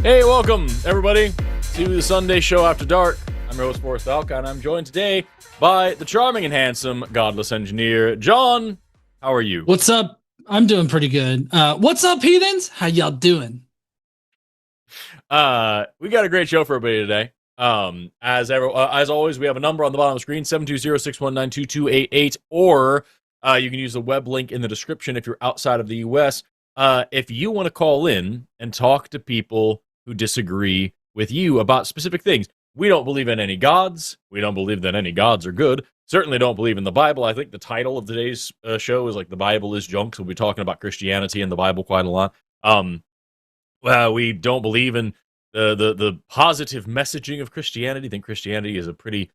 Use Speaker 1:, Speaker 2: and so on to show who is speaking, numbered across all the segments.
Speaker 1: Hey, welcome, everybody, to the Sunday Show After Dark. I'm your host, Forrest, Valkai, and I'm joined today by the charming and handsome Godless Engineer, John. How are you?
Speaker 2: What's up? I'm doing pretty good. What's up, heathens? How y'all doing?
Speaker 1: We got a great show for everybody today. As always, we have a number on the bottom of the screen, 720-619-2288, or you can use the web link in the description if you're outside of the U.S. If you want to call in and talk to people who disagree with you about specific things. We don't believe in any gods. We don't believe that any gods are good. Certainly don't believe in the Bible. I think the title of today's show is like The Bible is Junk, so we'll be talking about Christianity and the Bible quite a lot. We don't believe in the positive messaging of Christianity. I think Christianity is a pretty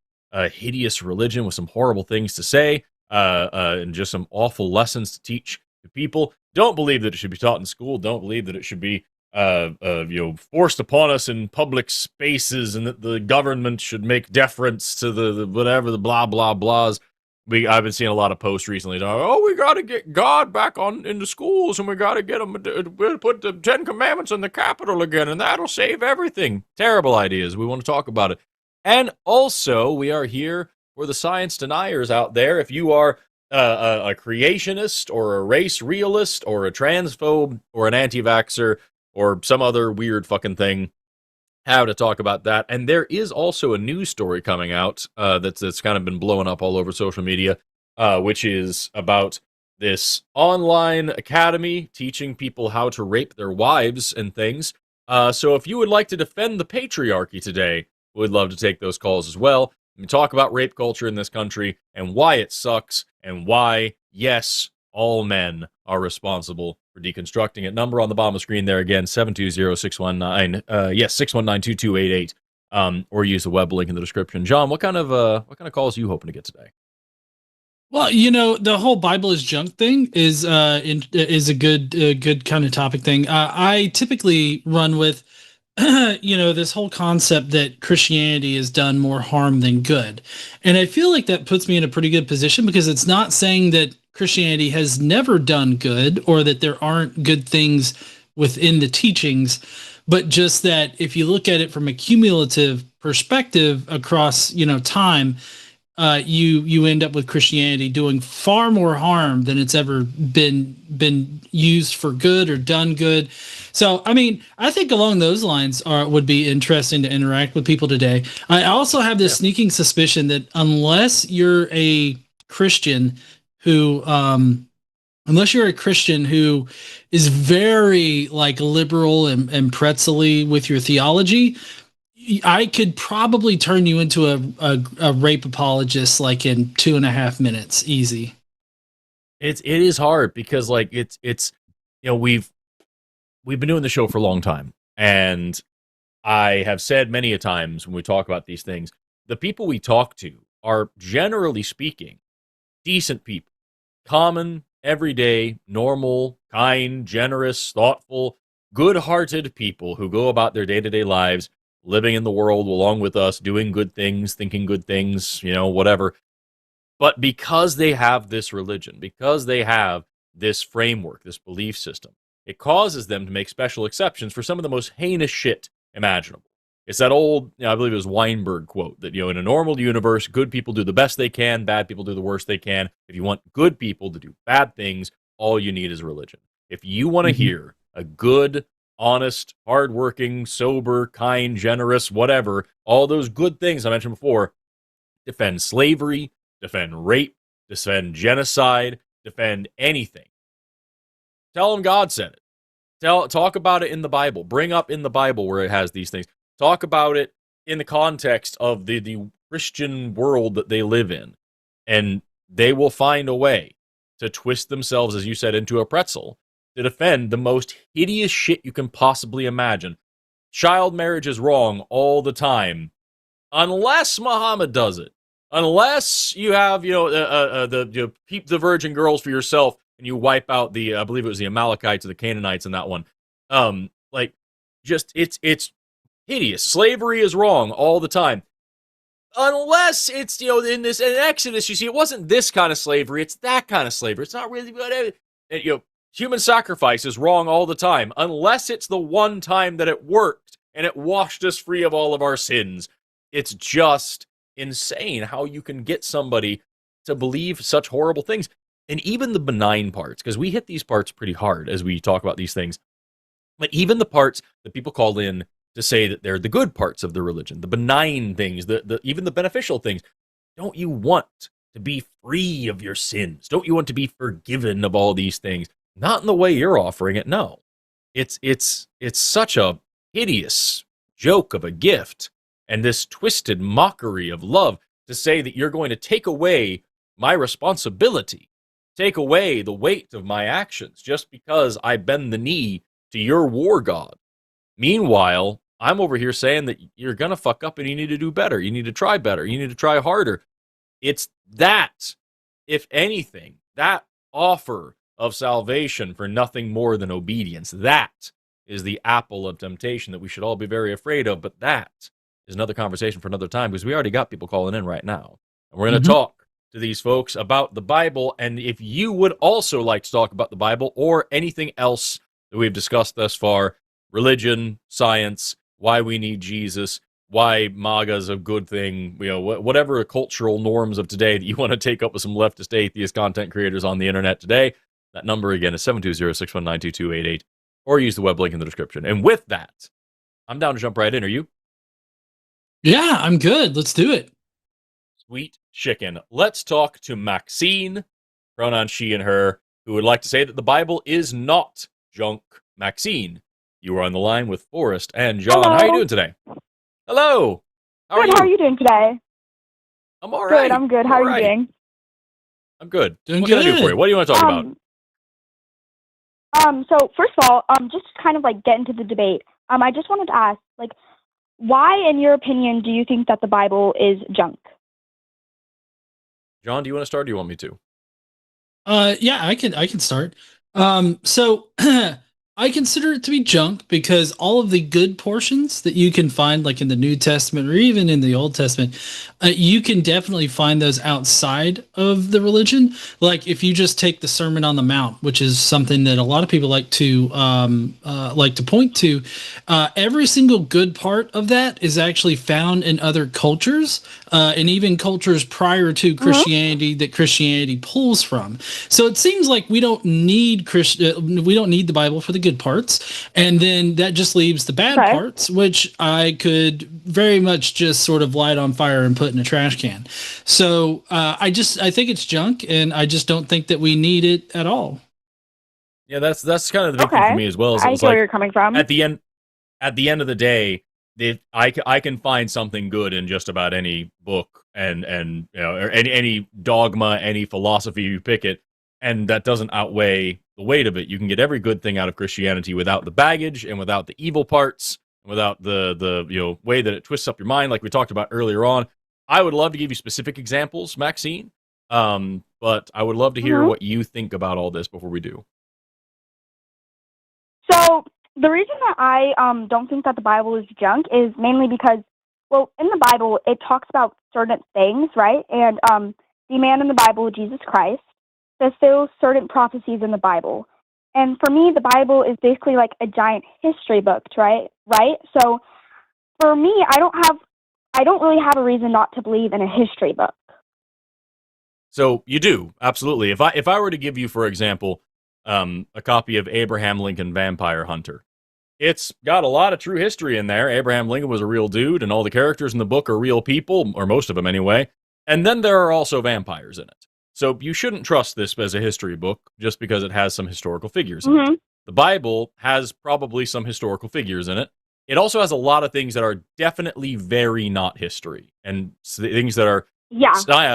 Speaker 1: hideous religion with some horrible things to say and just some awful lessons to teach to people. Don't believe that it should be taught in school. Don't believe that it should be forced upon us in public spaces, and that the government should make deference to the whatever the blah blah blahs. I've been seeing a lot of posts recently. We got to get God back into schools, and we got to get them to put the 10 Commandments in the Capitol again, and that'll save everything. Terrible ideas. We want to talk about it. And also, we are here for the science deniers out there. If you are a creationist or a race realist or a transphobe or an anti-vaxxer or some other weird fucking thing, how to talk about that. And there is also a news story coming out that's kind of been blowing up all over social media, which is about this online academy teaching people how to rape their wives and things. So if you would like to defend the patriarchy today, we'd love to take those calls as well. We talk about rape culture in this country and why it sucks and why, yes, all men are responsible for deconstructing it. Number on the bottom of the screen there again, 720-619-2288, or use the web link in the description. John, what kind of calls are you hoping to get today?
Speaker 2: Well, the whole Bible is junk thing is a good kind of topic thing. I typically run with this whole concept that Christianity has done more harm than good. And I feel like that puts me in a pretty good position, because it's not saying that Christianity has never done good or that there aren't good things within the teachings, but just that if you look at it from a cumulative perspective across, time, you end up with Christianity doing far more harm than it's ever been used for good or done good. So, I mean, I think along those lines would be interesting to interact with people today. I also have this sneaking suspicion that unless you're a Christian who is very like liberal and pretzely with your theology, I could probably turn you into a rape apologist like in 2.5 minutes, easy.
Speaker 1: It is hard because like it's we've been doing the show for a long time, and I have said many a times when we talk about these things, the people we talk to are generally speaking decent people, common, everyday, normal, kind, generous, thoughtful, good-hearted people who go about their day-to-day lives living in the world along with us, doing good things, thinking good things, whatever. But because they have this religion, because they have this framework, this belief system, it causes them to make special exceptions for some of the most heinous shit imaginable. It's that old, I believe it was Weinberg quote that, in a normal universe, good people do the best they can, bad people do the worst they can. If you want good people to do bad things, all you need is religion. If you want to hear a good, honest, hardworking, sober, kind, generous, whatever, all those good things I mentioned before, defend slavery, defend rape, defend genocide, defend anything. Tell them God said it. Talk about it in the Bible. Bring up in the Bible where it has these things. Talk about it in the context of the Christian world that they live in. And they will find a way to twist themselves, as you said, into a pretzel to defend the most hideous shit you can possibly imagine. Child marriage is wrong all the time, unless Muhammad does it. Unless you have, keep the virgin girls for yourself and you wipe out the, I believe it was the Amalekites or the Canaanites in that one. It's hideous. Slavery is wrong all the time. Unless it's, in Exodus, you see, it wasn't this kind of slavery, it's that kind of slavery. It's not really, human sacrifice is wrong all the time, unless it's the one time that it worked and it washed us free of all of our sins. It's just insane how you can get somebody to believe such horrible things. And even the benign parts, because we hit these parts pretty hard as we talk about these things, but even the parts that people call in to say that they're the good parts of the religion, the benign things, even the beneficial things. Don't you want to be free of your sins? Don't you want to be forgiven of all these things? Not in the way you're offering it, no. It's such a hideous joke of a gift and this twisted mockery of love to say that you're going to take away my responsibility, take away the weight of my actions just because I bend the knee to your war god. Meanwhile, I'm over here saying that you're going to fuck up and you need to do better. You need to try better. You need to try harder. It's that, if anything, that offer of salvation for nothing more than obedience. That is the apple of temptation that we should all be very afraid of. But that is another conversation for another time because we already got people calling in right now. And we're going to talk to these folks about the Bible. And if you would also like to talk about the Bible or anything else that we've discussed thus far, religion, science, why we need Jesus, why MAGA's a good thing, whatever cultural norms of today that you want to take up with some leftist atheist content creators on the internet today, that number again is 720-619-2288, or use the web link in the description. And with that, I'm down to jump right in. Are you?
Speaker 2: Yeah, I'm good. Let's do it.
Speaker 1: Sweet chicken. Let's talk to Maxine, pronoun she and her, who would like to say that the Bible is not junk. Maxine, you are on the line with Forrest and John.
Speaker 3: Hello.
Speaker 1: How are you doing today? Hello.
Speaker 3: How are you doing today?
Speaker 1: I'm all right.
Speaker 3: Good, I'm good. How are you doing?
Speaker 1: I'm good.
Speaker 2: Doing
Speaker 1: what
Speaker 2: good.
Speaker 1: Can I do for you? What do you want to talk about?
Speaker 3: So first of all, just to kind of like get into the debate, I just wanted to ask, like, why, in your opinion, do you think that the Bible is junk?
Speaker 1: John, do you want to start or do you want me to?
Speaker 2: Yeah, I can start. So I consider it to be junk because all of the good portions that you can find, like in the New Testament or even in the Old Testament, you can definitely find those outside of the religion. Like if you just take the Sermon on the Mount, which is something that a lot of people like to point to, every single good part of that is actually found in other cultures, and even cultures prior to Christianity that Christianity pulls from. So it seems like we don't need the Bible for the good parts, and then that just leaves the bad parts, which I could very much just sort of light on fire and put in a trash can. So I think it's junk, and I just don't think that we need it at all.
Speaker 1: Yeah, that's kind of the big thing for me as well.
Speaker 3: I see where you're coming from.
Speaker 1: At the end of the day, I can find something good in just about any book and or any dogma, any philosophy you pick it, and that doesn't outweigh the weight of it. You can get every good thing out of Christianity without the baggage and without the evil parts, and without the way that it twists up your mind, like we talked about earlier on. I would love to give you specific examples, Maxine, but I would love to hear what you think about all this before we do.
Speaker 3: So the reason that I don't think that the Bible is junk is mainly because, well, in the Bible it talks about certain things, right? And the man in the Bible, Jesus Christ, fulfills certain prophecies in the Bible. And for me, the Bible is basically like a giant history book, right? So for me, I don't really have a reason not to believe in a history book.
Speaker 1: So you do, absolutely. If I were to give you, for example, a copy of Abraham Lincoln Vampire Hunter, it's got a lot of true history in there. Abraham Lincoln was a real dude, and all the characters in the book are real people, or most of them anyway. And then there are also vampires in it. So you shouldn't trust this as a history book just because it has some historical figures in it. The Bible has probably some historical figures in it. it also has a lot of things that are definitely very not history, and things that are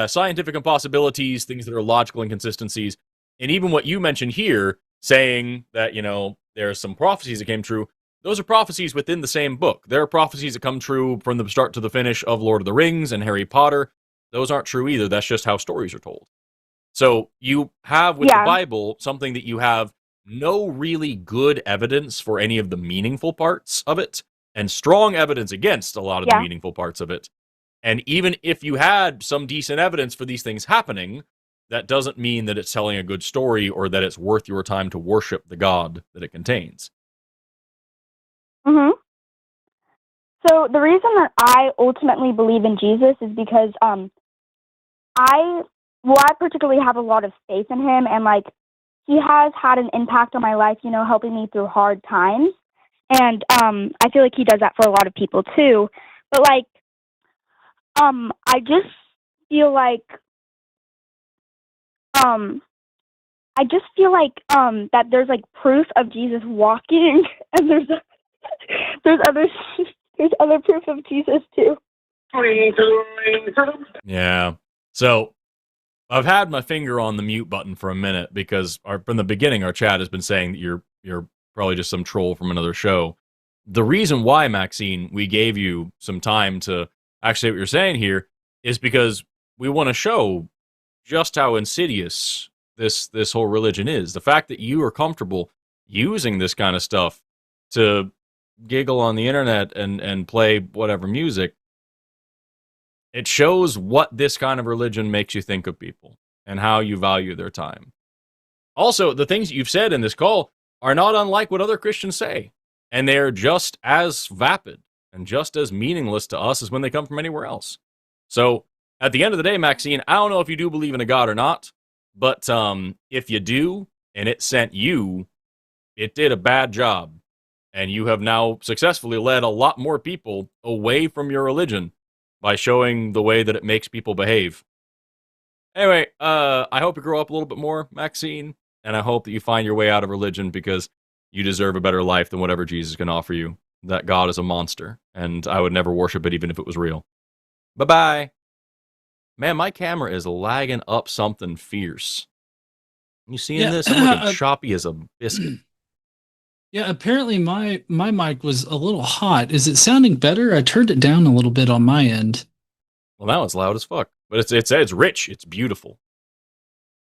Speaker 1: scientific impossibilities, things that are logical inconsistencies, and even what you mentioned here, saying that, there are some prophecies that came true. Those are prophecies within the same book. There are prophecies that come true from the start to the finish of Lord of the Rings and Harry Potter. Those aren't true either. That's just how stories are told. So you have with the Bible something that you have no really good evidence for any of the meaningful parts of it, and strong evidence against a lot of the meaningful parts of it. And even if you had some decent evidence for these things happening, that doesn't mean that it's telling a good story or that it's worth your time to worship the God that it contains.
Speaker 3: Mm-hmm. So the reason that I ultimately believe in Jesus is because I particularly have a lot of faith in him, and like he has had an impact on my life, helping me through hard times. And I feel like he does that for a lot of people too. But like I just feel like that there's like proof of Jesus walking, and there's other proof of Jesus too.
Speaker 1: Yeah. So I've had my finger on the mute button for a minute because from the beginning our chat has been saying that you're probably just some troll from another show. The reason why, Maxine, we gave you some time to actually say what you're saying here is because we want to show just how insidious this whole religion is. The fact that you are comfortable using this kind of stuff to giggle on the internet and play whatever music, it shows what this kind of religion makes you think of people and how you value their time. Also, the things that you've said in this call are not unlike what other Christians say, and they're just as vapid and just as meaningless to us as when they come from anywhere else. So, at the end of the day, Maxine, I don't know if you do believe in a God or not, but if you do, and it sent you, it did a bad job. And you have now successfully led a lot more people away from your religion by showing the way that it makes people behave. Anyway, I hope you grow up a little bit more, Maxine, and I hope that you find your way out of religion because you deserve a better life than whatever Jesus can offer you. That God is a monster, and I would never worship it even if it was real. Bye-bye. Man, my camera is lagging up something fierce. You seeing this? I'm looking choppy as a biscuit.
Speaker 2: Yeah, apparently my mic was a little hot. Is it sounding better? I turned it down a little bit on my end.
Speaker 1: Well, now it's loud as fuck, but it's rich. It's beautiful.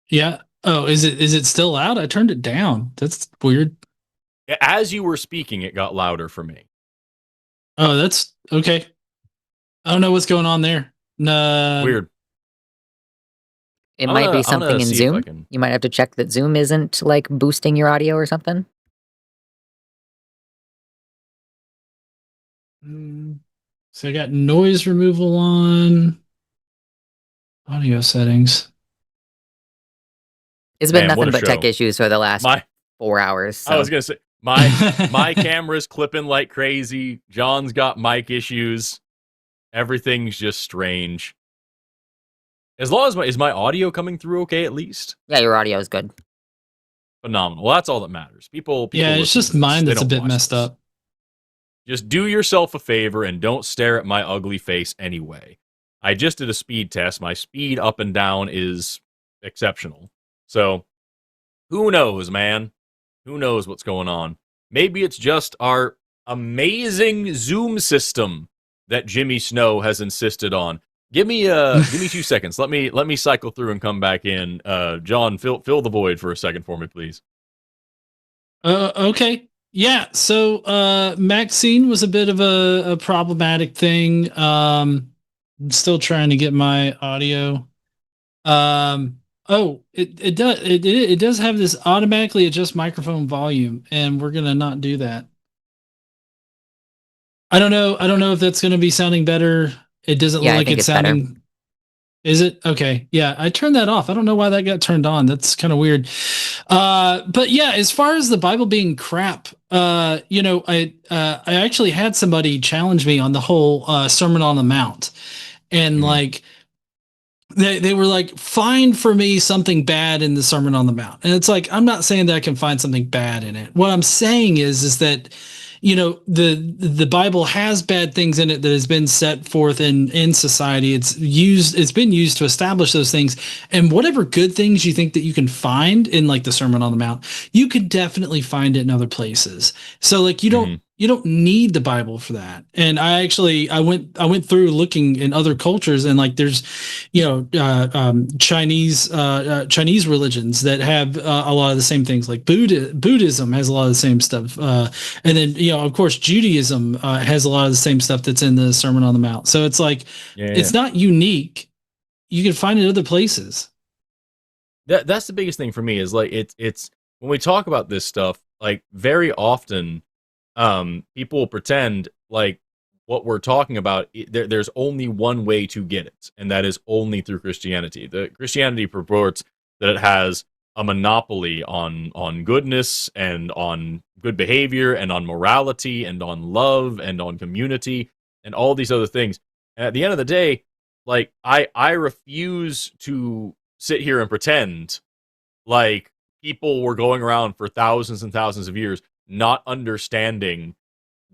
Speaker 2: Yeah. Oh, is it still loud? I turned it down. That's weird.
Speaker 1: As you were speaking, it got louder for me.
Speaker 2: Oh, that's okay. I don't know what's going on there. No.
Speaker 1: Weird.
Speaker 4: It might be something in Zoom. You might have to check that Zoom isn't like boosting your audio or something.
Speaker 2: So I got noise removal on. Audio settings.
Speaker 4: It's been nothing but tech issues for the last 4 hours. So.
Speaker 1: I was gonna say my camera's clipping like crazy. John's got mic issues. Everything's just strange. As long as is my audio coming through okay at least?
Speaker 4: Yeah, your audio is good.
Speaker 1: Phenomenal. Well, that's all that matters. People
Speaker 2: yeah, it's just mine that's a bit messed up.
Speaker 1: Just do yourself a favor and don't stare at my ugly face anyway. I just did a speed test. My speed up and down is exceptional. So, who knows, man? Who knows what's going on? Maybe it's just our amazing Zoom system that Jimmy Snow has insisted on. Give me 2 seconds. Let me cycle through and come back in. John, fill the void for a second for me, please.
Speaker 2: Okay. Yeah, so Maxine was a bit of a problematic thing. I'm still trying to get my audio. It does have this automatically adjust microphone volume, and we're gonna not do that. I don't know if that's gonna be sounding better. It doesn't look like it's sounding better. Is it? Okay. Yeah, I turned that off. I don't know why that got turned on. That's kind of weird. But yeah, as far as the Bible being crap, I actually had somebody challenge me on the whole Sermon on the Mount. And like they were like, find for me something bad in the Sermon on the Mount. And it's like, I'm not saying that I can find something bad in it. What I'm saying is that the Bible has bad things in it that has been set forth in society. It's been used to establish those things, and whatever good things you think that you can find in like the Sermon on the Mount, you could definitely find it in other places. So like you don't need the Bible for that. And I went through looking in other cultures, and like there's Chinese religions that have a lot of the same things. Like Buddhism has a lot of the same stuff, and then of course Judaism has a lot of the same stuff that's in the Sermon on the Mount. So it's like it's not unique. You can find it other places.
Speaker 1: That's the biggest thing for me is like it's when we talk about this stuff, like very often people pretend like what we're talking about, there's only one way to get it, and that is only through Christianity. The Christianity purports that it has a monopoly on goodness and on good behavior and on morality and on love and on community and all these other things. And at the end of the day, like I refuse to sit here and pretend like people were going around for thousands and thousands of years not understanding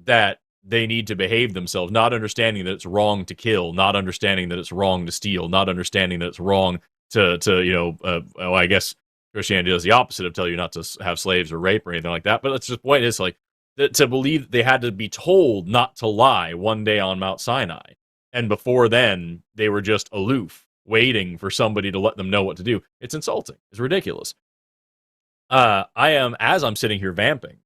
Speaker 1: that they need to behave themselves, not understanding that it's wrong to kill, not understanding that it's wrong to steal, not understanding that it's wrong I guess Christianity does the opposite of tell you not to have slaves or rape or anything like that. But that's the point is like to believe that they had to be told not to lie one day on Mount Sinai. And before then, they were just aloof, waiting for somebody to let them know what to do. It's insulting. It's ridiculous. As I'm sitting here vamping,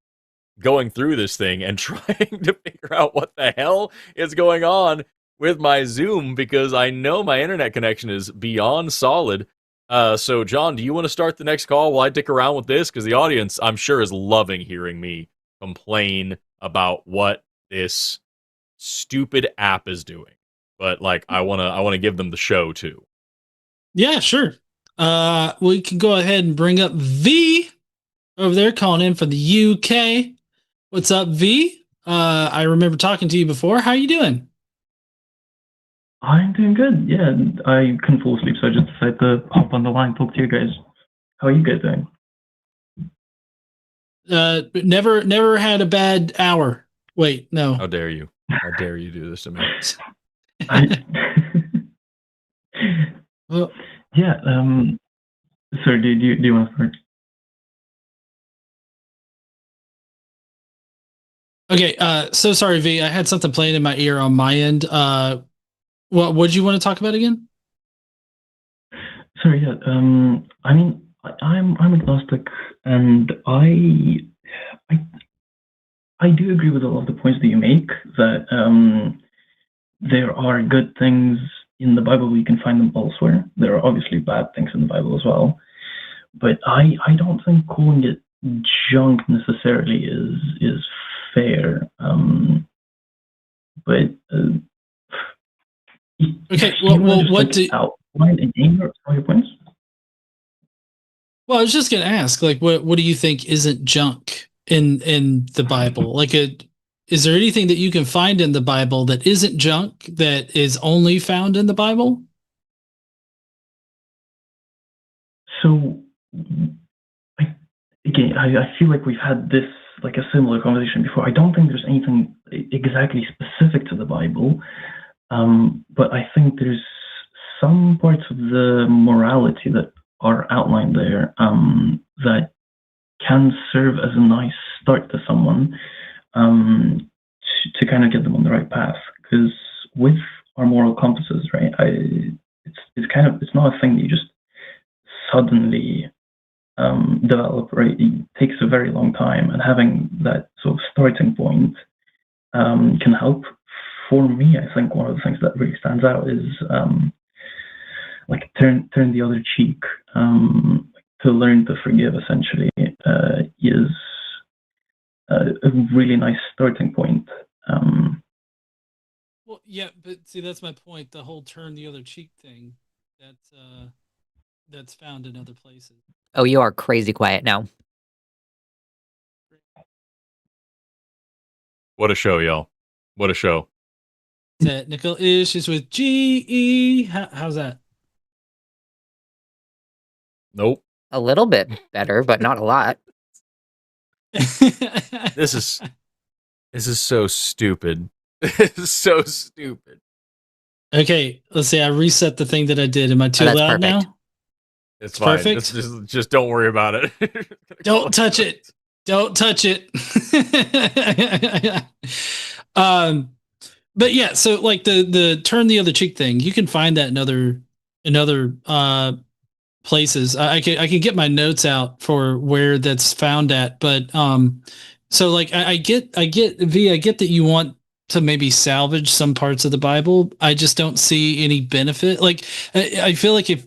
Speaker 1: going through this thing and trying to figure out what the hell is going on with my Zoom because I know my internet connection is beyond solid. So, John, do you want to start the next call while I dick around with this? Because the audience, I'm sure, is loving hearing me complain about what this stupid app is doing. But like, I wanna give them the show too.
Speaker 2: Yeah, sure. We can go ahead and bring up V over there calling in from the UK. What's up, V? I remember talking to you before. How you doing?
Speaker 5: I'm doing good. Yeah, I couldn't fall asleep, so I just decided to hop on the line, talk to you guys. How are you guys doing?
Speaker 2: Never had a bad hour. Wait, no.
Speaker 1: How dare you? How dare you do this to me?
Speaker 5: Well, yeah. Sorry, do you want to start?
Speaker 2: Okay. So sorry, V. I had something playing in my ear on my end. What did you want to talk about again?
Speaker 5: Sorry. Yeah. I mean, I'm agnostic, and I do agree with a lot of the points that you make. That there are good things in the Bible, we can find them elsewhere. There are obviously bad things in the Bible as well, but I don't think calling it junk necessarily is fair. But
Speaker 2: okay, well, what do
Speaker 5: outline and aim your points?
Speaker 2: Well, I was just gonna ask, like, what do you think isn't junk in the Bible? Like, is there anything that you can find in the Bible that isn't junk that is only found in the Bible?
Speaker 5: So, I feel like we've had this, like a similar conversation before. I don't think there's anything exactly specific to the Bible, but I think there's some parts of the morality that are outlined there that can serve as a nice start to someone to kind of get them on the right path. Because with our moral compasses, right, it's not a thing that you just suddenly develop, right? It takes a very long time, and having that sort of starting point can help. For me, I think one of the things that really stands out is like turn the other cheek. To learn to forgive, essentially, is a really nice starting point.
Speaker 2: Well, yeah, but see, that's my point. The whole turn the other cheek thing, that's found in other places.
Speaker 4: Oh, you are crazy quiet now.
Speaker 1: What a show, y'all. What a show.
Speaker 2: Technical issues with GE. How's that?
Speaker 1: Nope.
Speaker 4: A little bit better, but not a lot.
Speaker 1: This is This is so stupid. This is so stupid.
Speaker 2: Okay, let's see. I reset the thing that I did. Am I too loud
Speaker 4: perfect.
Speaker 2: now?
Speaker 1: It's fine.
Speaker 2: Perfect.
Speaker 1: Just don't worry about it.
Speaker 2: Don't touch it. Don't touch it. But yeah, so like the turn the other cheek thing, you can find that in other places. I can get my notes out for where that's found at, but so like I get that you want to maybe salvage some parts of the Bible. I just don't see any benefit. Like I feel like if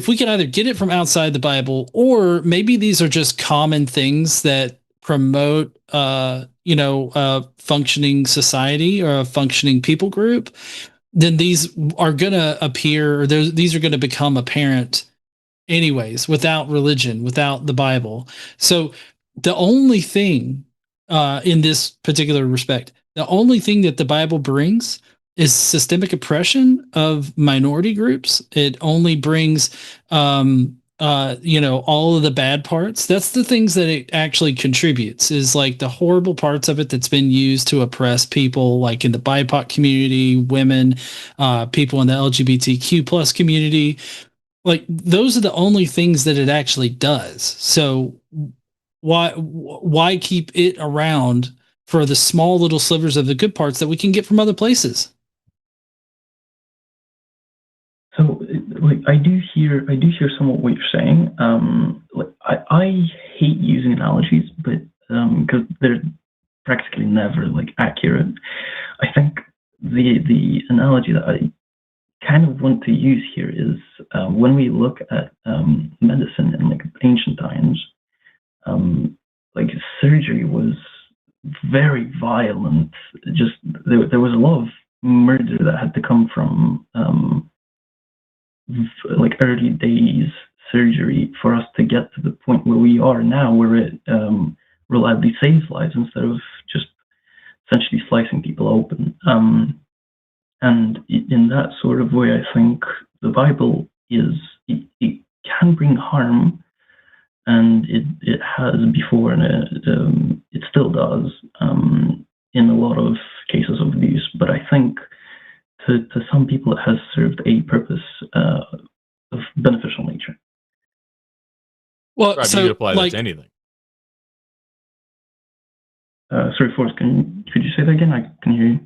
Speaker 2: we can either get it from outside the Bible, or maybe these are just common things that promote functioning society or a functioning people group, then these are gonna appear, or these are gonna become apparent anyways, without religion, without the Bible. So the only thing in this particular respect, the only thing that the Bible brings is systemic oppression of minority groups. It only brings all of the bad parts. That's the things that it actually contributes, is like the horrible parts of it that's been used to oppress people like in the BIPOC community, women, people in the LGBTQ plus community. Like those are the only things that it actually does. So why keep it around for the small little slivers of the good parts that we can get from other places?
Speaker 5: So, like, I do hear somewhat what you're saying. Like, I hate using analogies, but because they're practically never like accurate. I think the analogy that I kind of want to use here is when we look at medicine in like ancient times, like surgery was very violent. Just there was a lot of murder that had to come from like early days surgery for us to get to the point where we are now, where it reliably saves lives instead of just essentially slicing people open. And in that sort of way, I think the Bible it can bring harm, and it has before, and it still does in a lot of cases of abuse. But I think to some people it has served a purpose of beneficial nature.
Speaker 2: Well,
Speaker 1: right,
Speaker 2: so
Speaker 1: you could apply
Speaker 2: like,
Speaker 1: that to anything.
Speaker 5: Sorry, Forrest, could you say that again? I can hear you.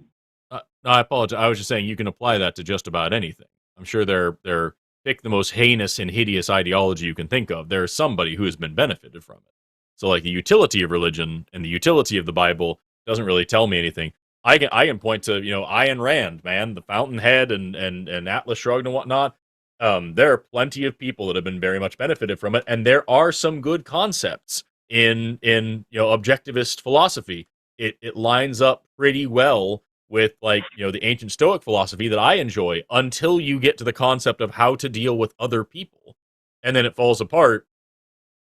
Speaker 1: No, I apologize. I was just saying you can apply that to just about anything. I'm sure they're pick the most heinous and hideous ideology you can think of. There's somebody who has been benefited from it. So like the utility of religion and the utility of the Bible doesn't really tell me anything. I can point to, Ayn Rand, man, the Fountainhead and Atlas Shrugged and whatnot. There are plenty of people that have been very much benefited from it, and there are some good concepts in objectivist philosophy. It lines up pretty well with the ancient Stoic philosophy that I enjoy, until you get to the concept of how to deal with other people, and then it falls apart.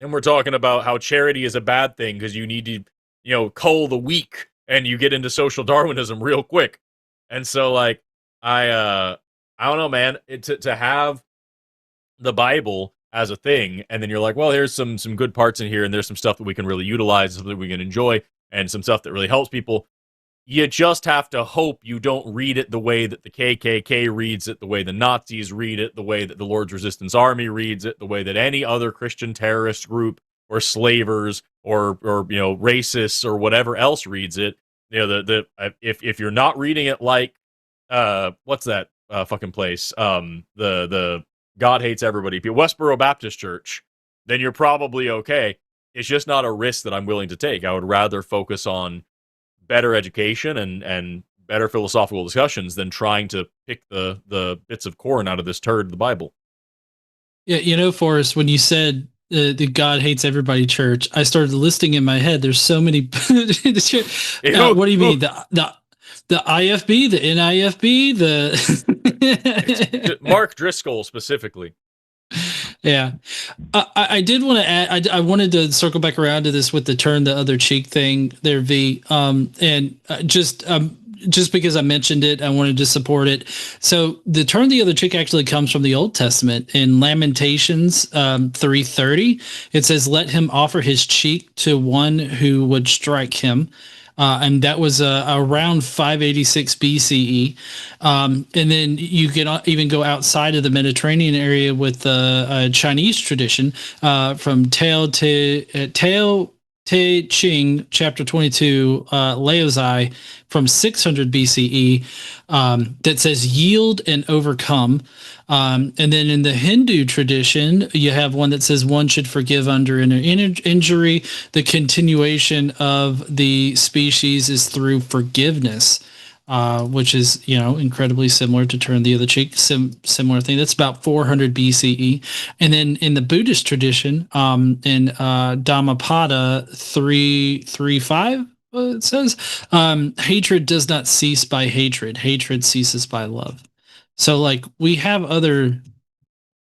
Speaker 1: And we're talking about how charity is a bad thing because you need to, cull the weak, and you get into social Darwinism real quick. And so, like, I don't know, man. To have the Bible as a thing, and then you're like, well, there's some good parts in here, and there's some stuff that we can really utilize, something we can enjoy, and some stuff that really helps people. You just have to hope you don't read it the way that the KKK reads it, the way the Nazis read it, the way that the Lord's Resistance Army reads it, the way that any other Christian terrorist group or slavers or racists or whatever else reads it. If you're not reading it like what's that fucking place? The God Hates Everybody, Westboro Baptist Church, then you're probably okay. It's just not a risk that I'm willing to take. I would rather focus on better education and better philosophical discussions than trying to pick the bits of corn out of this turd of the Bible.
Speaker 2: Yeah, Forrest, when you said the God Hates Everybody church, I started listing in my head. There's so many. What do you mean? The IFB, the NIFB,
Speaker 1: the Mark Driscoll specifically.
Speaker 2: Yeah, I did want to add. I wanted to circle back around to this with the turn the other cheek thing there, V. And just because I mentioned it, I wanted to support it. So the turn the other cheek actually comes from the Old Testament in Lamentations 3:30. It says, "Let him offer his cheek to one who would strike him." and that was around 586 BCE. And then you can even go outside of the Mediterranean area with the Chinese tradition from Tao Te Ching, chapter 22, Laozai, from 600 BCE, that says yield and overcome. And then in the Hindu tradition, you have one that says one should forgive under an injury. The continuation of the species is through forgiveness, which is, incredibly similar to turn the other cheek. Similar thing. That's about 400 BCE. And then in the Buddhist tradition, in Dhammapada 335, it says, hatred does not cease by hatred. Hatred ceases by love. So, like, we have other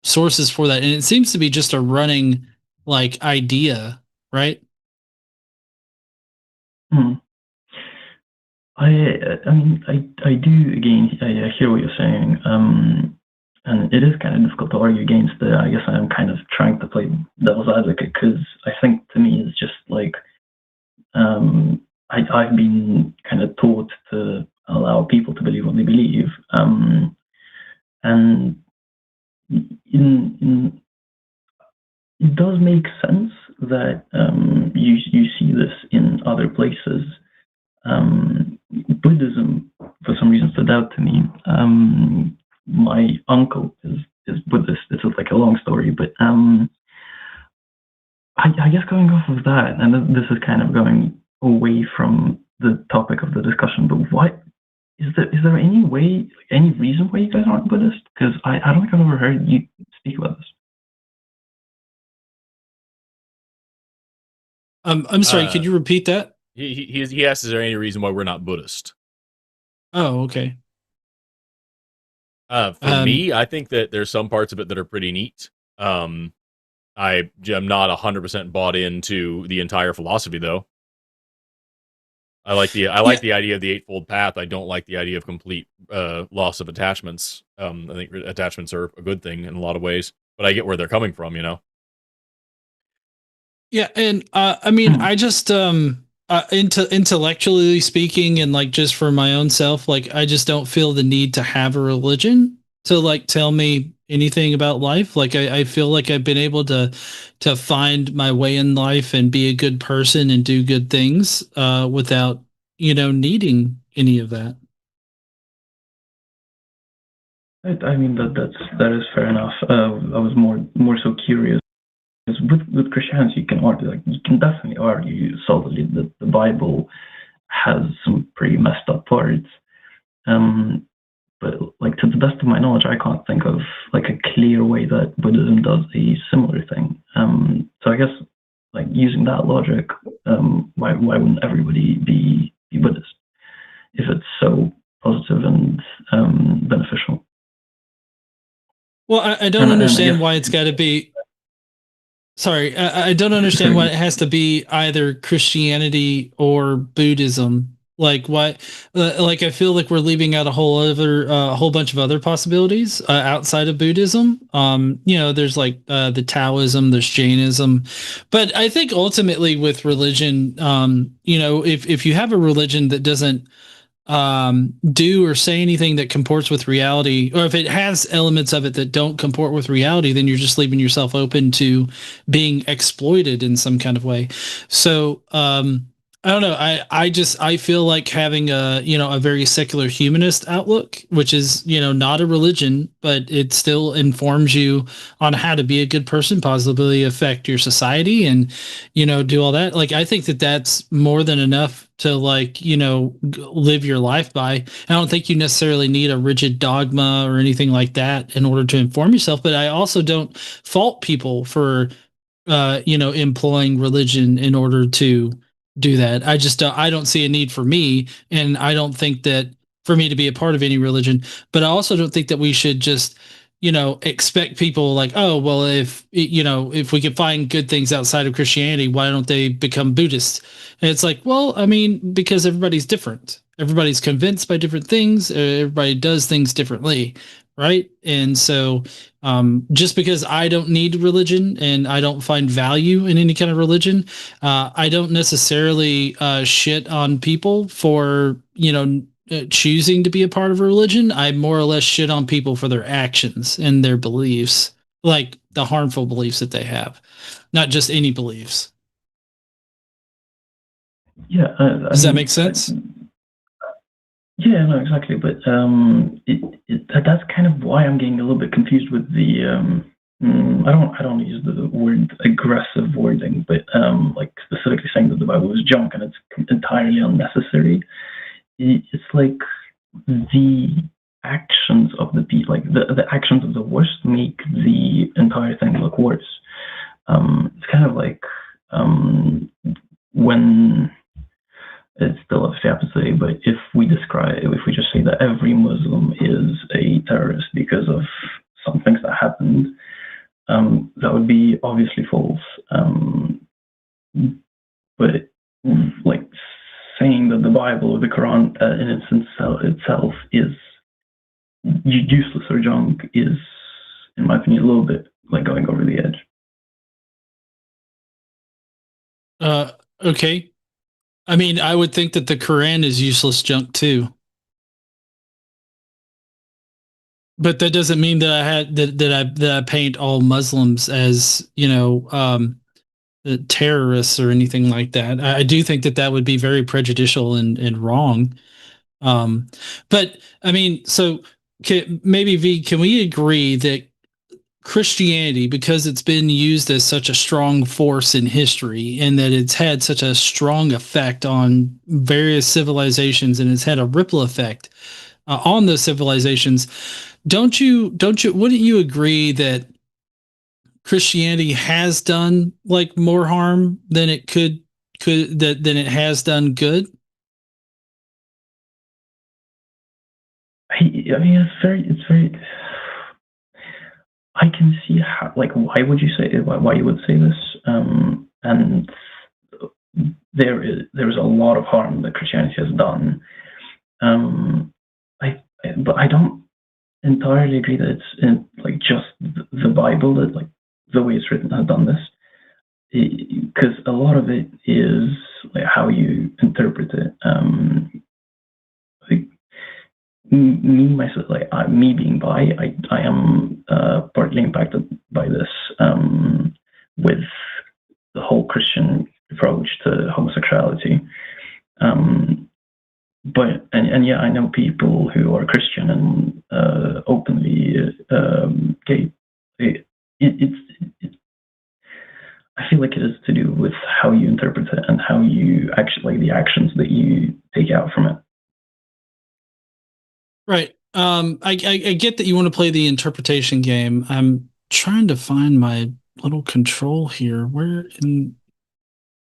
Speaker 2: sources for that, and it seems to be just a running, like, idea, right?
Speaker 5: I mean, I do, again, I hear what you're saying, and it is kind of difficult to argue against it. I guess I'm kind of trying to play devil's advocate, because I think, to me, it's just like, I've been kind of taught to allow people to believe what they believe, and it does make sense that you see this in other places. Buddhism, for some reason, stood out to me. My uncle is Buddhist. It's like a long story, but I guess going off of that, and this is kind of going away from the topic of the discussion, but what is there any way, any reason why you guys aren't Buddhist? Because I don't think I've ever heard you speak about this.
Speaker 2: I'm sorry, could you repeat that?
Speaker 1: He asks, is there any reason why we're not Buddhist?
Speaker 2: Oh, okay.
Speaker 1: For me, I think that there's some parts of it that are pretty neat. I'm not 100% bought into the entire philosophy, though. I like the idea of the Eightfold Path. I don't like the idea of complete loss of attachments. I think attachments are a good thing in a lot of ways, but I get where they're coming from,
Speaker 2: Yeah, and I mean, I just intellectually speaking, and like just for my own self, like I just don't feel the need to have a religion to like tell me anything about life. Like I feel like I've been able to find my way in life and be a good person and do good things without needing any of that.
Speaker 5: I mean, that is fair enough. I was more so curious. With Christianity, you can definitely argue solidly that the Bible has some pretty messed up parts. But like, to the best of my knowledge, I can't think of like a clear way that Buddhism does a similar thing. So I guess, like, using that logic, why wouldn't everybody be Buddhist if it's so positive and beneficial?
Speaker 2: Well, I don't understand why it's got to be. Sorry, I don't understand why it has to be either Christianity or Buddhism. Like, why? Like, I feel like we're leaving out a whole bunch of other possibilities outside of Buddhism. There's like the Taoism, there's Jainism, but I think ultimately with religion, if you have a religion that doesn't do or say anything that comports with reality, or if it has elements of it that don't comport with reality, then you're just leaving yourself open to being exploited in some kind of way. So I don't know. I feel like having a very secular humanist outlook, which is, not a religion, but it still informs you on how to be a good person, positively affect your society, and, do all that. Like, I think that that's more than enough to, like, live your life by. I don't think you necessarily need a rigid dogma or anything like that in order to inform yourself. But I also don't fault people for, employing religion in order to do that. I don't see a need for me, and I don't think that for me to be a part of any religion. But I also don't think that we should just expect people like, oh, well, if we can find good things outside of Christianity, why don't they become Buddhists? And it's like, well, I mean, because everybody's different. Everybody's convinced by different things. Everybody does things differently, right? And so just because I don't need religion and I don't find value in any kind of religion, I don't necessarily shit on people for, choosing to be a part of a religion. I more or less shit on people for their actions and their beliefs, like the harmful beliefs that they have, not just any beliefs.
Speaker 5: Yeah.
Speaker 2: Does that make sense?
Speaker 5: Yeah, no, exactly. But that's kind of why I'm getting a little bit confused with the. I don't use the word aggressive wording, but like specifically saying that the Bible is junk and it's entirely unnecessary. It's like the actions of the people, like the actions of the worst, make the entire thing look worse. It's kind of like when. It's still obviously happens today, but if we just say that every Muslim is a terrorist because of some things that happened, that would be obviously false. But like saying that the Bible or the Quran in itself is useless or junk is, in my opinion, a little bit like going over the
Speaker 2: edge. Okay. I mean, I would think that the Quran is useless junk too. But that doesn't mean that that I paint all Muslims as, terrorists or anything like that. I do think that would be very prejudicial and wrong. But I mean, so maybe V, can we agree that Christianity, because it's been used as such a strong force in history and that it's had such a strong effect on various civilizations and it's had a ripple effect on those civilizations, wouldn't you agree that Christianity has done like more harm than it than it has done good?
Speaker 5: I mean, it's very. I can see how, like, why would you say why you would say this? And there is a lot of harm that Christianity has done. But I don't entirely agree that it's in like just the Bible that like the way it's written has done this, because a lot of it is like how you interpret it. Like myself, like me being bi, I am partly impacted by this with the whole Christian approach to homosexuality. But yeah, I know people who are Christian and openly gay. I feel like it is to do with how you interpret it and how you actually, like, the actions that you take out from it.
Speaker 2: Right. I get that you want to play the interpretation game. I'm trying to find my little control here. I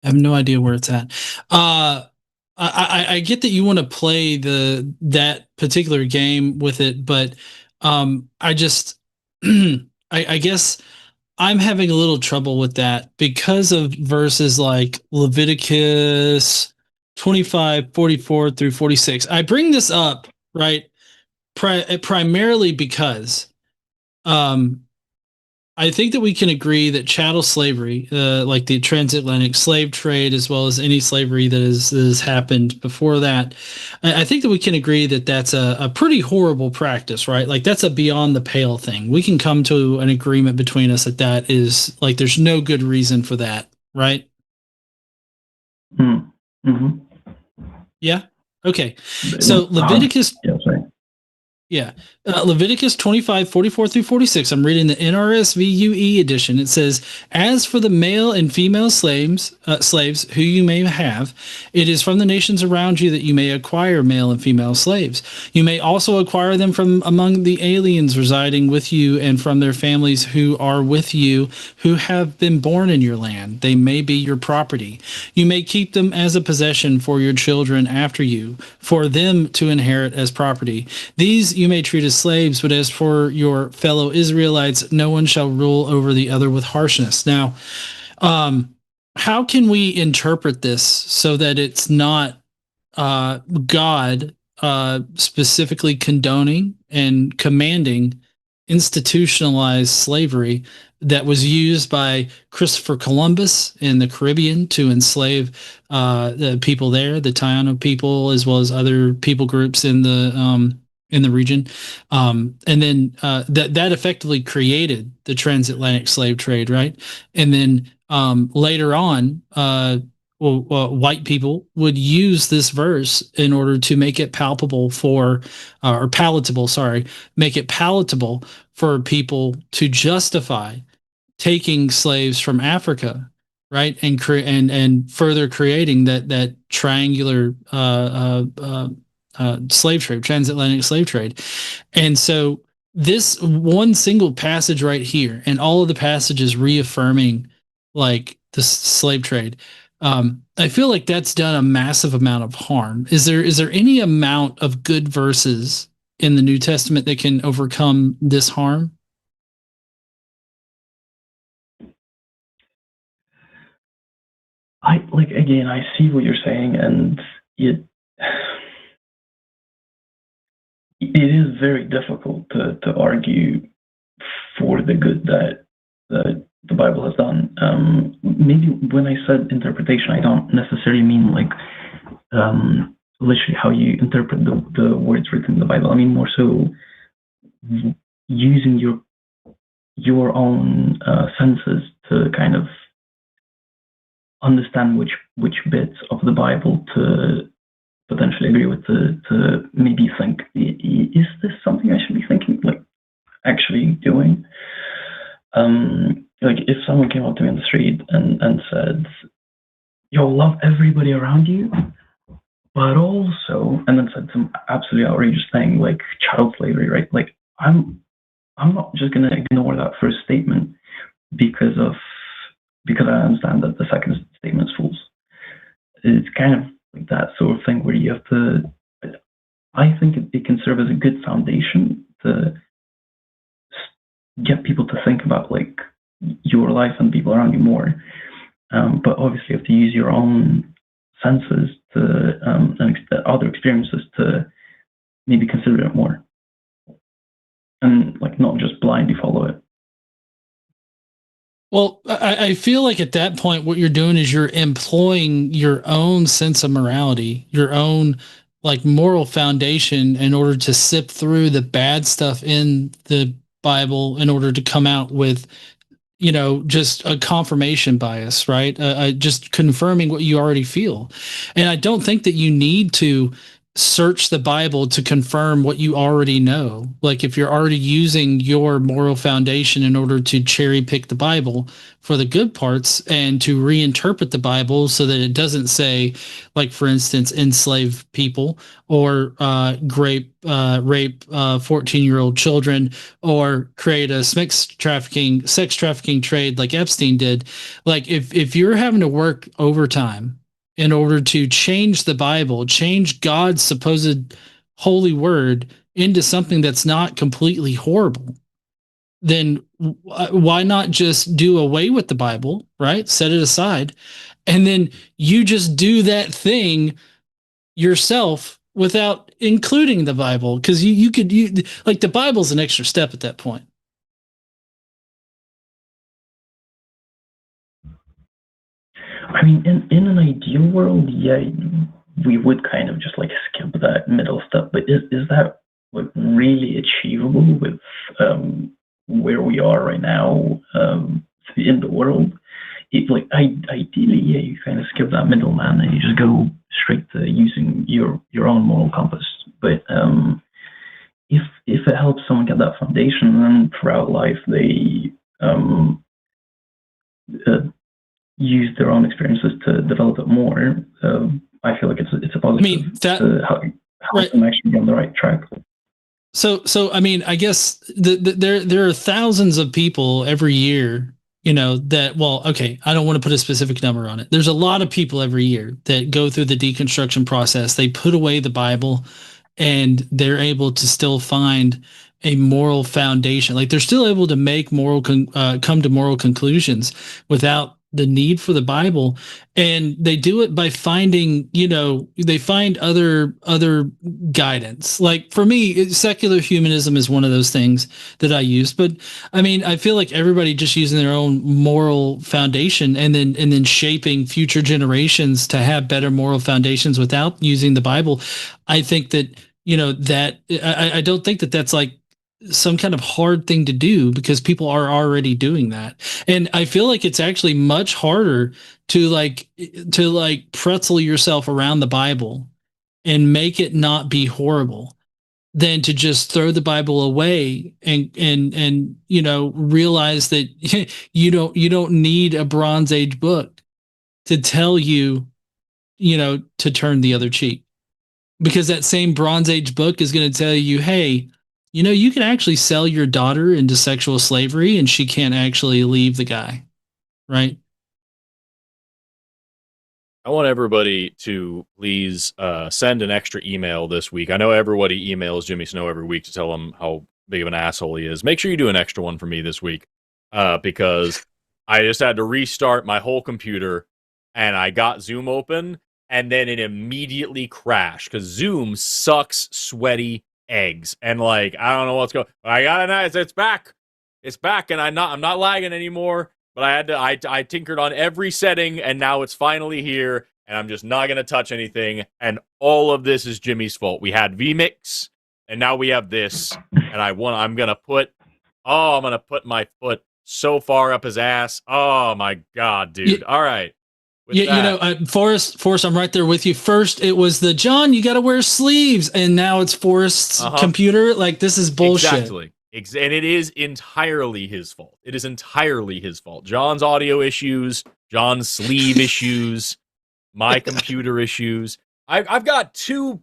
Speaker 2: have no idea where it's at. I get that you want to play that particular game with it, but I just I guess I'm having a little trouble with that because of verses like Leviticus 25, 44 through 46. I bring this up, right, primarily because I think that we can agree that chattel slavery, like the transatlantic slave trade, as well as any slavery that has happened before that, I think that we can agree that that's a pretty horrible practice, right? Like that's a beyond the pale thing. We can come to an agreement between us that is like there's no good reason for that, right?
Speaker 5: Mm-hmm.
Speaker 2: Yeah. Okay. So Leviticus.
Speaker 5: Yeah, sorry.
Speaker 2: Yeah. Leviticus 25, 44 through 46. I'm reading the NRSV edition. It says, as for the male and female slaves who you may have, it is from the nations around you that you may acquire male and female slaves. You may also acquire them from among the aliens residing with you and from their families who are with you, who have been born in your land. They may be your property. You may keep them as a possession for your children after you, for them to inherit as property. These you may treat as slaves, but as for your fellow Israelites, no one shall rule over the other with harshness. Now, how can we interpret this so that it's not God specifically condoning and commanding institutionalized slavery that was used by Christopher Columbus in the Caribbean to enslave the people there, the Taino people, as well as other people groups in the region, and then that effectively created the transatlantic slave trade, right? And then later on, white people would use this verse in order to make it palpable for, or palatable, sorry, make it palatable for people to justify taking slaves from Africa, right, and further creating that triangular slave trade, transatlantic slave trade. And so this one single passage right here, and all of the passages reaffirming like the slave trade, I feel like that's done a massive amount of harm. Is there any amount of good verses in the New Testament that can overcome this harm?
Speaker 5: Again, I see what you're saying, and it is very difficult to argue for the good that the Bible has done. Maybe when I said interpretation, I don't necessarily mean like literally how you interpret the words written in the Bible. I mean more so using your own senses to kind of understand which bits of the Bible to potentially agree with, to maybe think, is this something I should be thinking, like actually doing? Like if someone came up to me on the street and said, yo, love everybody around you, but also, and then said some absolutely outrageous thing like child slavery, right? Like I'm not just gonna ignore that first statement because I understand that the second statement is false. It's kind of like that sort of thing where you have to, I think it can serve as a good foundation to get people to think about like your life and people around you more. But obviously you have to use your own senses to and other experiences to maybe consider it more, and like not just blindly follow it.
Speaker 2: Well, I feel like at that point, what you're doing is you're employing your own sense of morality, your own like moral foundation in order to sift through the bad stuff in the Bible in order to come out with, you know, just a confirmation bias, right? Just confirming what you already feel. And I don't think that you need to search the Bible to confirm what you already know. Like if you're already using your moral foundation in order to cherry pick the Bible for the good parts and to reinterpret the Bible so that it doesn't say, like for instance, enslave people or rape 14-year-old children or create a sex trafficking trade like Epstein did. Like if you're having to work overtime in order to change the Bible, change God's supposed holy word into something that's not completely horrible, then why not just do away with the Bible, right? Set it aside. And then you just do that thing yourself without including the Bible. Because you could like the Bible's an extra step at that point.
Speaker 5: I mean, in an ideal world, yeah, we would kind of just like skip that middle step. But is that like really achievable with where we are right now in the world? Like ideally, yeah, you kind of skip that middleman and you just go straight to using your own moral compass. But if it helps someone get that foundation, then throughout life they use their own experiences to develop it more. I feel like it's a positive.
Speaker 2: I mean, that
Speaker 5: help right. them actually be on the right track.
Speaker 2: So I mean, I guess there are thousands of people every year, you know, that, well, okay, I don't want to put a specific number on it. There's a lot of people every year that go through the deconstruction process. They put away the Bible and they're able to still find a moral foundation. Like they're still able to make come to moral conclusions without the need for the Bible, and they do it by finding, they find other guidance. Like for me, secular humanism is one of those things that I use. But I mean, I feel like everybody just using their own moral foundation and then shaping future generations to have better moral foundations without using the Bible. I think that, that I don't think that that's like some kind of hard thing to do, because people are already doing that. And I feel like it's actually much harder to pretzel yourself around the Bible and make it not be horrible than to just throw the Bible away and realize that you don't need a Bronze Age book to tell you, to turn the other cheek, because that same Bronze Age book is going to tell you, hey, you can actually sell your daughter into sexual slavery and she can't actually leave the guy, right?
Speaker 1: I want everybody to please send an extra email this week. I know everybody emails Jimmy Snow every week to tell him how big of an asshole he is. Make sure you do an extra one for me this week, because I just had to restart my whole computer, and I got Zoom open, and then it immediately crashed because Zoom sucks sweaty eggs. And I don't know what's going. But I got it. It's back. It's back, and I'm not lagging anymore. But I tinkered on every setting, and now it's finally here, and I'm just not gonna touch anything. And all of this is Jimmy's fault. We had vMix, and now we have this, and I'm gonna put my foot so far up his ass. Oh my god, dude! All right.
Speaker 2: Forrest, I'm right there with you. First, it was the John, you got to wear sleeves, and now it's Forrest's computer. Like, this is bullshit.
Speaker 1: Exactly. And it is entirely his fault. It is entirely his fault. John's audio issues, John's sleeve issues, my computer issues. I've got 2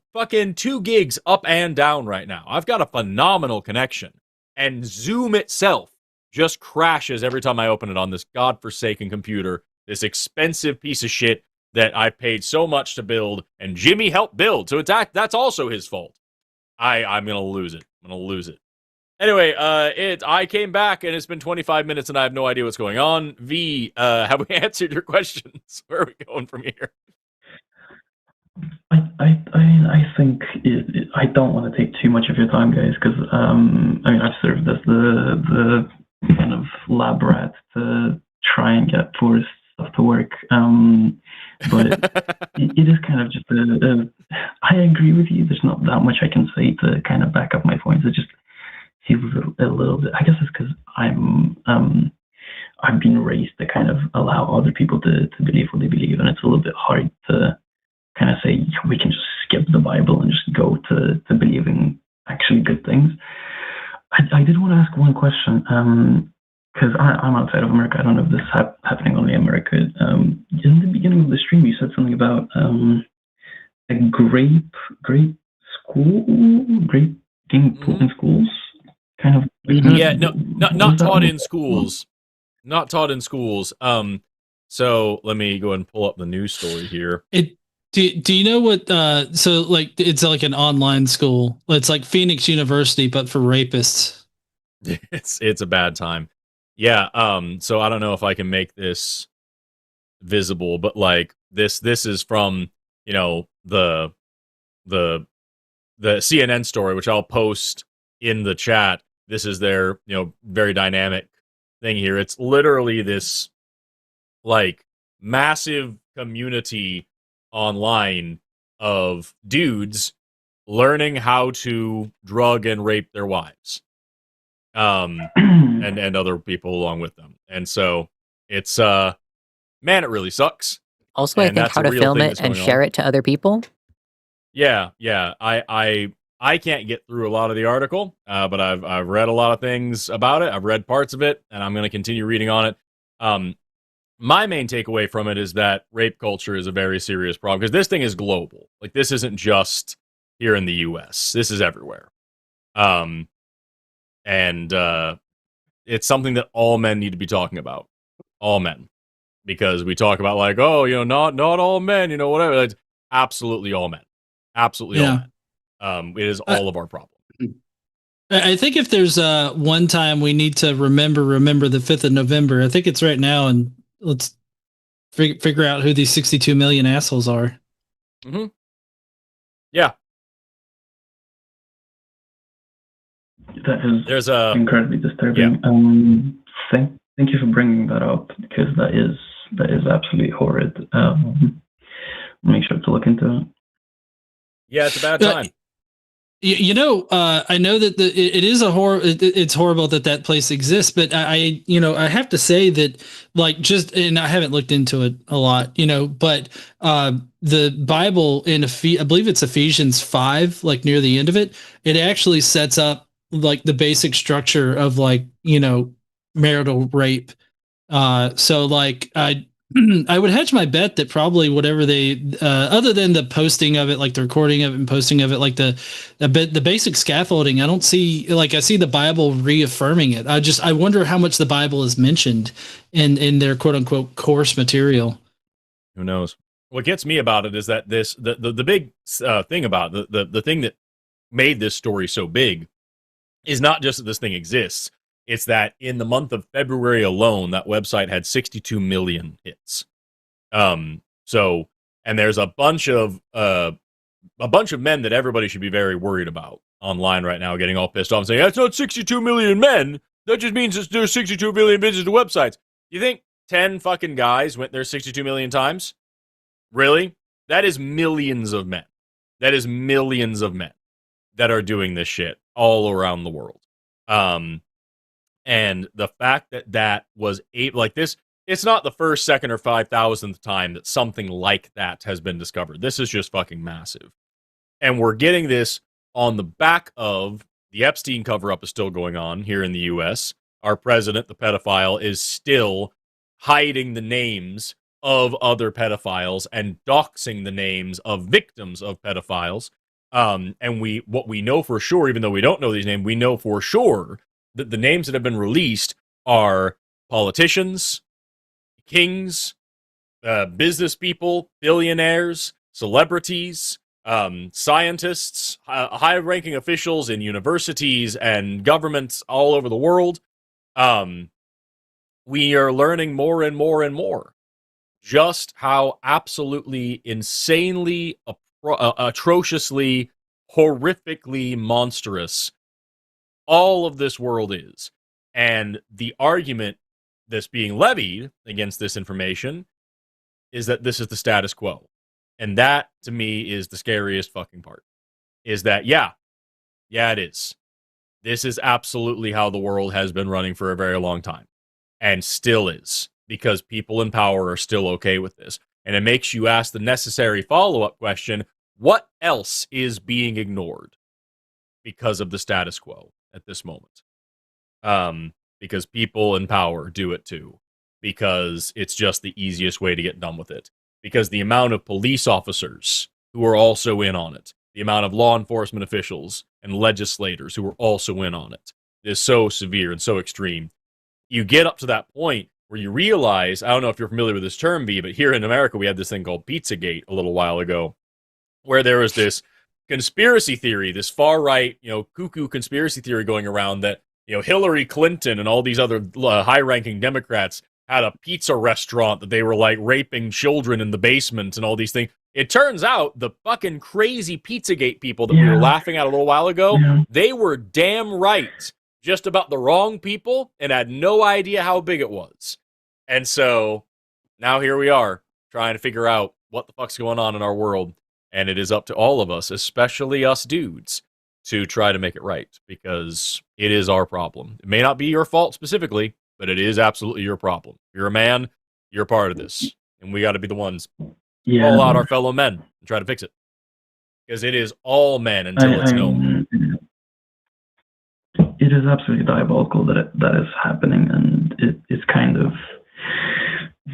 Speaker 1: gigs up and down right now. I've got a phenomenal connection, and Zoom itself just crashes every time I open it on this godforsaken computer. This expensive piece of shit that I paid so much to build, and Jimmy helped build. So that's also his fault. I'm gonna lose it. I'm gonna lose it. Anyway, I came back, and it's been 25 minutes, and I have no idea what's going on. V, have we answered your questions? Where are we going from here?
Speaker 5: I think I don't want to take too much of your time, guys, because I've served as the kind of lab rat to try and get Forrest stuff to work, but it is kind of just I agree with you. There's not that much I can say to kind of back up my points. It just feels a little bit, I guess it's because I've been raised to kind of allow other people to believe what they believe, and it's a little bit hard to kind of say we can just skip the Bible and just go to believing actually good things. I did want to ask one question, because I'm outside of America. I don't know if this is happening only in America. In the beginning of the stream, you said something about a grape school, grape being taught in schools, kind of.
Speaker 1: Yeah, no, not taught in schools. Not taught in schools. So let me go and pull up the news story here.
Speaker 2: Do you know what? So like it's like an online school. It's like Phoenix University, but for rapists.
Speaker 1: It's a bad time. Yeah. So I don't know if I can make this visible, but like this is from the CNN story, which I'll post in the chat. This is their very dynamic thing here. It's literally this like massive community online of dudes learning how to drug and rape their wives, and other people along with them. And so it's man, it really sucks.
Speaker 4: Also, I think how to film it and share it to other people.
Speaker 1: Yeah. I can't get through a lot of the article, but I've read a lot of things about it. I've read parts of it, and I'm going to continue reading on it. My main takeaway from it is that rape culture is a very serious problem, because this thing is global. Like, this isn't just here in the U.S. This is everywhere. And it's something that all men need to be talking about. All men. Because we talk about like, not all men, whatever. It's absolutely all men. Absolutely all men. It is all of our problem.
Speaker 2: I think if there's one time we need to remember the 5th of November, I think it's right now, and let's figure out who these 62 million assholes are.
Speaker 1: Mm-hmm. Yeah.
Speaker 5: That is incredibly disturbing. Yeah. Thank you for bringing that up, because that is absolutely horrid. Make sure to look into it.
Speaker 1: Yeah, it's a bad time.
Speaker 2: I know that it is it's horrible that place exists, but I have to say that, like, and I haven't looked into it a lot, but the Bible I believe it's Ephesians 5, like near the end of it, it actually sets up like the basic structure of, like, marital rape. So like I would hedge my bet that probably whatever they, other than the posting of it, like the recording of it and posting of it, like the basic scaffolding, I don't see, like, I see the Bible reaffirming it. I wonder how much the Bible is mentioned in their quote unquote course material.
Speaker 1: Who knows? What gets me about it is that the big thing about the thing that made this story so big is not just that this thing exists. It's that in the month of February alone, that website had 62 million hits. So, and there's a bunch of men that everybody should be very worried about online right now, getting all pissed off and saying, that's not 62 million men. That just means there's 62 million visits to websites. You think 10 fucking guys went there 62 million times? Really? That is millions of men. That is millions of men that are doing this shit all around the world. And the fact that was like this, it's not the first, second, or 5,000th time that something like that has been discovered. This is just fucking massive. And we're getting this on the back of the Epstein cover-up is still going on here in the U.S. Our president, the pedophile, is still hiding the names of other pedophiles and doxing the names of victims of pedophiles. And what we know for sure, even though we don't know these names, we know for sure that the names that have been released are politicians, kings, business people, billionaires, celebrities, scientists, high-ranking officials in universities and governments all over the world. We are learning more and more and more just how absolutely insanely, atrociously, horrifically monstrous all of this world is. And the argument that's being levied against this information is that this is the status quo. And that, to me, is the scariest fucking part. Is that, yeah, it is. This is absolutely how the world has been running for a very long time. And still is. Because people in power are still okay with this. And it makes you ask the necessary follow-up question, what else is being ignored because of the status quo at this moment? Because people in power do it too. Because it's just the easiest way to get done with it. Because the amount of police officers who are also in on it, the amount of law enforcement officials and legislators who are also in on it is so severe and so extreme. You get up to that point where you realize, I don't know if you're familiar with this term, B, but here in America we had this thing called Pizzagate a little while ago, where there was this conspiracy theory, this far-right, cuckoo conspiracy theory going around that, Hillary Clinton and all these other high-ranking Democrats had a pizza restaurant that they were, like, raping children in the basement and all these things. It turns out the fucking crazy Pizzagate people that we were laughing at a little while ago, they were damn right just about the wrong people and had no idea how big it was. And so now here we are trying to figure out what the fuck's going on in our world. And it is up to all of us, especially us dudes, to try to make it right, because it is our problem. It may not be your fault specifically, but it is absolutely your problem. If you're a man, you're part of this. And we got to be the ones call out our fellow men and try to fix it. Because it is all men until it's no more.
Speaker 5: It is absolutely diabolical that is happening, and it's kind of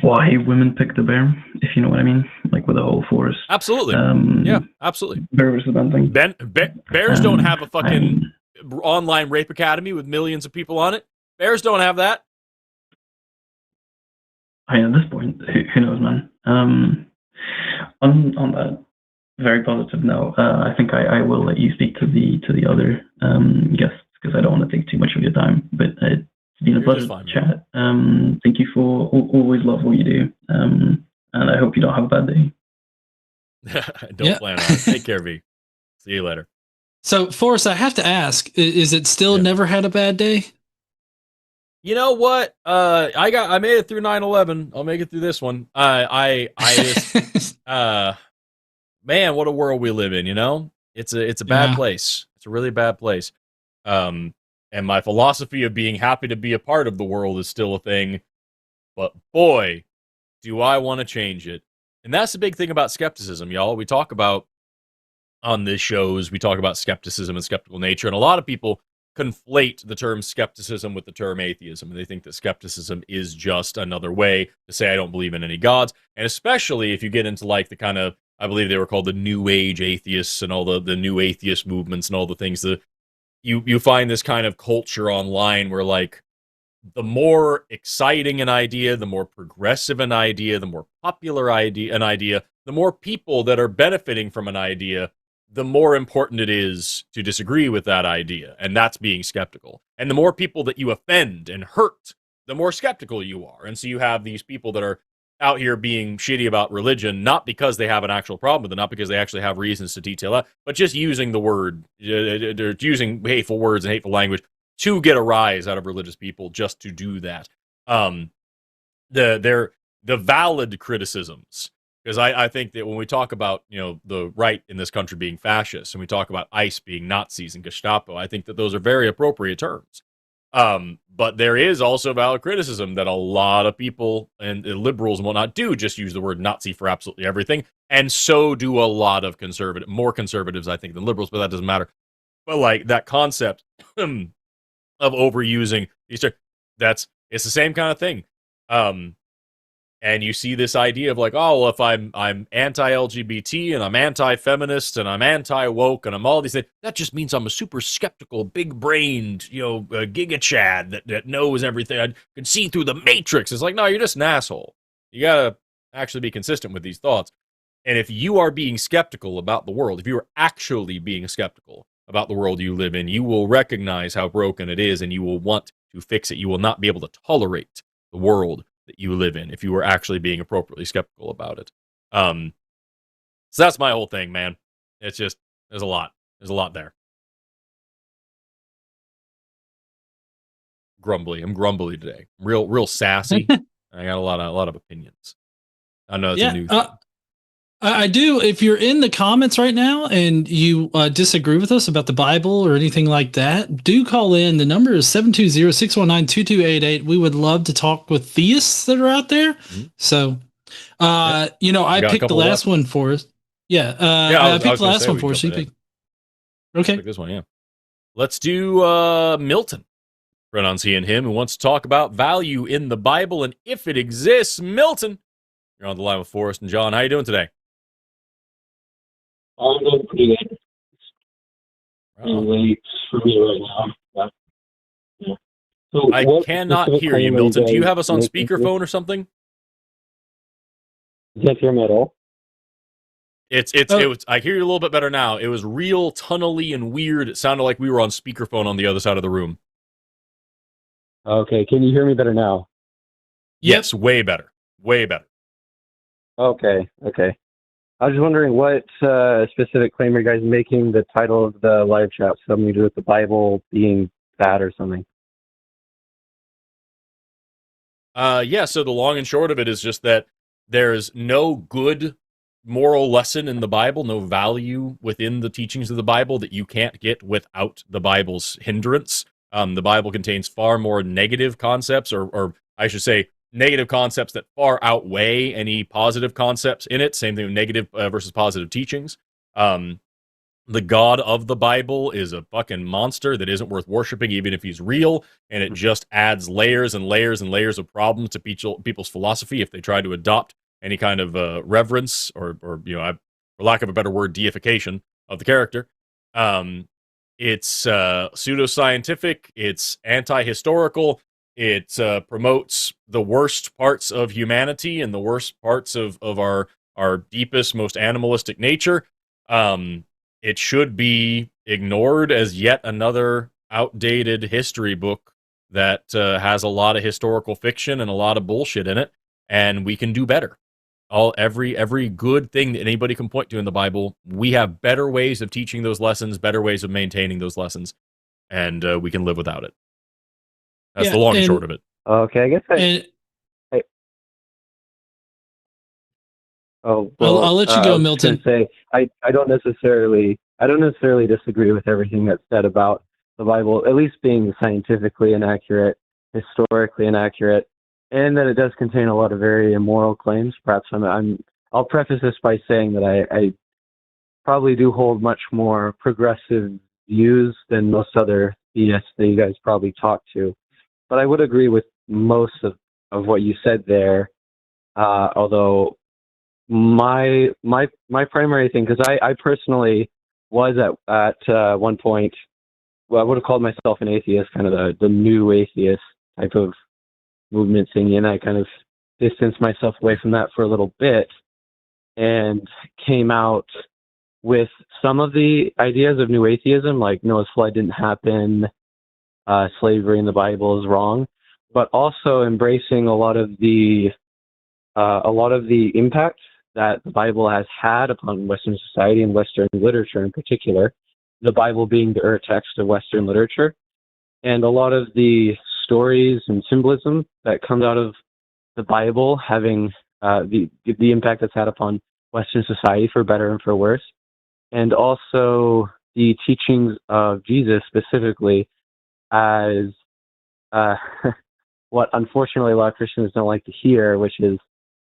Speaker 5: why women pick the bear, if you know what I mean, like with the whole Forrest.
Speaker 1: Absolutely. Yeah, absolutely.
Speaker 5: Bear was the bad thing.
Speaker 1: Bears don't have a fucking online rape academy with millions of people on it. Bears don't have that.
Speaker 5: At this point, who knows, man? On that very positive note, I think I will let you speak to the other guests, because I don't want to take too much of your time. But it's been a pleasure to chat. Thank you for always love what you do. and I hope you don't have a bad day.
Speaker 1: Don't plan on it. Take care, V. See you later.
Speaker 2: So, Forrest, I have to ask: is it still never had a bad day?
Speaker 1: You know what? I made it through 9/11. I'll make it through this one. I just, man, what a world we live in. You know, it's a bad place. It's a really bad place. And my philosophy of being happy to be a part of the world is still a thing. But boy, do I want to change it. And that's the big thing about skepticism, y'all. We talk about on this shows, we talk about skepticism and skeptical nature, and a lot of people conflate the term skepticism with the term atheism. And they think that skepticism is just another way to say I don't believe in any gods. And especially if you get into like the kind of, I believe they were called the New Age atheists and all the new atheist movements and all the things that you find this kind of culture online where like the more exciting an idea, the more progressive an idea, the more popular an idea, the more people that are benefiting from an idea, the more important it is to disagree with that idea. And that's being skeptical. And the more people that you offend and hurt, the more skeptical you are. And so you have these people that are out here being shitty about religion, not because they have an actual problem with it, not because they actually have reasons to detail that, but just using the word, they're using hateful words and hateful language to get a rise out of religious people just to do that. The valid criticisms, because I think that when we talk about, you know, the right in this country being fascist, and we talk about ICE being Nazis and Gestapo, I think that those are very appropriate terms. But there is also valid criticism that a lot of people and liberals and whatnot do just use the word Nazi for absolutely everything, and so do a lot of more conservatives, I think, than liberals, but that doesn't matter. But like that concept of overusing these terms, it's the same kind of thing. And you see this idea of like, oh, well, if I'm anti-LGBT and I'm anti-feminist and I'm anti-woke and I'm all these things, that just means I'm a super skeptical, big-brained, you know, giga chad that knows everything. I can see through the matrix. It's like, no, you're just an asshole. You gotta actually be consistent with these thoughts. And if you are being skeptical about the world, if you are actually being skeptical about the world you live in, you will recognize how broken it is and you will want to fix it. You will not be able to tolerate the world that you live in if you were actually being appropriately skeptical about it. So that's my whole thing, man. It's just, there's a lot there. I'm grumbly today. Real sassy. I got a lot of opinions. I know it's a new thing.
Speaker 2: I do. If you're in the comments right now and you disagree with us about the Bible or anything like that, do call in. The number is 720-619-2288. We would love to talk with theists that are out there. Mm-hmm. So, you know, I picked the last one for us. Yeah. I picked the last one for us. Okay.
Speaker 1: Pick this one, yeah. Let's do Milton. Pronouns he and him, who wants to talk about value in the Bible and if it exists. Milton, you're on the line with Forrest and John. How you doing today?
Speaker 6: I'm doing pretty good. It's late for me right now. But, yeah. So
Speaker 1: I cannot hear you, Milton. Do you have us on speakerphone or something?
Speaker 6: You can't hear me at all?
Speaker 1: It was. I hear you a little bit better now. It was real tunnely and weird. It sounded like we were on speakerphone on the other side of the room.
Speaker 6: Okay, can you hear me better now?
Speaker 1: Yes, way better. Way better.
Speaker 6: Okay. I was just wondering what specific claim are you guys making the title of the live chat? Something to do with the Bible being bad or something?
Speaker 1: Yeah, so the long and short of it is just that there's no good moral lesson in the Bible, no value within the teachings of the Bible that you can't get without the Bible's hindrance. The Bible contains far more negative concepts, or I should say, negative concepts that far outweigh any positive concepts in it. Same thing with negative versus positive teachings. The God of the Bible is a fucking monster that isn't worth worshiping, even if he's real, and it just adds layers and layers and layers of problems to people's philosophy if they try to adopt any kind of reverence or you know, for lack of a better word, deification of the character. It's pseudoscientific, it's anti-historical, it promotes the worst parts of humanity and the worst parts of our deepest, most animalistic nature. It should be ignored as yet another outdated history book that has a lot of historical fiction and a lot of bullshit in it, and we can do better. Every good thing that anybody can point to in the Bible, we have better ways of teaching those lessons, better ways of maintaining those lessons, and we can live without it. That's the long and short of it.
Speaker 6: Okay, I guess
Speaker 2: I'll let you go, Milton.
Speaker 6: Say, I don't necessarily disagree with everything that's said about the Bible, at least being scientifically inaccurate, historically inaccurate, and that it does contain a lot of very immoral claims. Perhaps I'll preface this by saying that I probably do hold much more progressive views than most other BS that you guys probably talk to. But I would agree with most of what you said there, although my primary thing, because I personally was at one point, well, I would have called myself an atheist, kind of the new atheist type of movement thingy, and I kind of distanced myself away from that for a little bit and came out with some of the ideas of new atheism, like Noah's flood didn't happen, slavery in the Bible is wrong, but also embracing a lot of the impact that the Bible has had upon Western society and Western literature in particular, the Bible being the text of Western literature, and a lot of the stories and symbolism that comes out of the Bible having the impact that's had upon Western society for better and for worse, and also the teachings of Jesus specifically as what unfortunately a lot of Christians don't like to hear, which is,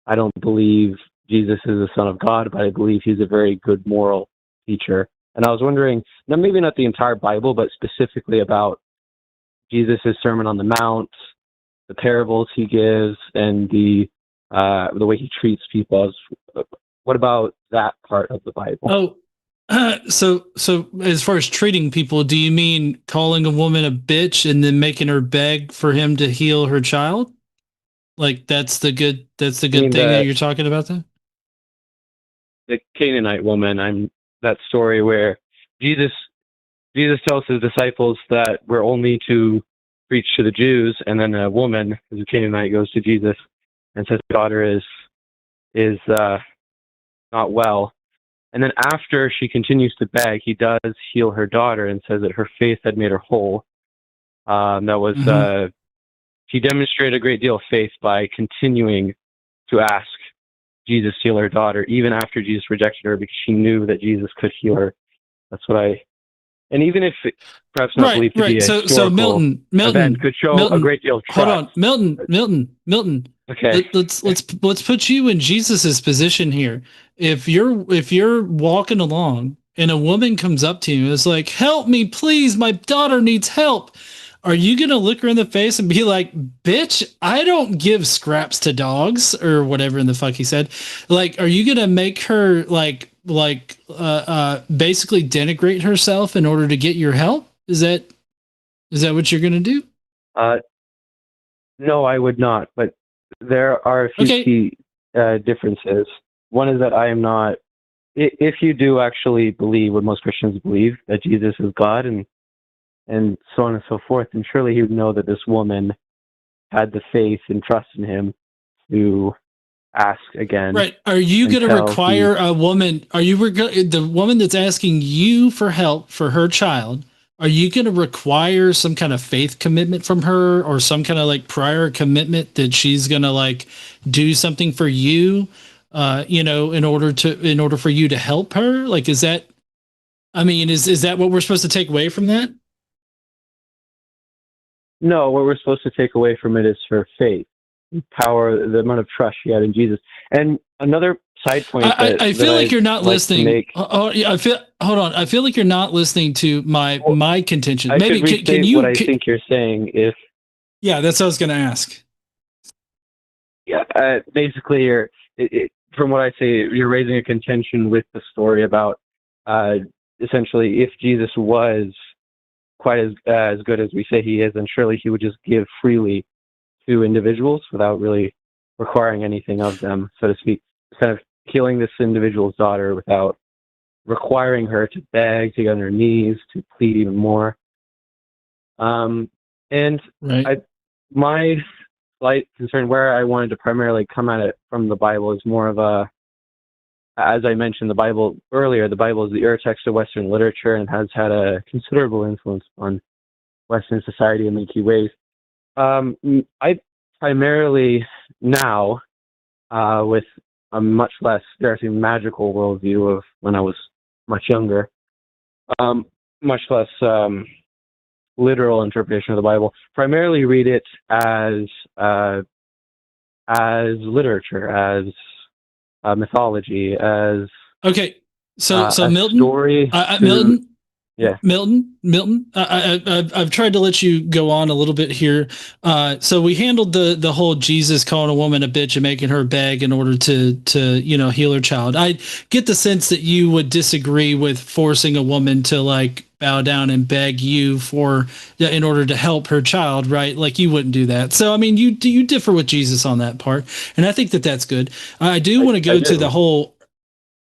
Speaker 6: I don't believe Jesus is the Son of God, but I believe he's a very good moral teacher. And I was wondering, now maybe not the entire Bible, but specifically about Jesus' Sermon on the Mount, the parables he gives, and the way he treats people. What about that part of the Bible?
Speaker 2: So as far as treating people, do you mean calling a woman a bitch and then making her beg for him to heal her child? Like that's the good thing that you're talking about then?
Speaker 6: The Canaanite woman, that story where Jesus tells his disciples that we're only to preach to the Jews, and then a woman, who's a Canaanite, goes to Jesus and says, daughter is not well. And then after she continues to beg, he does heal her daughter and says that her faith had made her whole. She demonstrated a great deal of faith by continuing to ask Jesus to heal her daughter, even after Jesus rejected her, because she knew that Jesus could heal her. That's what and even if it, perhaps not believed to be a historical
Speaker 2: Milton
Speaker 6: event, could show a great deal of trust.
Speaker 2: Hold on, Milton.
Speaker 6: Okay.
Speaker 2: Let's put you in Jesus's position here. If you're walking along and a woman comes up to you and is like, "Help me, please, my daughter needs help," are you gonna look her in the face and be like, "Bitch, I don't give scraps to dogs," or whatever in the fuck he said? Like, are you gonna make her basically denigrate herself in order to get your help? Is that what you're gonna do?
Speaker 6: No, I would not. But there are a few key differences. One is that I am not. If you do actually believe what most Christians believe, that Jesus is God and so on and so forth, and surely he would know that this woman had the faith and trust in him to ask again.
Speaker 2: Right. Are you going to require a woman? The woman that's asking you for help for her child? Are you going to require some kind of faith commitment from her, or some kind of like prior commitment that she's going to do something for you? In order for you to help her? Like, is that? I mean, is that what we're supposed to take away from that?
Speaker 6: No, what we're supposed to take away from it is her faith, power, the amount of trust she had in Jesus. And another side point.
Speaker 2: I feel like you're not listening. Hold on. I feel like you're not listening to my contention. Maybe can you?
Speaker 6: What I think you're saying is.
Speaker 2: Yeah, that's what I was going to ask.
Speaker 6: Yeah, basically, from what I say, you're raising a contention with the story about essentially if Jesus was quite as good as we say he is, then surely he would just give freely to individuals without really requiring anything of them, so to speak. Instead of healing this individual's daughter without requiring her to beg, to get on her knees, to plead even more. And right. slight concern. Where I wanted to primarily come at it from the Bible is more of a, as I mentioned the Bible earlier, the Bible is the urtext of Western literature and has had a considerable influence on Western society in many key ways. I primarily now, with a much less, dare I say, magical worldview of when I was much younger, much less literal interpretation of the Bible, primarily read it as literature, as mythology, as
Speaker 2: okay. So Milton,
Speaker 6: story.
Speaker 2: Milton,
Speaker 6: yeah,
Speaker 2: Milton. I've tried to let you go on a little bit here. So we handled the whole Jesus calling a woman a bitch and making her beg in order to heal her child. I get the sense that you would disagree with forcing a woman to like bow down and beg you in order to help her child, right? Like you wouldn't do that. So I mean, you differ with Jesus on that part, and I think that that's good. I do want to go to the whole.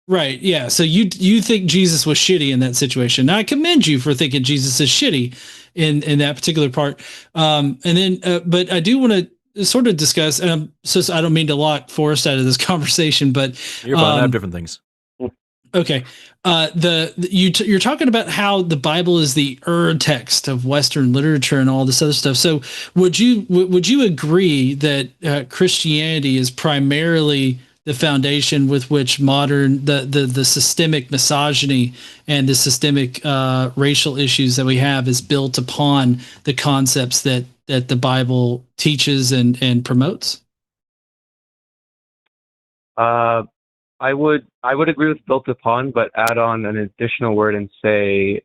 Speaker 2: Right. Yeah. So you think Jesus was shitty in that situation. Now, I commend you for thinking Jesus is shitty in that particular part. And then, but I do want to sort of discuss, and so I don't mean to lock Forrest out of this conversation, but
Speaker 1: you're fine. I have different things.
Speaker 2: Okay. You're talking about how the Bible is the text of Western literature and all this other stuff. So would you agree that Christianity is primarily the foundation with which modern the systemic misogyny and the systemic racial issues that we have is built upon the concepts that the Bible teaches and promotes?
Speaker 6: I would agree with built upon, but add on an additional word and say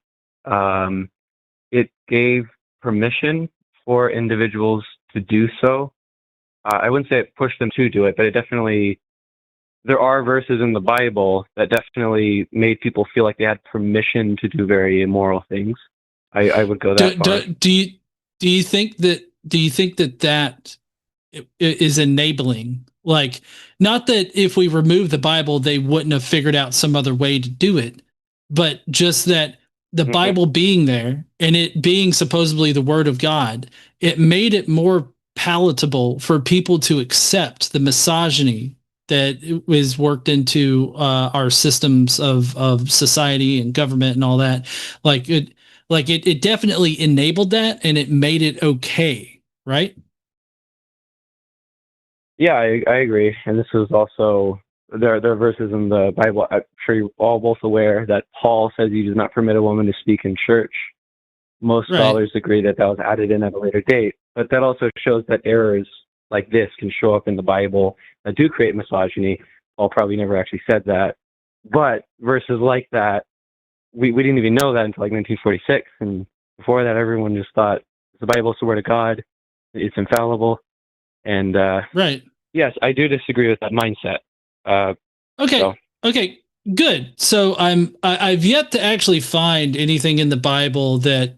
Speaker 6: it gave permission for individuals to do so. I wouldn't say it pushed them to do it, but it definitely. There are verses in the Bible that definitely made people feel like they had permission to do very immoral things. I would go that far.
Speaker 2: Do you think that is enabling? Like, not that if we remove the Bible, they wouldn't have figured out some other way to do it, but just that the Bible being there and it being supposedly the Word of God, it made it more palatable for people to accept the misogyny that is worked into our systems of society and government and all that. It definitely enabled that and it made it okay, right?
Speaker 6: Yeah, I agree. And this is also there are verses in the Bible. I'm sure you're all both aware that Paul says he does not permit a woman to speak in church. Most scholars agree that was added in at a later date, but that also shows that errors like this can show up in the Bible that do create misogyny. Paul probably never actually said that, but verses like that, we didn't even know that until like 1946, and before that, everyone just thought the Bible is the Word of God, it's infallible, and yes, I do disagree with that mindset.
Speaker 2: Okay, good. So I've yet to actually find anything in the Bible that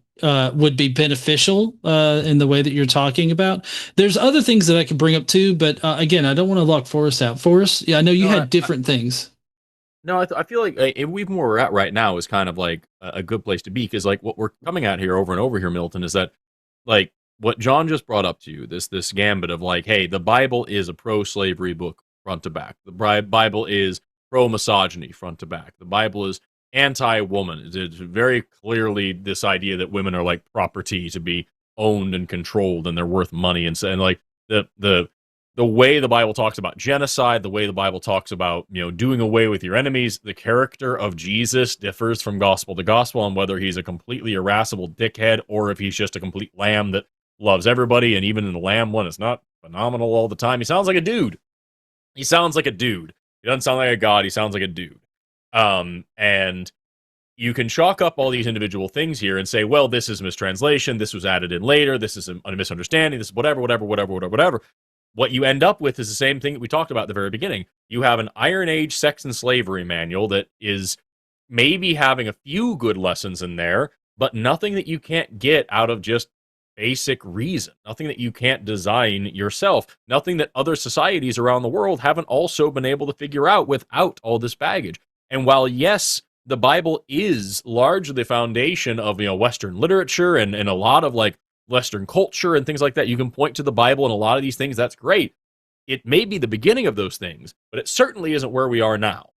Speaker 2: would be beneficial in the way that you're talking about. There's other things that I could bring up too, but again, I don't want to lock Forrest out. Forrest, yeah, I know you had different things.
Speaker 1: No, I feel like even where we're at right now is kind of like a good place to be, because like what we're coming at here over and over here, Milton, is that like what John just brought up to you, this gambit of like, hey, the Bible is a pro-slavery book front to back. The Bible is pro-misogyny front to back. The Bible is anti-woman. It's very clearly this idea that women are like property to be owned and controlled, and they're worth money, and like the way the Bible talks about genocide, the way the Bible talks about doing away with your enemies. The character of Jesus differs from gospel to gospel on whether he's a completely irascible dickhead or if he's just a complete lamb that loves everybody. And even in the lamb one, it's not phenomenal all the time. He sounds like a dude. He sounds like a dude. He doesn't sound like a god. He sounds like a dude. And you can chalk up all these individual things here and say, well, this is mistranslation. This was added in later. This is a misunderstanding. This is whatever. What you end up with is the same thing that we talked about at the very beginning. You have an Iron Age sex and slavery manual that is maybe having a few good lessons in there, but nothing that you can't get out of just basic reason, nothing that you can't design yourself, nothing that other societies around the world haven't also been able to figure out without all this baggage. And while, yes, the Bible is largely the foundation of Western literature and a lot of like Western culture and things like that. You can point to the Bible and a lot of these things. That's great. It may be the beginning of those things, but it certainly isn't where we are now.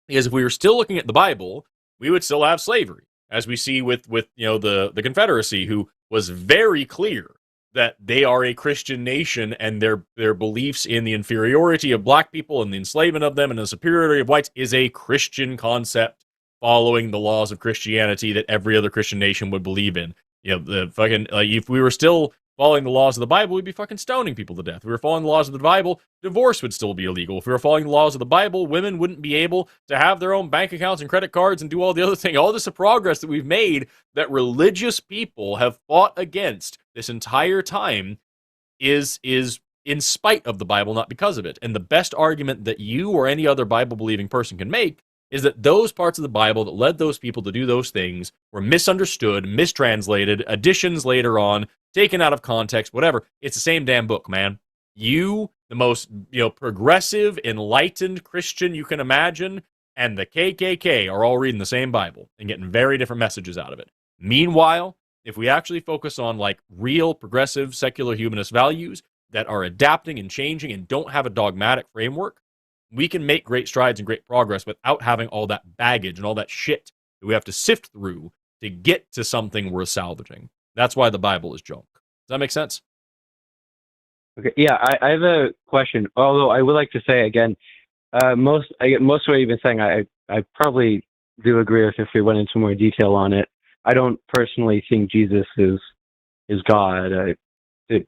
Speaker 1: Because if we were still looking at the Bible, we would still have slavery, as we see with the Confederacy, who was very clear that they are a Christian nation, and their beliefs in the inferiority of black people and the enslavement of them and the superiority of whites is a Christian concept following the laws of Christianity that every other Christian nation would believe in. The fucking, if we were still following the laws of the Bible, we'd be fucking stoning people to death. If we were following the laws of the Bible, divorce would still be illegal. If we were following the laws of the Bible, women wouldn't be able to have their own bank accounts and credit cards and do all the other things. All this progress that we've made that religious people have fought against this entire time is in spite of the Bible, not because of it. And the best argument that you or any other Bible-believing person can make is that those parts of the Bible that led those people to do those things were misunderstood, mistranslated, additions later on, taken out of context, whatever. It's the same damn book, man. You, the most progressive, enlightened Christian you can imagine, and the KKK are all reading the same Bible and getting very different messages out of it. Meanwhile, if we actually focus on like real progressive secular humanist values that are adapting and changing and don't have a dogmatic framework, we can make great strides and great progress without having all that baggage and all that shit that we have to sift through to get to something worth salvaging. That's why the Bible is junk. Does that make sense?
Speaker 6: Okay, yeah, I have a question. Although I would like to say again, most of what you've been saying, I probably do agree with if we went into more detail on it. I don't personally think Jesus is God. To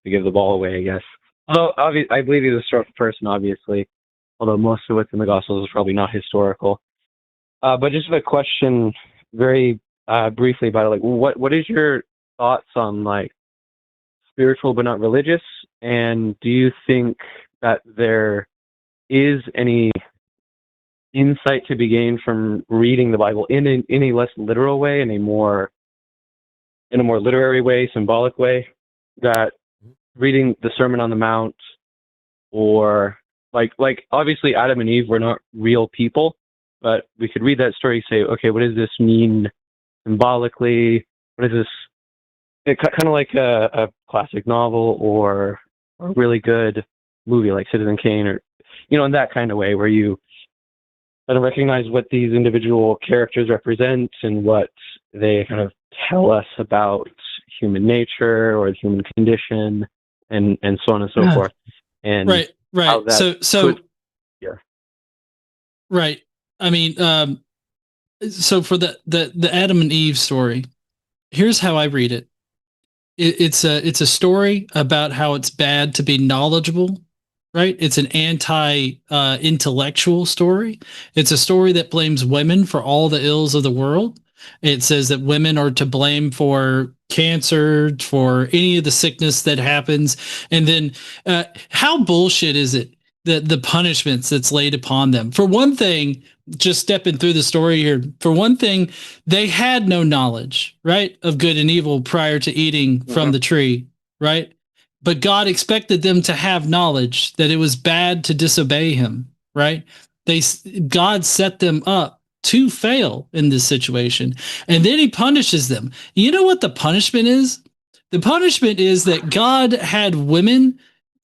Speaker 6: give the ball away, I guess. Although I believe he's a historical person, obviously. Although most of what's in the Gospels is probably not historical. But just a question, very briefly about it. Like, what is your thoughts on like spiritual but not religious? And do you think that there is any insight to be gained from reading the Bible in a less literal way, in a more literary way, symbolic way? That reading the Sermon on the Mount, or like obviously Adam and Eve were not real people, but we could read that story, say, okay, what does this mean symbolically? What is this? It kind of like a classic novel or a really good movie like Citizen Kane, or in that kind of way where you kind of recognize what these individual characters represent and what they kind of tell us about human nature or the human condition, and so on and so forth. And
Speaker 2: right. So
Speaker 6: yeah.
Speaker 2: Right. I mean, so for the Adam and Eve story, here's how I read it. It's a story about how it's bad to be knowledgeable, right? It's an anti-intellectual story. It's a story that blames women for all the ills of the world. It says that women are to blame for cancer, for any of the sickness that happens. And then how bullshit is it that the punishments that's laid upon them? For one thing, just stepping through the story here, for one thing, they had no knowledge, right, of good and evil prior to eating from the tree, right? But God expected them to have knowledge that it was bad to disobey him, right? God set them up to fail in this situation, and then he punishes them. You know what the punishment is? The punishment is that God had women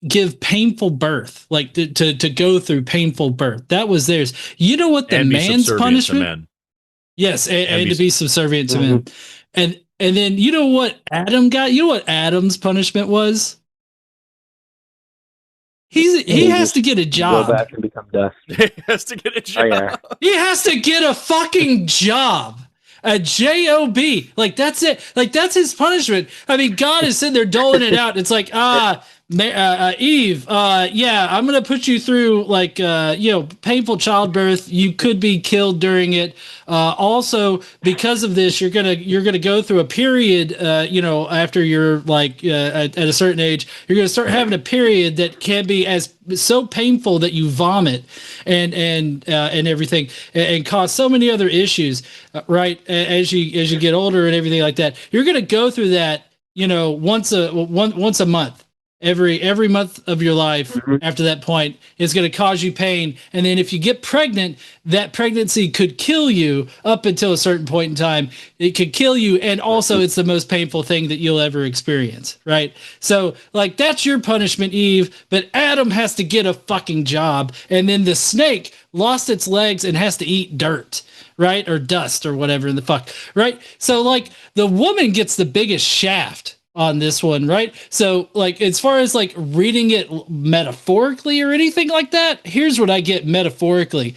Speaker 2: give painful birth, like to go through painful birth. That was theirs. You know what the man's punishment? Yes, and to be subservient to men. And then you know what Adam got? You know what Adam's punishment was? He has to get a job.
Speaker 6: Go back and become dust.
Speaker 1: He has to get a job.
Speaker 6: Oh, yeah.
Speaker 2: He has to get a fucking job. A job. Like, that's it. Like, that's his punishment. I mean, God is sitting there doling it out. It's like, Eve, yeah, I'm gonna put you through like painful childbirth. You could be killed during it. Also, because of this, you're gonna go through a period. After you're like at a certain age, you're gonna start having a period that can be so painful that you vomit and everything, and cause so many other issues. Right, as you get older and everything like that, you're gonna go through that. Once a month. every month of your life after that point is going to cause you pain, and then if you get pregnant, that pregnancy could kill you up until a certain point in time. It could kill you, and also it's the most painful thing that you'll ever experience, right? So like, that's your punishment, Eve, but Adam has to get a fucking job, and then the snake lost its legs and has to eat dirt, right? Or dust or whatever in the fuck, right? So like, the woman gets the biggest shaft on this one, right? So like, as far as like reading it metaphorically or anything like that, here's what I get metaphorically.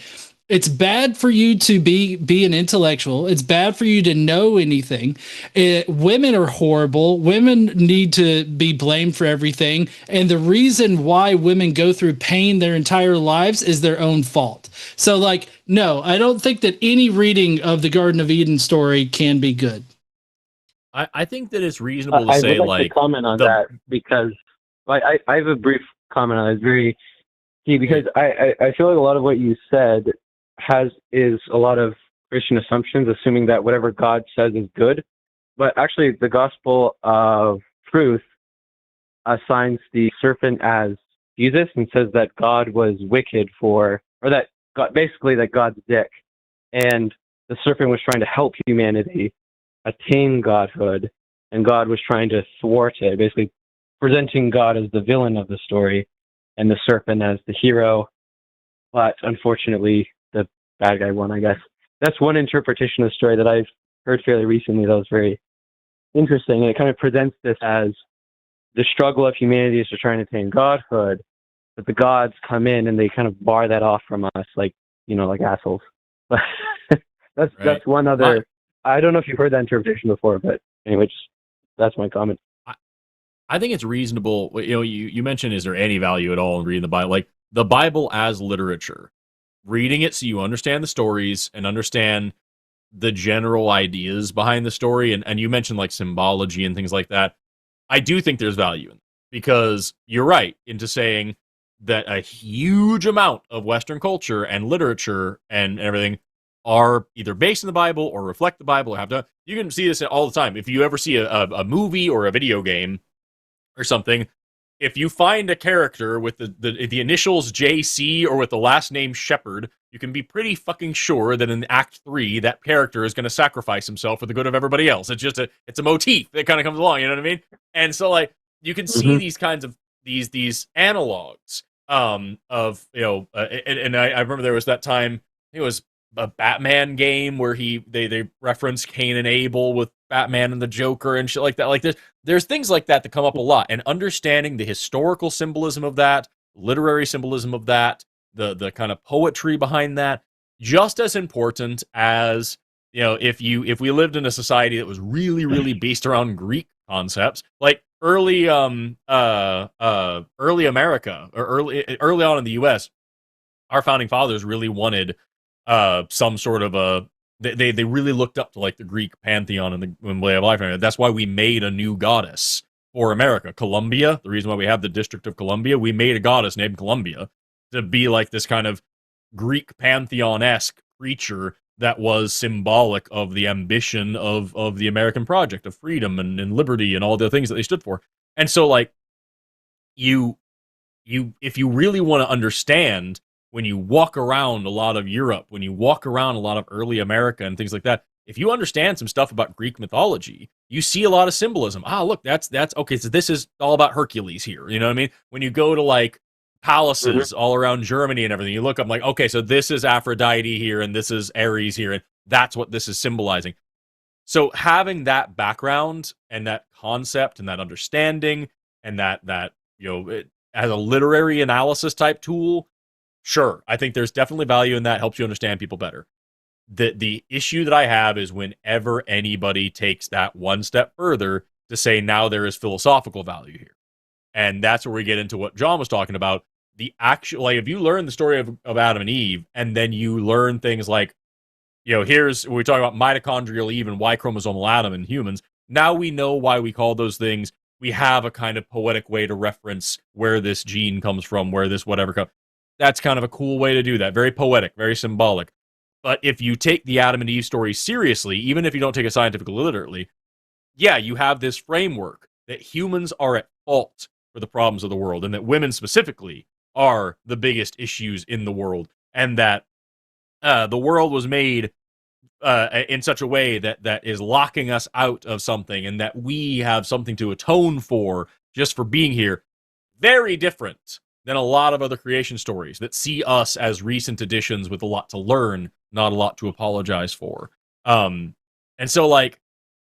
Speaker 2: It's bad for you to be an intellectual. It's bad for you to know anything. Women are horrible. Women need to be blamed for everything. And the reason why women go through pain their entire lives is their own fault. So like, no, I don't think that any reading of the Garden of Eden story can be good.
Speaker 1: I think that it's reasonable to say,
Speaker 6: I would like to comment on that, because I have a brief comment on it. It's very key, because I feel like a lot of what you said is a lot of Christian assumptions, assuming that whatever God says is good. But actually, the gospel of truth assigns the serpent as Jesus and says that God was wicked that God's dick, and the serpent was trying to help humanity attain godhood, and God was trying to thwart it, basically presenting God as the villain of the story and the serpent as the hero. But unfortunately, the bad guy won, I guess. That's one interpretation of the story that I've heard fairly recently that was very interesting, and it kind of presents this as the struggle of humanity is to try and attain godhood, but the gods come in and they kind of bar that off from us, like assholes. But that's one other. I don't know if you've heard that interpretation before, but anyway, that's my comment.
Speaker 1: I think it's reasonable. You mentioned, is there any value at all in reading the Bible? Like, the Bible as literature, reading it so you understand the stories and understand the general ideas behind the story. And you mentioned like symbology and things like that. I do think there's value in it, because you're right into saying that a huge amount of Western culture and literature and everything are either based in the Bible or reflect the Bible, or have to. You can see this all the time. If you ever see a movie or a video game or something, if you find a character with the initials JC or with the last name Shepherd, you can be pretty fucking sure that in Act 3, that character is going to sacrifice himself for the good of everybody else. It's just it's a motif that kind of comes along, you know what I mean? And so like, you can see these kinds of these analogs of and I remember there was that time, it was a Batman game where they reference Cain and Abel with Batman and the Joker and shit like that. Like, there's things like that come up a lot, and understanding the historical symbolism of that, literary symbolism of that, the kind of poetry behind that, just as important as, if we lived in a society that was really, really based around Greek concepts, like early America, or early on in the US, our founding fathers really wanted some sort of they really looked up to like the Greek pantheon and the way of life. That's why we made a new goddess for America, Columbia. The reason why we have the District of Columbia, we made a goddess named Columbia to be like this kind of Greek pantheon-esque creature that was symbolic of the ambition of the American project of freedom and liberty and all the things that they stood for. And so like, if you really want to understand, when you walk around a lot of Europe, when you walk around a lot of early America and things like that, if you understand some stuff about Greek mythology, you see a lot of symbolism. Look, that's okay. So this is all about Hercules here. You know what I mean? When you go to like palaces all around Germany and everything, you look up like, okay, so this is Aphrodite here and this is Ares here, and that's what this is symbolizing. So having that background and that concept and that understanding and that as a literary analysis type tool, sure, I think there's definitely value in that. Helps you understand people better. The issue that I have is whenever anybody takes that one step further to say now there is philosophical value here. And that's where we get into what John was talking about. The actual, like, if you learn the story of Adam and Eve, and then you learn things like, here's, we're talking about mitochondrial Eve and Y chromosomal Adam in humans. Now we know why we call those things. We have a kind of poetic way to reference where this gene comes from, where this whatever comes. That's kind of a cool way to do that. Very poetic, very symbolic. But if you take the Adam and Eve story seriously, even if you don't take it scientifically literally, yeah, you have this framework that humans are at fault for for the problems of the world, and that women specifically are the biggest issues in the world, and that the world was made in such a way that is locking us out of something, and that we have something to atone for just for being here. Very different than a lot of other creation stories that see us as recent additions with a lot to learn, not a lot to apologize for. And so, like,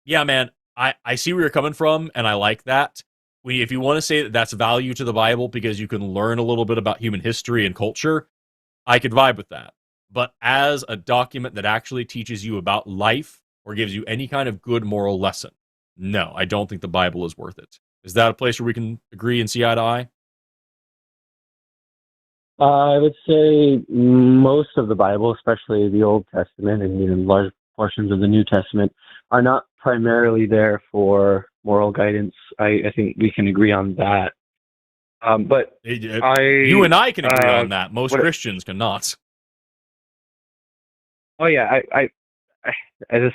Speaker 1: yeah, man, I see where you're coming from, and I like that. If you want to say that that's value to the Bible because you can learn a little bit about human history and culture, I could vibe with that. But as a document that actually teaches you about life or gives you any kind of good moral lesson, no, I don't think the Bible is worth it. Is that a place where we can agree and see eye to eye?
Speaker 6: I would say most of the Bible, especially the Old Testament and even large portions of the New Testament, are not primarily there for moral guidance. I think we can agree on that. But
Speaker 1: you and I can agree on that. Most Christians cannot.
Speaker 6: Oh yeah, I this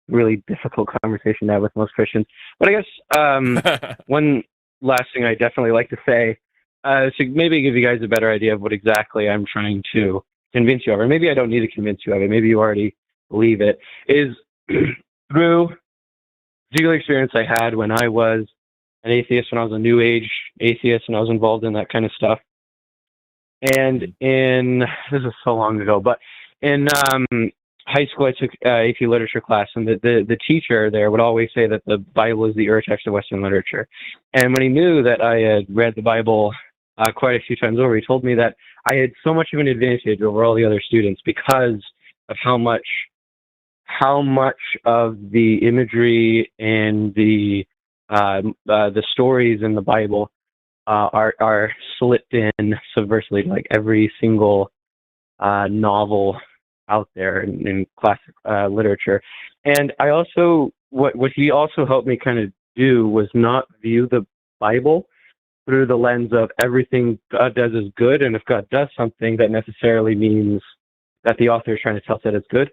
Speaker 6: really difficult conversation to have with most Christians. But I guess one last thing I definitely like to say, to maybe give you guys a better idea of what exactly I'm trying to convince you of, or maybe I don't need to convince you of it, maybe you already believe it, is through particular experience I had when I was an atheist, when I was a new age atheist, and I was involved in that kind of stuff. And this is so long ago, but in high school, I took AP literature class, and the teacher there would always say that the Bible is the urtext of Western literature. And when he knew that I had read the Bible quite a few times over, he told me that I had so much of an advantage over all the other students because of how much of the imagery and the stories in the Bible are slipped in subversively, like every single novel out there in classic literature. And I also, what he also helped me kind of do was not view the Bible through the lens of everything God does is good, and if God does something, that necessarily means that the author is trying to tell us that it's good,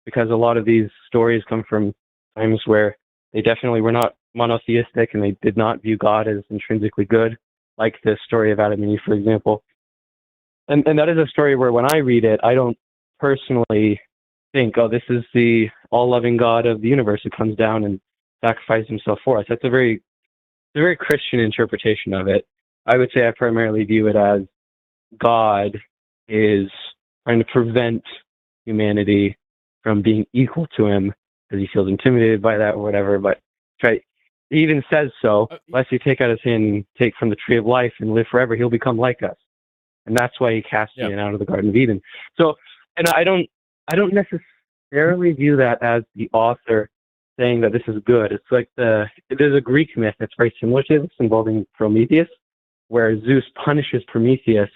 Speaker 6: because a lot of these stories come from times where they definitely were not monotheistic and they did not view God as intrinsically good, like the story of Adam and Eve, for example. And that is a story where when I read it, I don't personally think, oh, this is the all-loving God of the universe who comes down and sacrifices himself for us. That's a very Christian interpretation of it. I would say I primarily view it as God is trying to prevent humanity from being equal to him because he feels intimidated by that or whatever. But he even says so, unless you take out his hand and take from the tree of life and live forever, he'll become like us. And that's why he cast man out of the Garden of Eden. So, and I don't necessarily view that as the author saying that this is good. It's like there's a Greek myth that's very similar to this involving Prometheus, where Zeus punishes Prometheus,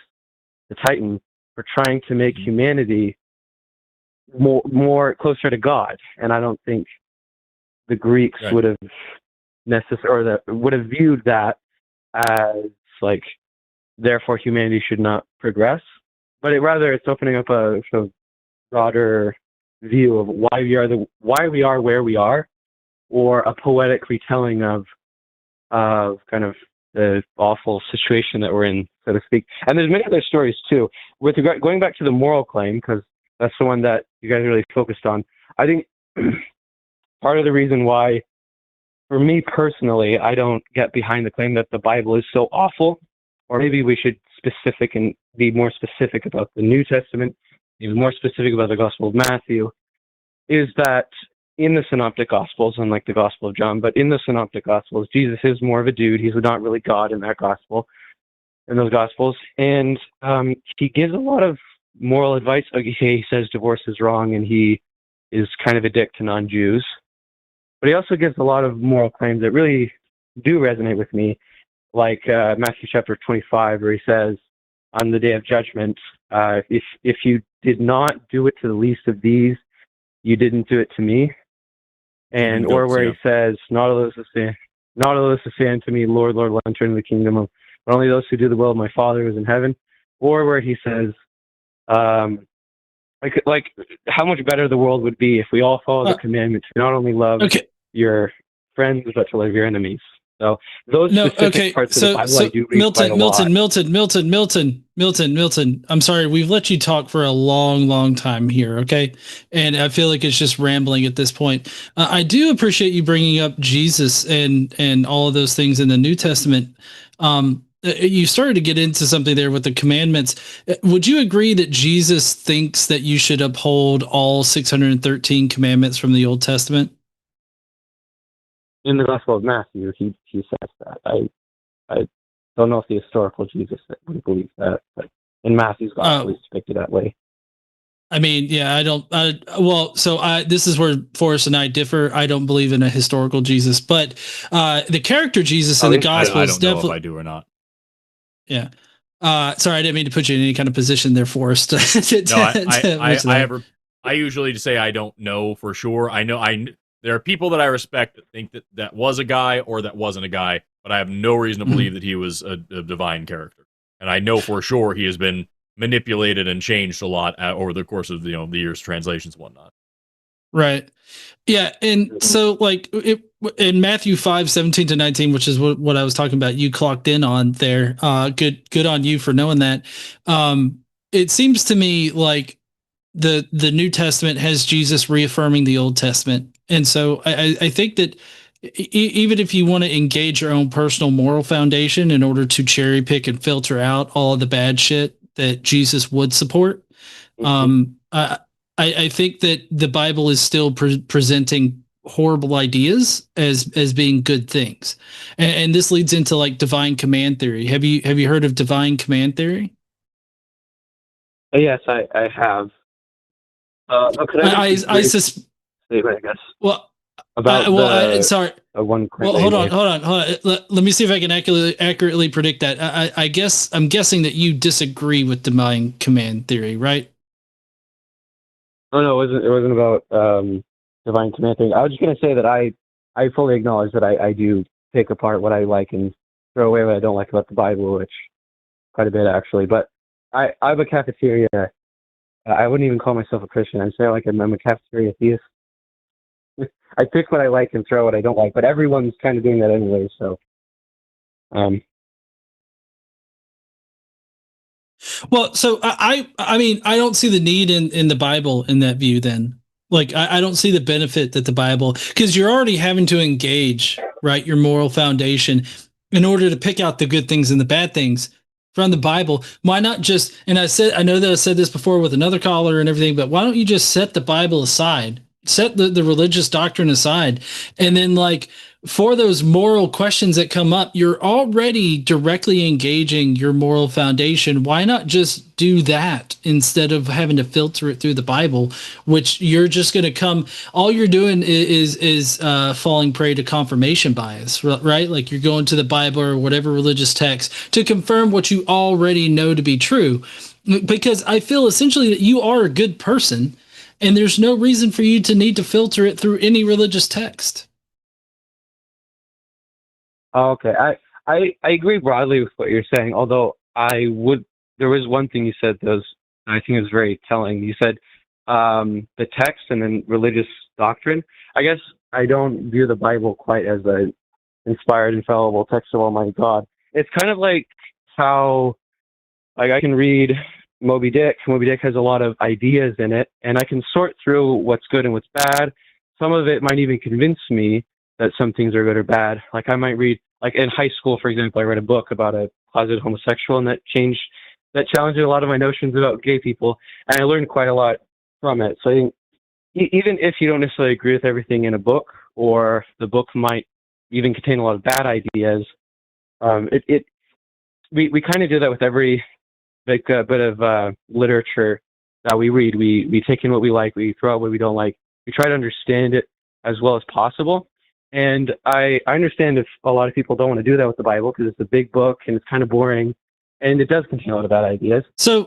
Speaker 6: the Titan, for trying to make humanity more closer to God. And I don't think the Greeks would have viewed that as like, therefore humanity should not progress. But it's opening up a sort of broader view of why we are where we are, or a poetic retelling of kind of the awful situation that we're in, so to speak. And there's many other stories too. With regard, going back to the moral claim, because that's the one that you guys really focused on, I think part of the reason why, for me personally, I don't get behind the claim that the Bible is so awful, or maybe we should be more specific about the New Testament, even more specific about the Gospel of Matthew, is that in the Synoptic Gospels, unlike the Gospel of John, but in the Synoptic Gospels, Jesus is more of a dude. He's not really God in that Gospel, in those Gospels. And he gives a lot of moral advice. He says divorce is wrong, and he is kind of a dick to non-Jews. But he also gives a lot of moral claims that really do resonate with me, like Matthew chapter 25, where he says, on the day of judgment, if you did not do it to the least of these, you didn't do it to me. And or where he says, not all those who say unto me, Lord, Lord, will enter into the kingdom of, but only those who do the will of my Father who is in heaven. Or where he says, like how much better the world would be if we all follow the commandment to not only love your friends, but to love your enemies. So those specific parts of the Bible I do read quite a lot.
Speaker 2: Milton. I'm sorry, we've let you talk for a long time here, okay? And I feel like it's just rambling at this point. I do appreciate you bringing up Jesus and all of those things in the New Testament. You started to get into something there with the commandments. Would you agree that Jesus thinks that you should uphold all 613 commandments from the Old Testament?
Speaker 6: In the Gospel of Matthew, he says that. I don't know if the historical Jesus would believe that, but in Matthew's Gospel, he's depicted that way.
Speaker 2: I mean, yeah, this is where Forrest and I differ. I don't believe in a historical Jesus, but the character Jesus in the Gospel is definitely.
Speaker 1: I don't know if I do or not.
Speaker 2: Yeah. Sorry, I didn't mean to put you in any kind of position there, Forrest.
Speaker 1: I usually just say I don't know for sure. There are people that I respect that think that was a guy or that wasn't a guy, but I have no reason to believe that he was a divine character. And I know for sure he has been manipulated and changed a lot over the course of the years, translations and whatnot.
Speaker 2: Right. Yeah. And so in Matthew 5:17-19, which is what I was talking about, you clocked in on there. Good on you for knowing that. It seems to me like the New Testament has Jesus reaffirming the Old Testament. And so I think that even if you want to engage your own personal moral foundation in order to cherry pick and filter out all of the bad shit that Jesus would support, I think that the Bible is still presenting horrible ideas as being good things. And this leads into like divine command theory. Have you heard of divine command theory?
Speaker 6: Yes, I have.
Speaker 2: I guess. Well, sorry.
Speaker 6: Hold
Speaker 2: on. Let me see if I can accurately predict that. I'm guessing that you disagree with divine command theory, right?
Speaker 6: Oh no, it wasn't about divine command theory. I was just going to say that I fully acknowledge that I do pick apart what I like and throw away what I don't like about the Bible, which quite a bit actually. But I'm a cafeteria. I wouldn't even call myself a Christian. I'd say I'm a cafeteria theist. I pick what I like and throw what I don't like, but everyone's kind of doing that anyway. So,
Speaker 2: well, so I mean, I don't see the need in the Bible in that view. Then, like, I don't see the benefit that the Bible, because you're already having to engage, right, your moral foundation in order to pick out the good things and the bad things from the Bible. Why not just? And I know that I said this before with another caller and everything, but why don't you just set the Bible aside? Set the religious doctrine aside, and then for those moral questions that come up, you're already directly engaging your moral foundation. Why not just do that instead of having to filter it through the Bible, which you're just going to come, all you're doing is falling prey to confirmation bias, right? Like you're going to the Bible or whatever religious text to confirm what you already know to be true. Because I feel essentially that you are a good person, and there's no reason for you to need to filter it through any religious text.
Speaker 6: Okay, I agree broadly with what you're saying, although there was one thing you said that I think is very telling. You said the text and then religious doctrine. I guess I don't view the Bible quite as an inspired, infallible text of Almighty God. It's kind of like how I can read Moby Dick. Moby Dick has a lot of ideas in it, and I can sort through what's good and what's bad. Some of it might even convince me that some things are good or bad. Like I might read, like in high school, for example, I read a book about a closeted homosexual, and that challenged a lot of my notions about gay people, and I learned quite a lot from it. So even if you don't necessarily agree with everything in a book, or the book might even contain a lot of bad ideas, we kind of do that with every bit of literature that we read. We take in what we like, we throw out what we don't like. We try to understand it as well as possible. And I understand if a lot of people don't want to do that with the Bible because it's a big book and it's kind of boring, and it does contain a lot of bad ideas.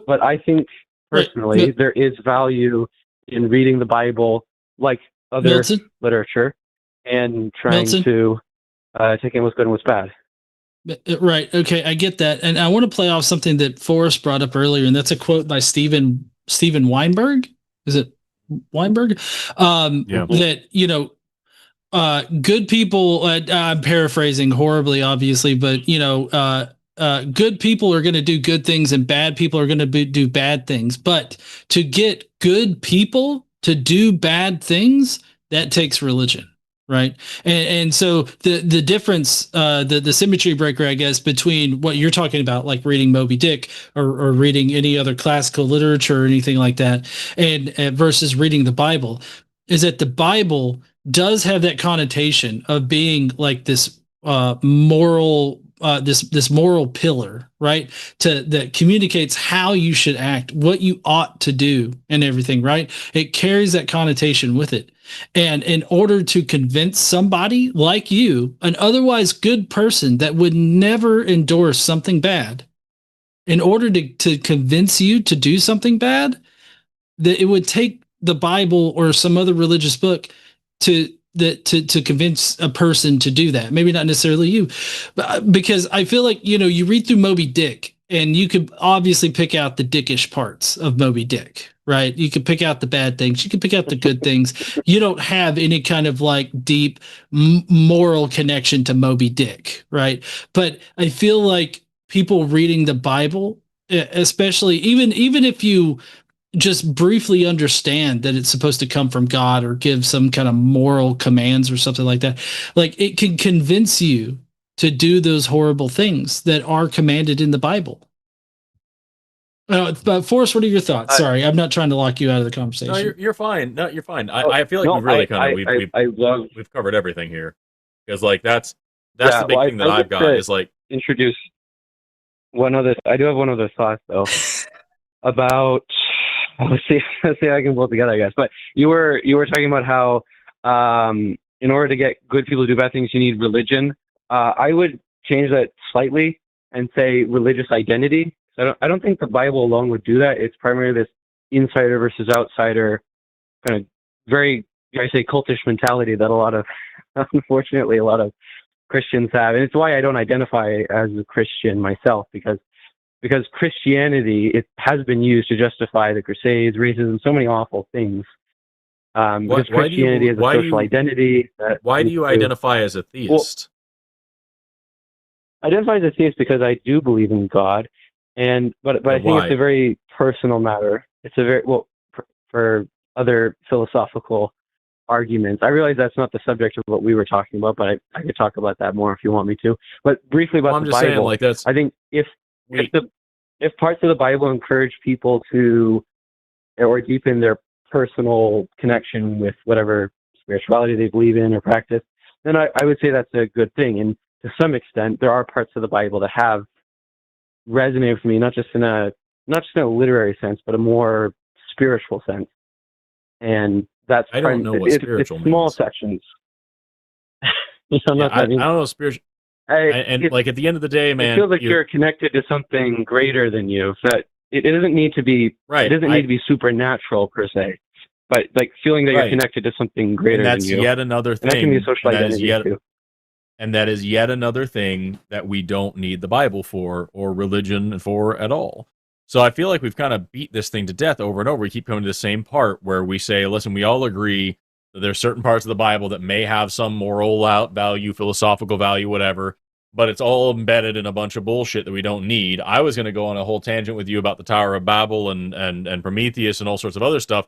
Speaker 6: But I think personally there is value in reading the Bible like other literature and trying to take in what's good and what's bad.
Speaker 2: Right. Okay, I get that, and I want to play off something that Forrest brought up earlier, and that's a quote by Steven Weinberg. Is it Weinberg?
Speaker 1: Yeah.
Speaker 2: That good people, I'm paraphrasing horribly, obviously, but good people are going to do good things and bad people are going to do bad things. But to get good people to do bad things, that takes religion. Right. And so the difference, the symmetry breaker, I guess, between what you're talking about, like reading Moby Dick or reading any other classical literature or anything like that, and versus reading the Bible, is that the Bible does have that connotation of being like this moral this moral pillar, right? That communicates how you should act, what you ought to do, and everything, right? It carries that connotation with it. And in order to convince somebody like you, an otherwise good person that would never endorse something bad, in order to convince you to do something bad, that it would take the Bible or some other religious book to convince a person to do that. Maybe not necessarily you, but because I feel like, you read through Moby Dick and you could obviously pick out the dickish parts of Moby Dick, right? You could pick out the bad things. You could pick out the good things. You don't have any kind of like deep moral connection to Moby Dick, right? But I feel like people reading the Bible, especially even if you just briefly understand that it's supposed to come from God or give some kind of moral commands or something like that, like it can convince you to do those horrible things that are commanded in the Bible. But Forrest, what are your thoughts? Sorry, I'm not trying to lock you out of the conversation.
Speaker 1: No, you're fine. No, you're fine. I feel like we've really we've covered everything here, because like that's the big thing that I've got is like
Speaker 6: introduce one other. I do have one other thought though about. Let's see how I can pull it together, I guess. But you were talking about how in order to get good people to do bad things, you need religion. I would change that slightly and say religious identity. So I don't think the Bible alone would do that. It's primarily this insider versus outsider kind of very, I say, cultish mentality that unfortunately, a lot of Christians have. And it's why I don't identify as a Christian myself, because Christianity, it has been used to justify the Crusades, racism, so many awful things. Because Christianity is a social identity.
Speaker 1: Why do you identify as a theist?
Speaker 6: I identify as a theist because I do believe in God, but I think it's a very personal matter. It's a very, for other philosophical arguments. I realize that's not the subject of what we were talking about, but I could talk about that more if you want me to. But briefly about the Bible, saying, like, I think if parts of the Bible encourage people to, or deepen their personal connection with whatever spirituality they believe in or practice, then I would say that's a good thing. And to some extent, there are parts of the Bible that have resonated with me, not just in a literary sense, but a more spiritual sense. And that's
Speaker 1: I don't know what spiritual
Speaker 6: it's small
Speaker 1: means.
Speaker 6: Sections.
Speaker 1: I don't know spiritual. Like at the end of the day, man,
Speaker 6: it feels like you're connected to something greater than you. That it doesn't need to be right. It doesn't need to be supernatural per se, but like feeling that you're connected to something greater than you.
Speaker 1: That's yet another thing.
Speaker 6: And that can be a social identity too.
Speaker 1: And that is yet another thing that we don't need the Bible for, or religion for at all. So I feel like we've kind of beat this thing to death over and over. We keep coming to the same part where we say, listen, we all agree that there's certain parts of the Bible that may have some moral value, philosophical value, whatever, but it's all embedded in a bunch of bullshit that we don't need. I was going to go on a whole tangent with you about the Tower of Babel and Prometheus and all sorts of other stuff.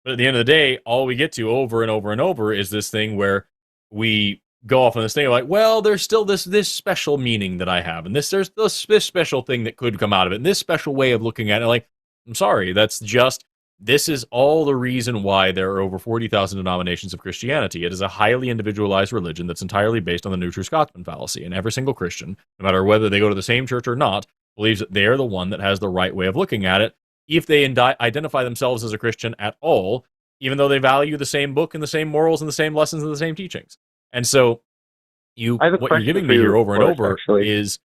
Speaker 1: But at the end of the day, all we get to over and over and over is this thing where we go off on this thing like, well, there's still this special meaning that I have, and there's this special thing that could come out of it, and this special way of looking at it. Like, I'm sorry, this is all the reason why there are over 40,000 denominations of Christianity. It is a highly individualized religion that's entirely based on the neutral Scotsman fallacy, and every single Christian, no matter whether they go to the same church or not, believes that they're the one that has the right way of looking at it, if they identify themselves as a Christian at all, even though they value the same book and the same morals and the same lessons and the same teachings. And so what you're giving me here over and over is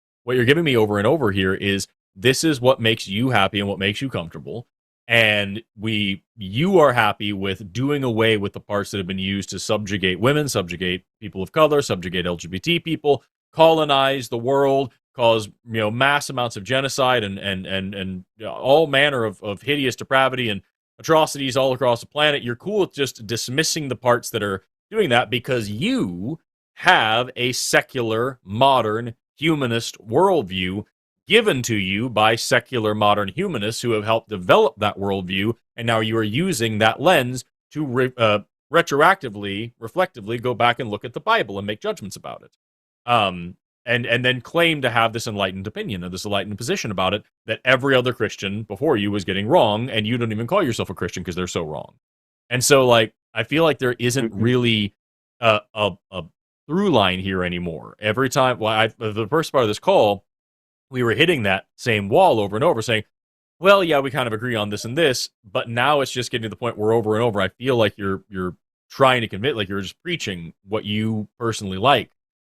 Speaker 1: this is what makes you happy and what makes you comfortable. And you are happy with doing away with the parts that have been used to subjugate women, subjugate people of color, subjugate LGBT people, colonize the world, cause mass amounts of genocide and all manner of hideous depravity and atrocities all across the planet. You're cool with just dismissing the parts that are doing that because you have a secular, modern, humanist worldview given to you by secular, modern humanists who have helped develop that worldview, and now you are using that lens to retroactively, reflectively go back and look at the Bible and make judgments about it. And then claim to have this enlightened opinion or this enlightened position about it that every other Christian before you was getting wrong, and you don't even call yourself a Christian because they're so wrong. And so, like, I feel like there isn't really a through line here anymore. Every time, the first part of this call, we were hitting that same wall over and over, saying, well, yeah, we kind of agree on this and this, but now it's just getting to the point where over and over, I feel like you're trying to convince, like you're just preaching what you personally like.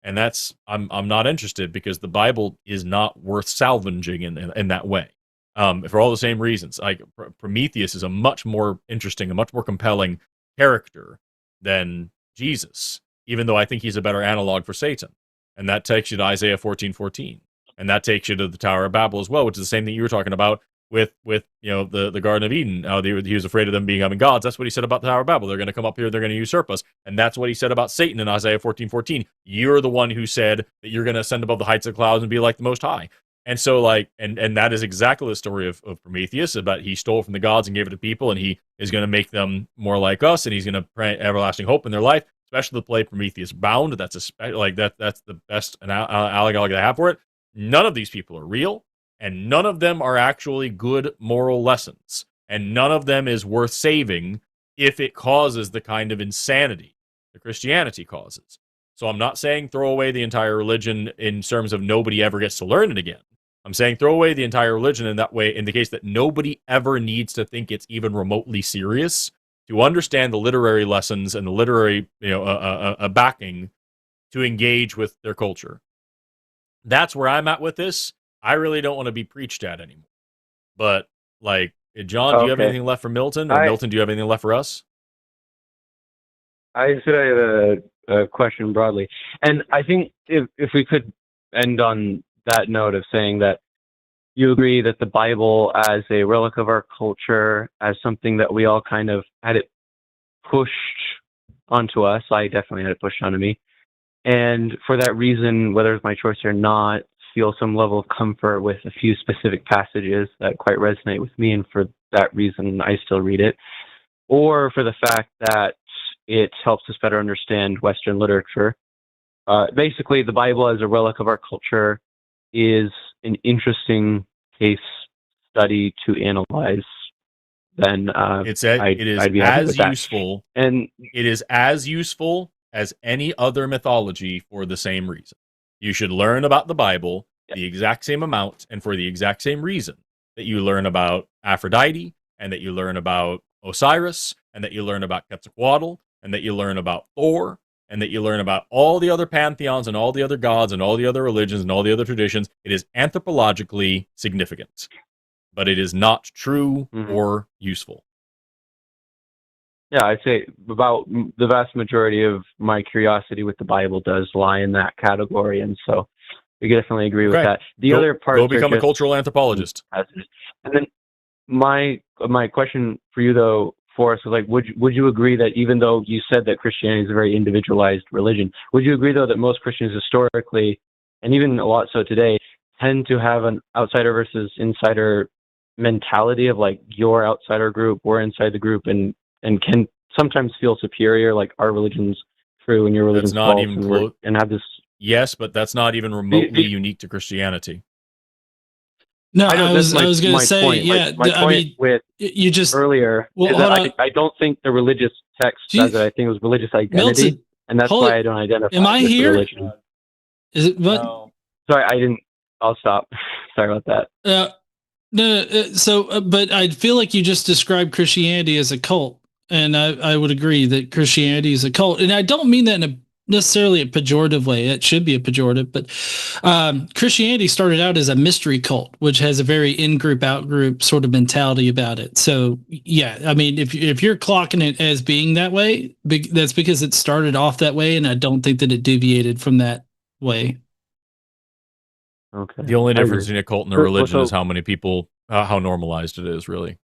Speaker 1: And that's, I'm not interested, because the Bible is not worth salvaging in that way. For all the same reasons. Like Prometheus is a much more interesting, a much more compelling character than Jesus, even though I think he's a better analog for Satan. And that takes you to Isaiah 14:14. And that takes you to the Tower of Babel as well, which is the same thing you were talking about with the Garden of Eden. He was afraid of them becoming gods. That's what he said about the Tower of Babel. They're going to come up here, they're going to usurp us. And that's what he said about Satan in Isaiah 14:14. You're the one who said that you're going to ascend above the heights of the clouds and be like the Most High. And so, like, and that is exactly the story of Prometheus, about he stole from the gods and gave it to people, and he is going to make them more like us, and he's going to pray everlasting hope in their life. Especially the play Prometheus Bound. That's that's the best allegory I have for it. None of these people are real, and none of them are actually good moral lessons, and none of them is worth saving if it causes the kind of insanity that Christianity causes. So I'm not saying throw away the entire religion in terms of nobody ever gets to learn it again. I'm saying throw away the entire religion in that way, in the case that nobody ever needs to think it's even remotely serious to understand the literary lessons and the literary backing to engage with their culture. That's where I'm at with this. I really don't want to be preached at anymore. But, like, John, do you have anything left for Milton? Or Milton, do you have anything left for us?
Speaker 6: I said I have a question broadly. And I think if we could end on that note of saying that you agree that the Bible as a relic of our culture, as something that we all kind of had it pushed onto us. I definitely had it pushed onto me. And for that reason, whether it's my choice or not, feel some level of comfort with a few specific passages that quite resonate with me, and for that reason, I still read it. Or for the fact that it helps us better understand Western literature. Basically, the Bible as a relic of our culture is an interesting case study to analyze. Then
Speaker 1: it is as useful, and it is as useful as any other mythology for the same reason. You should learn about the Bible the exact same amount and for the exact same reason that you learn about Aphrodite, and that you learn about Osiris, and that you learn about Quetzalcoatl, and that you learn about Thor, and that you learn about all the other pantheons and all the other gods and all the other religions and all the other traditions. It is anthropologically significant, but it is not true or useful.
Speaker 6: Yeah, I'd say about the vast majority of my curiosity with the Bible does lie in that category, and so we definitely agree with that. The other part,
Speaker 1: go become a cultural anthropologist.
Speaker 6: And then my question for you though, Forrest, was like, would you agree that even though you said that Christianity is a very individualized religion, would you agree though that most Christians historically, and even a lot so today, tend to have an outsider versus insider mentality of like your outsider group, we're inside the group, and can sometimes feel superior, like our religion's true and your religion's
Speaker 1: not
Speaker 6: false,
Speaker 1: even
Speaker 6: and have this.
Speaker 1: Yes, but that's not even remotely unique to Christianity.
Speaker 2: No, I was going to say,
Speaker 6: point.
Speaker 2: yeah.
Speaker 6: My point with
Speaker 2: you just
Speaker 6: earlier is that I don't think the religious text says it. I think it was religious identity,
Speaker 2: Milton,
Speaker 6: and that's why I don't identify
Speaker 2: am I
Speaker 6: with
Speaker 2: here?
Speaker 6: religion.
Speaker 2: Is it what?
Speaker 6: No. Sorry, I didn't. I'll stop. Sorry about that.
Speaker 2: No. But I feel like you just described Christianity as a cult, and I would agree that Christianity is a cult, and I don't mean that in a necessarily a pejorative way. It should be a pejorative, but Christianity started out as a mystery cult, which has a very in-group, out-group sort of mentality about it. So, yeah, I mean, if you're clocking it as being that way, that's because it started off that way, and I don't think that it deviated from that way.
Speaker 6: Okay.
Speaker 1: The only difference between a cult and a religion is how many people, how normalized it is, really.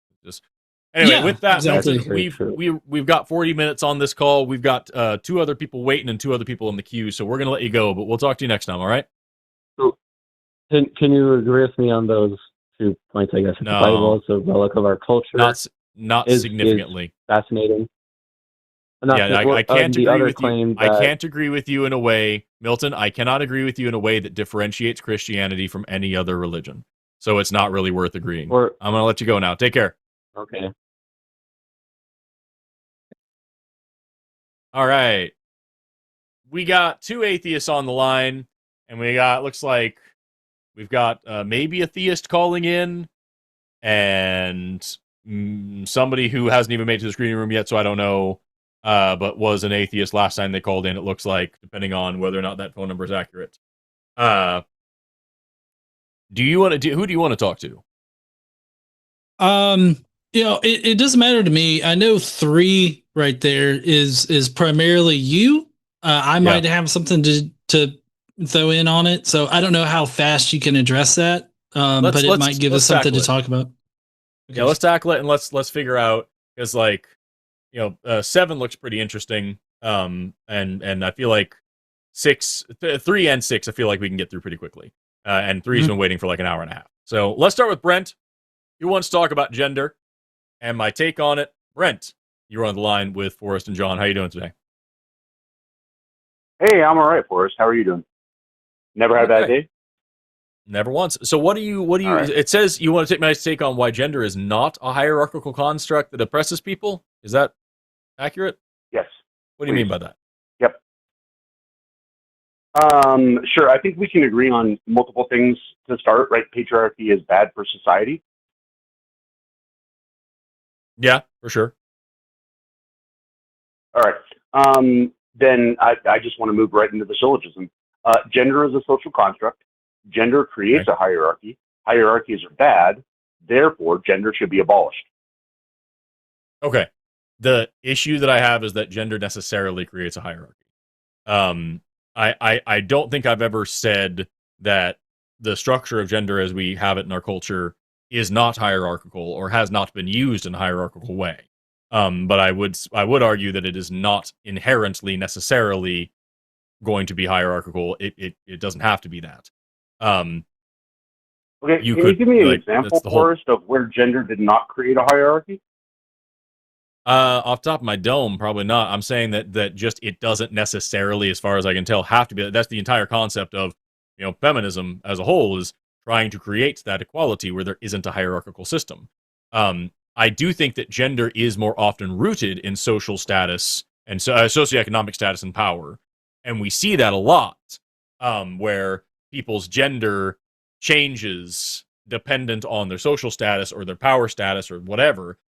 Speaker 1: Anyway, with that,
Speaker 2: exactly.
Speaker 1: Milton, we've got 40 minutes on this call. We've got 2 other people waiting and 2 other people in the queue, so we're going to let you go, but we'll talk to you next time, all right?
Speaker 6: So, can you agree with me on those 2 points, I guess? No. The Bible is a relic of our culture.
Speaker 1: Not significantly.
Speaker 6: Is fascinating.
Speaker 1: I can't agree with you. I can't agree with you in a way, Milton. I cannot agree with you in a way that differentiates Christianity from any other religion. So it's not really worth agreeing. I'm going to let you go now. Take care.
Speaker 6: Okay.
Speaker 1: All right. We got 2 atheists on the line, and looks like we've got maybe a theist calling in, and somebody who hasn't even made it to the screening room yet, so I don't know. But was an atheist last time they called in, it looks like, depending on whether or not that phone number is accurate. Who do you want to talk to?
Speaker 2: It doesn't matter to me. I know 3 right there is primarily you. I might have something to throw in on it, so I don't know how fast you can address that. But it might give us something to talk about.
Speaker 1: Okay. Yeah, let's tackle it and let's figure out, because 7 looks pretty interesting. And I feel like 3 and 6, I feel like we can get through pretty quickly. And 3's been waiting for like an hour and a half. So let's start with Brent. Who wants to talk about gender and my take on it? Brent, you're on the line with Forrest and John. How are you doing today?
Speaker 7: Hey, I'm all right, Forrest. How are you doing? Never had a bad day?
Speaker 1: Never once. So what do you, right. It says you want to take my take on why gender is not a hierarchical construct that oppresses people. Is that accurate?
Speaker 7: Yes.
Speaker 1: What do you mean by that?
Speaker 7: Yep. Sure. I think we can agree on multiple things to start, right? Patriarchy is bad for society.
Speaker 1: Yeah, for sure.
Speaker 7: All right. Then I just want to move right into the syllogism. Gender is a social construct. Gender creates a hierarchy. Hierarchies are bad. Therefore, gender should be abolished.
Speaker 1: Okay. The issue that I have is that gender necessarily creates a hierarchy. I don't think I've ever said that the structure of gender as we have it in our culture is not hierarchical or has not been used in a hierarchical way. But I would argue that it is not inherently necessarily going to be hierarchical. It doesn't have to be that.
Speaker 7: Okay, can you give me an example, Forrest, of where gender did not create a hierarchy?
Speaker 1: Off the top of my dome, probably not. I'm saying that just it doesn't necessarily, as far as I can tell, have to be. That's the entire concept of, feminism as a whole, is trying to create that equality where there isn't a hierarchical system. I do think that gender is more often rooted in social status and socioeconomic status and power, and we see that a lot, where people's gender changes dependent on their social status or their power status or whatever.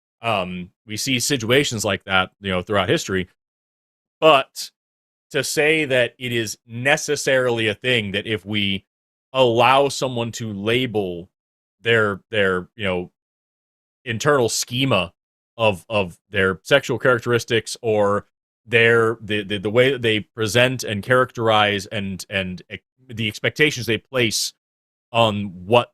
Speaker 1: We see situations like that, throughout history. But to say that it is necessarily a thing that if we allow someone to label their internal schema of their sexual characteristics or the way that they present and characterize and the expectations they place on what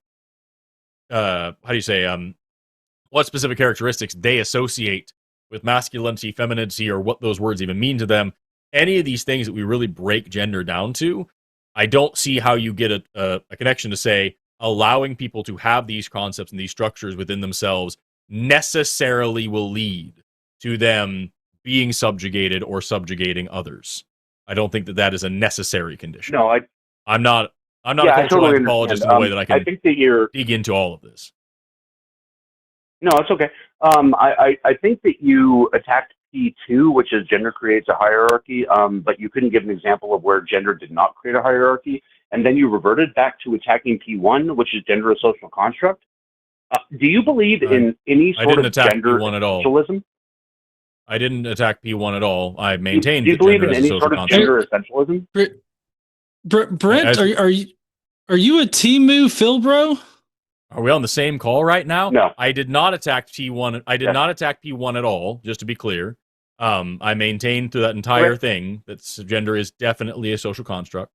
Speaker 1: what specific characteristics they associate with masculinity, femininity, or what those words even mean to them. Any of these things that we really break gender down to, I don't see how you get a connection to say allowing people to have these concepts and these structures within themselves necessarily will lead to them being subjugated or subjugating others. I don't think that is a necessary condition.
Speaker 7: No,
Speaker 1: I'm not a cultural anthropologist in the way that I
Speaker 7: think that you're
Speaker 1: dig into all of this.
Speaker 7: No, it's okay. I think that you attacked P2, which is gender creates a hierarchy, but you couldn't give an example of where gender did not create a hierarchy, and then you reverted back to attacking P1, which is gender a social construct. Do you believe in any sort of gender essentialism?
Speaker 1: I didn't attack P1 at all. I maintained.
Speaker 7: Do you believe in any sort of gender essentialism?
Speaker 2: Brent, are you a Timu Phil bro?
Speaker 1: Are we on the same call right now?
Speaker 7: No.
Speaker 1: I did not attack P1. I did not attack P1 at all, just to be clear. I maintained through that entire thing that gender is definitely a social construct.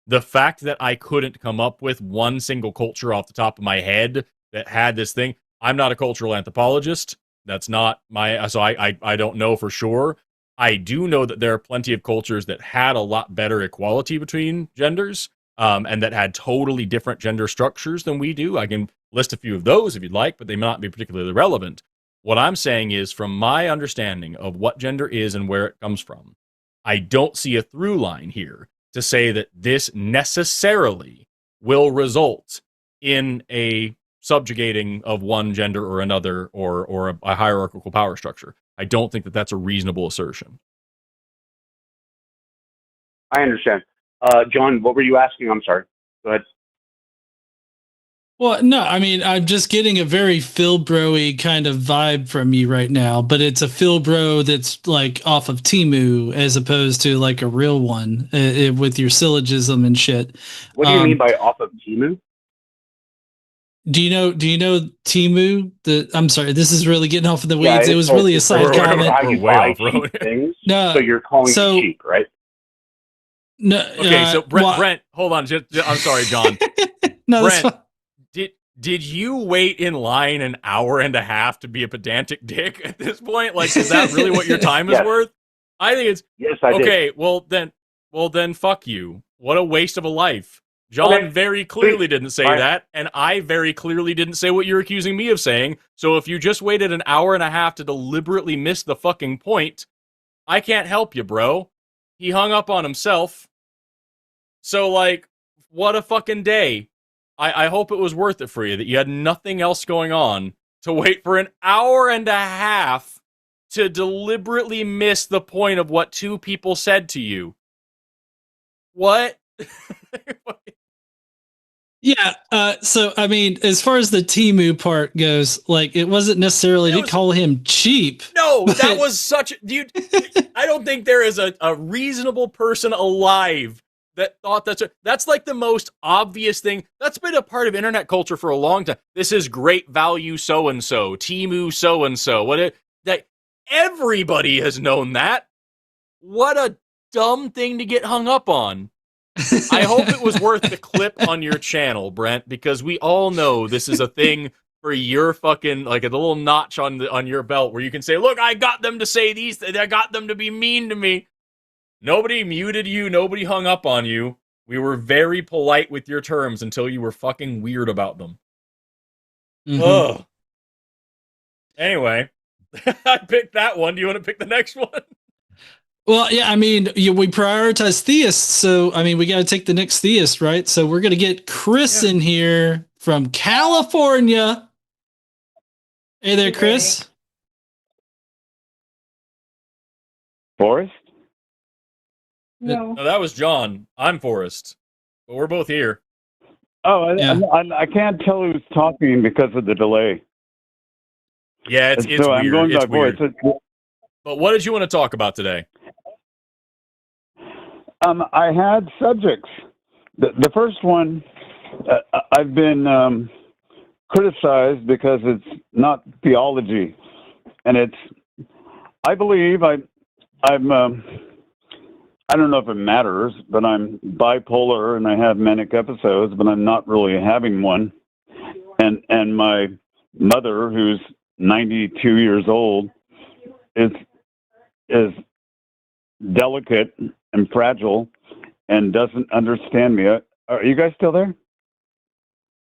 Speaker 1: The fact that I couldn't come up with one single culture off the top of my head that had this thing, I'm not a cultural anthropologist. That's not my, so I don't know for sure. I do know that there are plenty of cultures that had a lot better equality between genders, and that had totally different gender structures than we do. I can list a few of those if you'd like, but they may not be particularly relevant. What I'm saying is, from my understanding of what gender is and where it comes from, I don't see a through line here to say that this necessarily will result in a subjugating of one gender or another, or a hierarchical power structure. I don't think that that's a reasonable assertion.
Speaker 7: I understand. John, what were you asking? I'm sorry. Go ahead.
Speaker 2: Well, no, I mean, I'm just getting a very Phil Bro-y kind of vibe from you right now, but it's a Phil Bro that's like off of Temu as opposed to like a real one with your syllogism and shit.
Speaker 7: What do you mean by off of Temu?
Speaker 2: Do you know Temu? I'm sorry, this is really getting off of the weeds. It was really a side comment.
Speaker 7: How you buy cheap things, no, so you're calling it cheap, right?
Speaker 2: No.
Speaker 1: Okay, so Brent, hold on. I'm sorry, John.
Speaker 2: No,
Speaker 1: Brent, did you wait in line an hour and a half to be a pedantic dick at this point? Like, is that really what your time is worth? I think it's okay. Did. Well then, fuck you. What a waste of a life. John very clearly didn't say that, and I very clearly didn't say what you're accusing me of saying. So if you just waited an hour and a half to deliberately miss the fucking point, I can't help you, bro. He hung up on himself. So, like, what a fucking day. I hope it was worth it for you, that you had nothing else going on to wait for an hour and a half to deliberately miss the point of what two people said to you. What?
Speaker 2: Yeah, so I mean, as far as the Temu part goes, like, it wasn't necessarily to call him cheap.
Speaker 1: No, that was such dude. I don't think there is a reasonable person alive that thought that's like the most obvious thing. That's been a part of internet culture for a long time. This is great value so-and-so, Temu so-and-so. That everybody has known that. What a dumb thing to get hung up on. I hope it was worth the clip on your channel, Brent, because we all know this is a thing for your fucking, like, a little notch on your belt where you can say, look, I got them to say these, I got them to be mean to me. Nobody muted you, nobody hung up on you. We were very polite with your terms until you were fucking weird about them. Mm-hmm. Ugh. Anyway, I picked that one. Do you want to pick the next one?
Speaker 2: Well, yeah, I mean, we prioritize theists, so, I mean, we got to take the next theist, right? So we're going to get Chris in here from California. Hey there, Chris.
Speaker 8: Forrest?
Speaker 1: No, that was John. I'm Forrest, but we're both here.
Speaker 8: Oh, I can't tell who's talking because of the delay.
Speaker 1: Yeah, it's
Speaker 8: so
Speaker 1: weird.
Speaker 8: I'm going
Speaker 1: it's
Speaker 8: by voice.
Speaker 1: But what did you want to talk about today?
Speaker 8: I had subjects. The first one, I've been criticized because it's not theology, and I believe I'm. I don't know if it matters, but I'm bipolar and I have manic episodes, but I'm not really having one. And my mother, who's 92 years old, is delicate and fragile and doesn't understand me. Are you guys still there?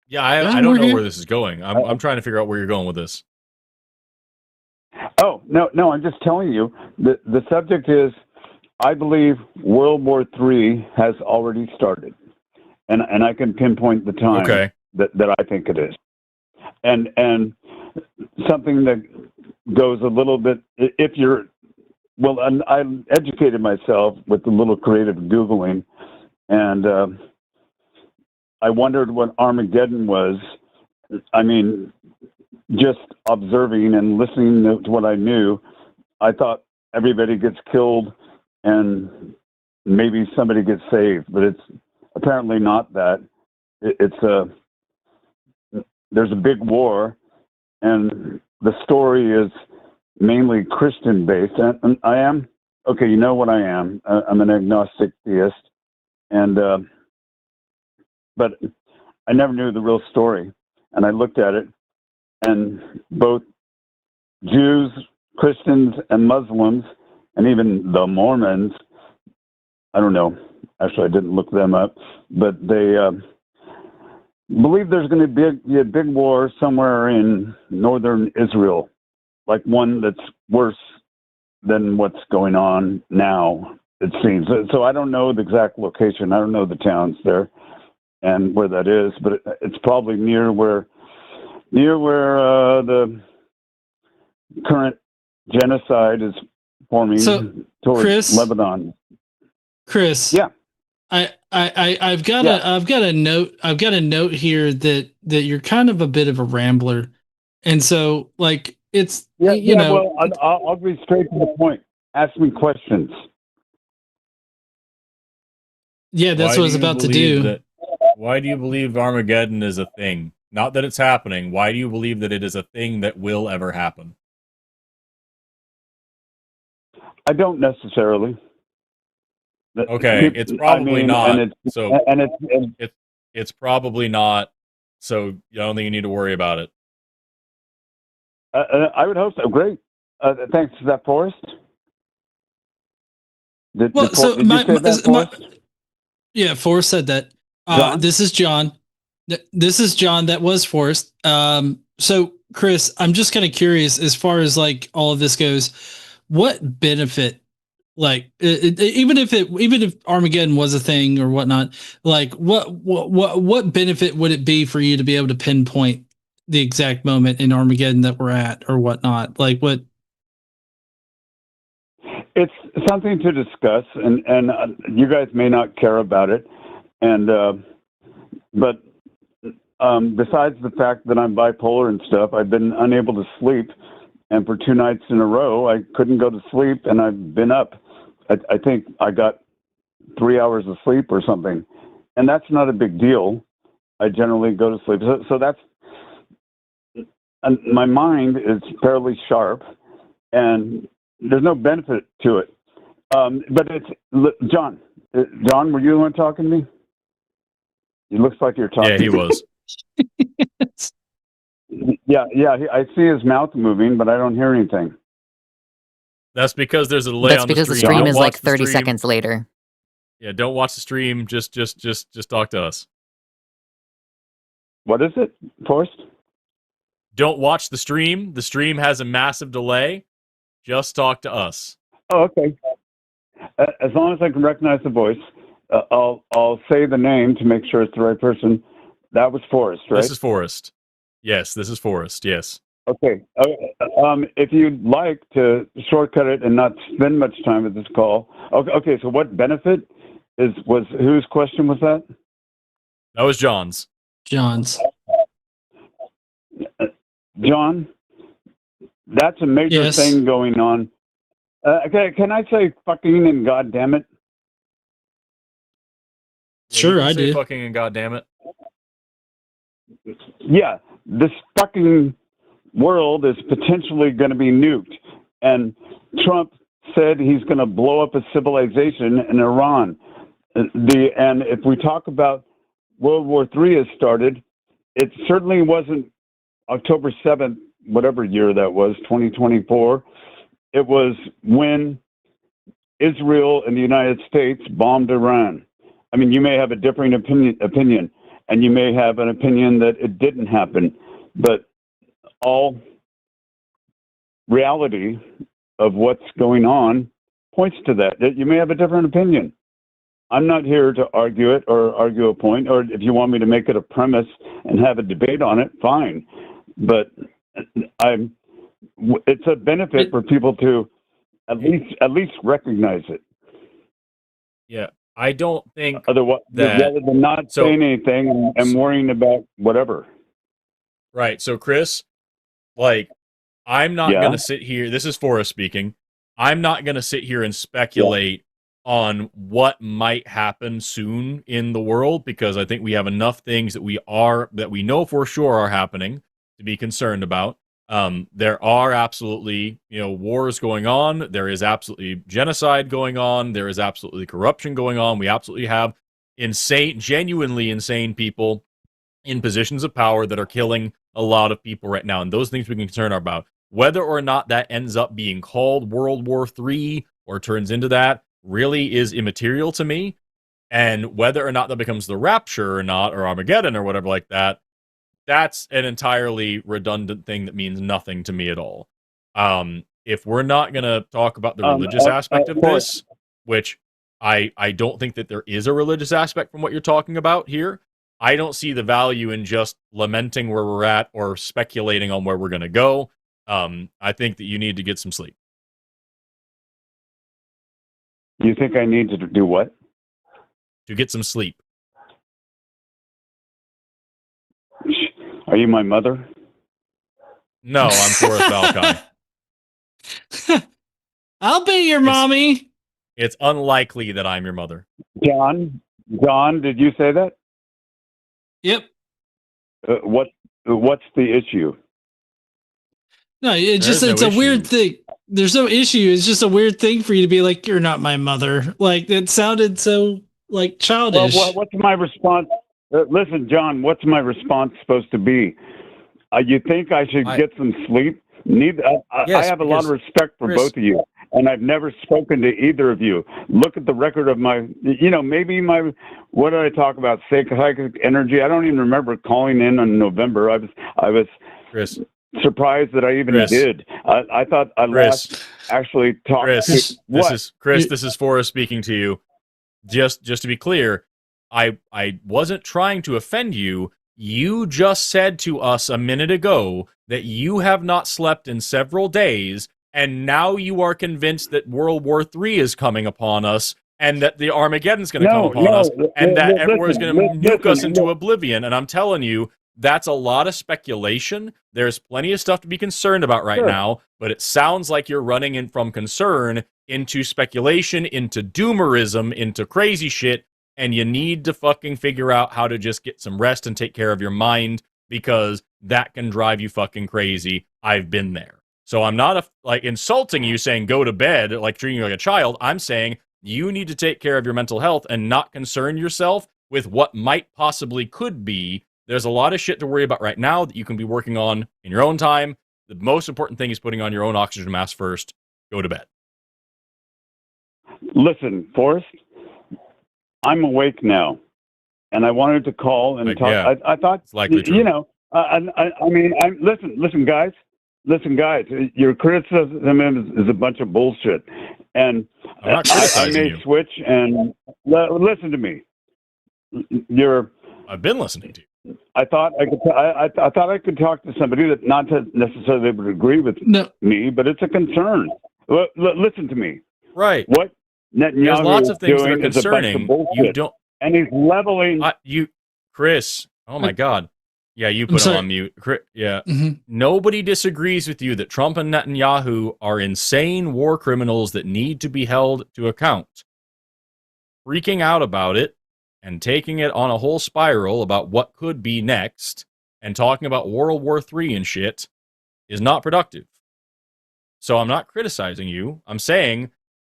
Speaker 1: Yeah, I don't know where this is going. I'm trying to figure out where you're going with this.
Speaker 8: Oh, no, I'm just telling you. The subject is, I believe World War III has already started. And I can pinpoint the time that I think it is. And something that goes a little bit, if you're, well, I educated myself with a little creative Googling, and I wondered what Armageddon was. I mean, just observing and listening to what I knew, I thought everybody gets killed and maybe somebody gets saved, but it's apparently not that. There's a big war, and the story is mainly Christian based. And I am, okay, you know what I am. I'm an agnostic theist, and but I never knew the real story. And I looked at it, and both Jews, Christians, and Muslims, and even the Mormons, I don't know. Actually, I didn't look them up, but they believe there's going to be a big war somewhere in northern Israel, like one that's worse than what's going on now, it seems. So I don't know the exact location. I don't know the towns there and where that is, but it's probably near where the current genocide is forming towards
Speaker 2: Chris,
Speaker 8: Lebanon.
Speaker 2: Chris,
Speaker 8: yeah,
Speaker 2: I've got a note here that you're kind of a bit of a rambler, and so like it's you know.
Speaker 8: Well, I'll be straight to the point. Ask me questions.
Speaker 2: Yeah, that's what I was about to do.
Speaker 1: Why do you believe Armageddon is a thing? Not that it's happening. Why do you believe that it is a thing that will ever happen?
Speaker 8: I don't necessarily.
Speaker 1: Okay, it's probably not. It's probably not. So I don't think you need to worry about it.
Speaker 8: I would hope so. Great. Thanks. Is that Forrest?
Speaker 2: Yeah, Forrest said that. This is John. This is John. That was Forrest. So Chris, I'm just kind of curious as far as like all of this goes, what benefit, like even if Armageddon was a thing or whatnot, like what benefit would it be for you to be able to pinpoint the exact moment in Armageddon that we're at or whatnot? Like what?
Speaker 8: It's something to discuss, and you guys may not care about it, and but besides the fact that I'm bipolar and stuff, I've been unable to sleep, and for 2 nights in a row, I couldn't go to sleep, and I've been up. I think I got 3 hours of sleep or something, and that's not a big deal. I generally go to sleep, so that's. And my mind is fairly sharp, and there's no benefit to it. But it's John. John, were you the one talking to me? It looks like you're talking.
Speaker 1: Yeah, he was.
Speaker 8: Yeah. I see his mouth moving, but I don't hear anything.
Speaker 1: That's because there's a delay on the stream.
Speaker 4: That's because the stream is like 30 seconds later.
Speaker 1: Yeah, don't watch the stream. Just talk to us.
Speaker 8: What is it, Forrest?
Speaker 1: Don't watch the stream. The stream has a massive delay. Just talk to us.
Speaker 8: Oh, okay. As long as I can recognize the voice, I'll say the name to make sure it's the right person. That was Forrest, right?
Speaker 1: This is Forrest. Yes, this is Forrest. Yes.
Speaker 8: Okay. If you'd like to shortcut it and not spend much time with this call. Okay. So what benefit was whose question was that?
Speaker 1: That was John's.
Speaker 8: John, that's a major thing going on. Okay, can I say fucking and goddamn it?
Speaker 2: Sure, I do.
Speaker 1: Fucking and goddamn it.
Speaker 8: Yeah, this fucking world is potentially going to be nuked, and Trump said he's going to blow up a civilization in Iran. And if we talk about World War III has started, it certainly wasn't October 7th, whatever year that was, 2024. It was when Israel and the United States bombed Iran. I mean, you may have a differing opinion, and you may have an opinion that it didn't happen, but all reality of what's going on points to that. You may have a different opinion. I'm not here to argue it or argue a point, or if you want me to make it a premise and have a debate on it, fine. But it's a benefit for people to at least recognize it.
Speaker 1: Yeah, I don't think
Speaker 8: otherwise rather than not saying anything and worrying about whatever.
Speaker 1: Right. So Chris, like, I'm not gonna sit here. This is Forrest speaking. I'm not gonna sit here and speculate on what might happen soon in the world, because I think we have enough things that we know for sure are happening to be concerned about. There are absolutely, wars going on. There is absolutely genocide going on. There is absolutely corruption going on. We absolutely have genuinely insane people in positions of power that are killing a lot of people right now. And those things we can concern about. Whether or not that ends up being called World War III or turns into that really is immaterial to me. And whether or not that becomes the Rapture or not, or Armageddon or whatever like that, that's an entirely redundant thing that means nothing to me at all. If we're not going to talk about the religious aspect of this, which I don't think that there is a religious aspect from what you're talking about here, I don't see the value in just lamenting where we're at or speculating on where we're going to go. I think that you need to get some sleep.
Speaker 8: You think I need to do what?
Speaker 1: To get some sleep.
Speaker 8: Are you my mother?
Speaker 1: No, I'm Forrest Valkai.
Speaker 2: I'll be your mommy.
Speaker 1: It's unlikely that I'm your mother.
Speaker 8: John, did you say that?
Speaker 2: Yep.
Speaker 8: What's the issue?
Speaker 2: No, it's a weird thing. There's no issue. It's just a weird thing for you to be like, you're not my mother. Like, it sounded so like childish.
Speaker 8: Well, what's my response? Listen, John, what's my response supposed to be? You think I should get some sleep? I have a lot of respect for both of you, and I've never spoken to either of you. Look at the record of my, maybe what did I talk about? Psychic energy. I don't even remember calling in November. I was
Speaker 1: Chris.
Speaker 8: Surprised that I even did. I thought I last actually talked.
Speaker 1: Chris, this is Forrest speaking to you. Just to be clear, I wasn't trying to offend you. You just said to us a minute ago that you have not slept in several days, and now you are convinced that World War III is coming upon us, and that the Armageddon's going to come upon us, and that everyone is going to nuke us into oblivion. And I'm telling you, that's a lot of speculation. There's plenty of stuff to be concerned about right now, but it sounds like you're running in from concern into speculation, into doomerism, into crazy shit, and you need to fucking figure out how to just get some rest and take care of your mind, because that can drive you fucking crazy. I've been there. So I'm not insulting you saying go to bed, like treating you like a child. I'm saying you need to take care of your mental health and not concern yourself with what might possibly could be. There's a lot of shit to worry about right now that you can be working on in your own time. The most important thing is putting on your own oxygen mask first. Go to bed.
Speaker 8: Listen, Forrest, I'm awake now, and I wanted to call and talk.
Speaker 1: Yeah,
Speaker 8: I thought,
Speaker 1: it's likely true.
Speaker 8: Listen, guys. Your criticism is a bunch of bullshit, and
Speaker 1: I'm not
Speaker 8: I may
Speaker 1: you.
Speaker 8: switch and listen to me.
Speaker 1: I've been listening to you.
Speaker 8: I thought I could talk to somebody that not necessarily would agree with me, but it's a concern. Listen to me.
Speaker 1: Right.
Speaker 8: What Netanyahu
Speaker 1: There's lots of things that are
Speaker 8: doing is a bunch
Speaker 1: concerning.
Speaker 8: of bullshit.
Speaker 1: You don't.
Speaker 8: And he's leveling.
Speaker 1: Chris. Oh my God. Yeah, you put him on mute. Yeah.
Speaker 2: Mm-hmm.
Speaker 1: Nobody disagrees with you that Trump and Netanyahu are insane war criminals that need to be held to account. Freaking out about it and taking it on a whole spiral about what could be next and talking about World War III and shit is not productive. So I'm not criticizing you. I'm saying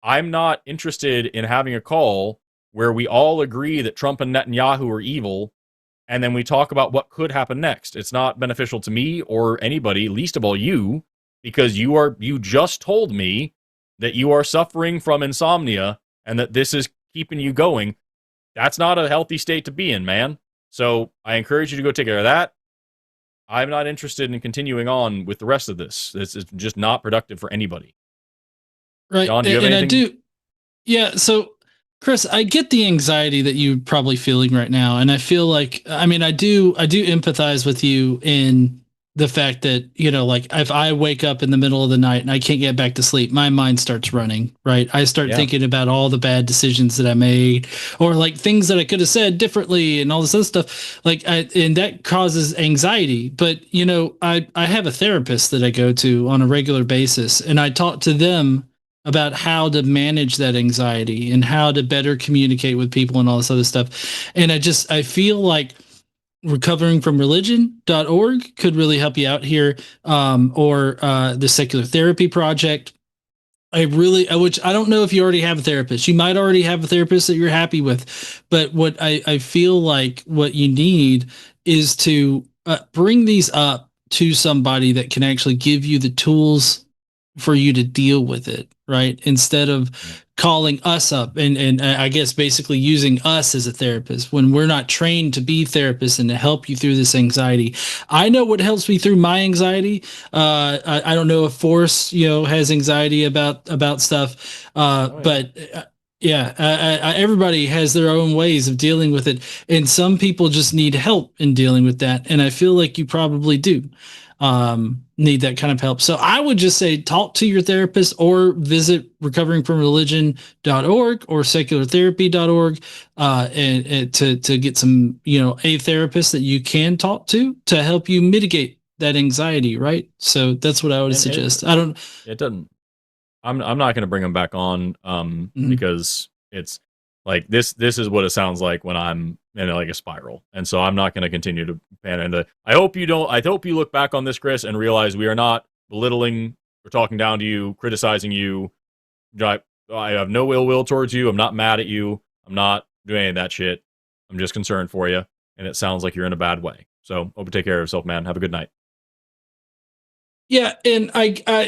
Speaker 1: I'm not interested in having a call where we all agree that Trump and Netanyahu are evil, and then we talk about what could happen next. It's not beneficial to me or anybody, least of all you, because you just told me that you are suffering from insomnia and that this is keeping you going. That's not a healthy state to be in, man. So I encourage you to go take care of that. I'm not interested in continuing on with the rest of this. This is just not productive for anybody.
Speaker 2: Right.
Speaker 1: John, do you have anything?
Speaker 2: I do. Yeah. So, Chris, I get the anxiety that you're probably feeling right now. And I feel like, I do empathize with you in the fact that, if I wake up in the middle of the night and I can't get back to sleep, my mind starts running, right? I start thinking about all the bad decisions that I made, or things that I could have said differently and all this other stuff. And that causes anxiety. But, I have a therapist that I go to on a regular basis, and I talk to them about how to manage that anxiety and how to better communicate with people and all this other stuff. And I feel like recoveringfromreligion.org could really help you out here. Or the Secular Therapy Project. Which I don't know if you already have a therapist. You might already have a therapist that you're happy with, but what I feel like what you need is to bring these up to somebody that can actually give you the tools for you to deal with it, right? Instead of calling us up and I guess basically using us as a therapist when we're not trained to be therapists and to help you through this anxiety. I know what helps me through my anxiety. I don't know if Forrest, has anxiety about stuff, but yeah, everybody has their own ways of dealing with it, and some people just need help in dealing with that. And I feel like you probably do need that kind of help. So I would just say talk to your therapist or visit recoveringfromreligion.org or seculartherapy.org and to get some, a therapist that you can talk to help you mitigate that anxiety, right? So that's what I would suggest.
Speaker 1: It doesn't. I'm not going to bring him back on because it's like this is what it sounds like when I'm in like a spiral, and so I'm not going to continue to pan into. I hope you look back on this, Chris, and realize we are not belittling or talking down to you, criticizing you. I have no ill will towards you. I'm not mad at you. I'm not doing any of that shit. I'm just concerned for you, and it sounds like you're in a bad way. So hope you take care of yourself, man. Have a good night.
Speaker 2: Yeah, and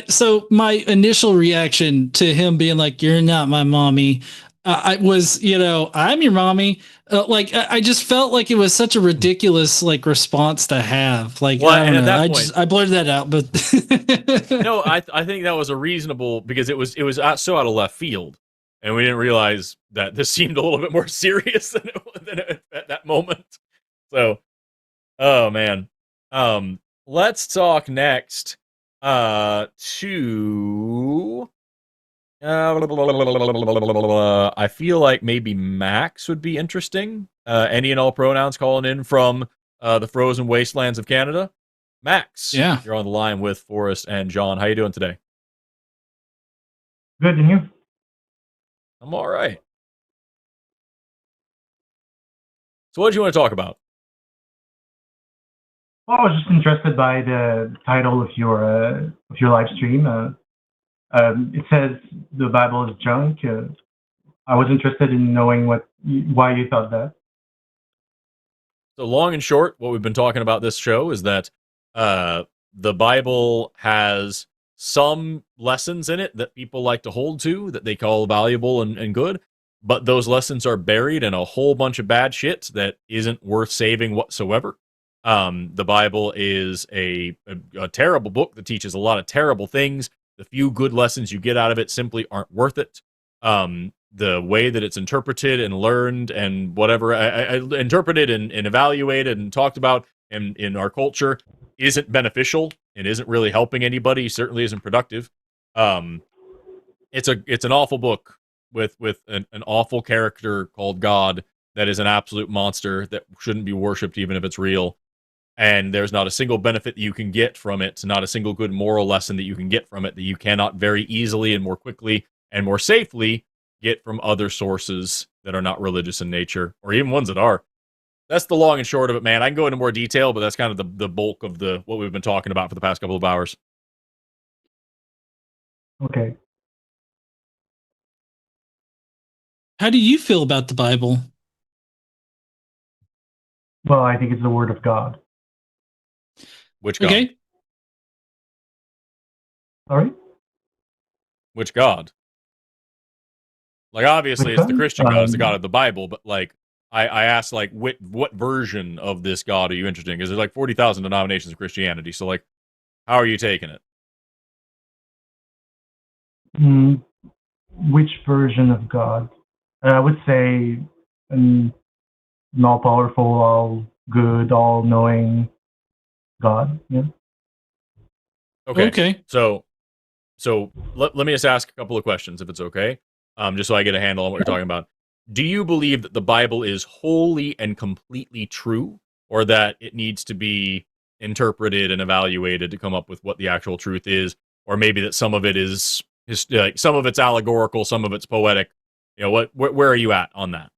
Speaker 2: so my initial reaction to him being like, "You're not my mommy," I was, I'm your mommy. I just felt like it was such a ridiculous response to have. I don't know. I blurted that out, but
Speaker 1: no, I think that was a reasonable because it was so out of left field, and we didn't realize that this seemed a little bit more serious than at that moment. So, oh man, let's talk next. I feel like maybe Max would be interesting. Any and all pronouns calling in from the frozen wastelands of Canada. Max,
Speaker 2: yeah,
Speaker 1: you're on the line with Forrest and John. How you doing today?
Speaker 9: Good, and you?
Speaker 1: I'm all right. So what do you want to talk about?
Speaker 9: Well, I was just interested by the title of your live stream. It says the Bible is junk. I was interested in knowing why you thought that.
Speaker 1: So long and short, what we've been talking about this show is that the Bible has some lessons in it that people like to hold to, that they call valuable and good, but those lessons are buried in a whole bunch of bad shit that isn't worth saving whatsoever. The Bible is a terrible book that teaches a lot of terrible things. The few good lessons you get out of it simply aren't worth it. The way that it's interpreted and learned and whatever, interpreted and evaluated and talked about in our culture isn't beneficial and isn't really helping anybody. Certainly isn't productive. It's an awful book with an awful character called God that is an absolute monster that shouldn't be worshipped even if it's real. And there's not a single benefit that you can get from it, not a single good moral lesson that you can get from it that you cannot very easily and more quickly and more safely get from other sources that are not religious in nature, or even ones that are. That's the long and short of it, man. I can go into more detail, but that's kind of the bulk of what we've been talking about for the past couple of hours.
Speaker 9: Okay.
Speaker 2: How do you feel about the Bible?
Speaker 9: Well, I think it's the Word of God.
Speaker 1: Which God?
Speaker 2: Okay.
Speaker 9: Sorry?
Speaker 1: Which God? Like, obviously, it's the Christian God. It's the God of the Bible, but, like, I asked, like, what version of this God are you interested in? Because there's, like, 40,000 denominations of Christianity, so, like, how are you taking it?
Speaker 9: Which version of God? I would say an all-powerful, all-good, all-knowing God, yeah.
Speaker 1: Okay. So let me just ask a couple of questions, if it's okay, just so I get a handle on what you're talking about. Do you believe that the Bible is wholly and completely true, or that it needs to be interpreted and evaluated to come up with what the actual truth is, or maybe that some of it is some of it's allegorical, some of it's poetic? Where are you at on that?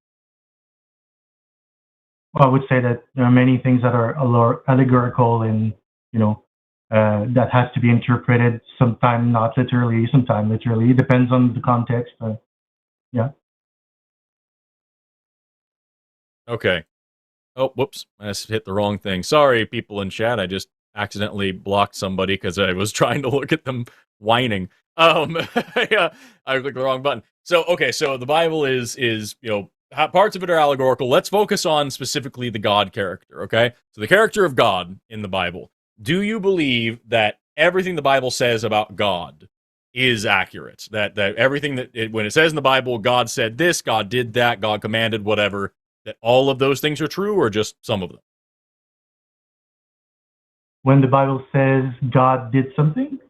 Speaker 9: Well, I would say that there are many things that are allegorical and, that has to be interpreted, sometimes not literally, sometimes literally. It depends on the context. Yeah.
Speaker 1: Okay. Oh, whoops. I just hit the wrong thing. Sorry, people in chat. I just accidentally blocked somebody because I was trying to look at them whining. Yeah, I clicked the wrong button. So, okay, so the Bible is parts of it are allegorical. Let's focus on specifically the God character, okay? So the character of God in the Bible. Do you believe that everything the Bible says about God is accurate? That everything when it says in the Bible, God said this, God did that, God commanded whatever, that all of those things are true, or just some of them?
Speaker 9: When the Bible says God did something?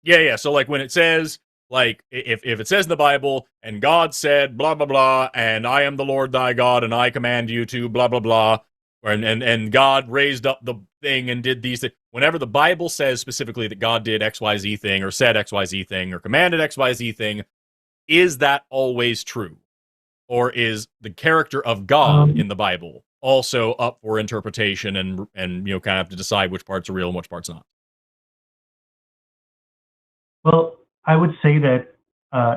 Speaker 1: Yeah. So like when it says, like, if it says in the Bible, and God said blah blah blah, and I am the Lord thy God, and I command you to blah blah blah, and God raised up the thing and did these things. Whenever the Bible says specifically that God did XYZ thing, or said XYZ thing, or commanded XYZ thing, is that always true? Or is the character of God in the Bible also up for interpretation, and kind of have to decide which parts are real and which parts not?
Speaker 9: Well, I would say that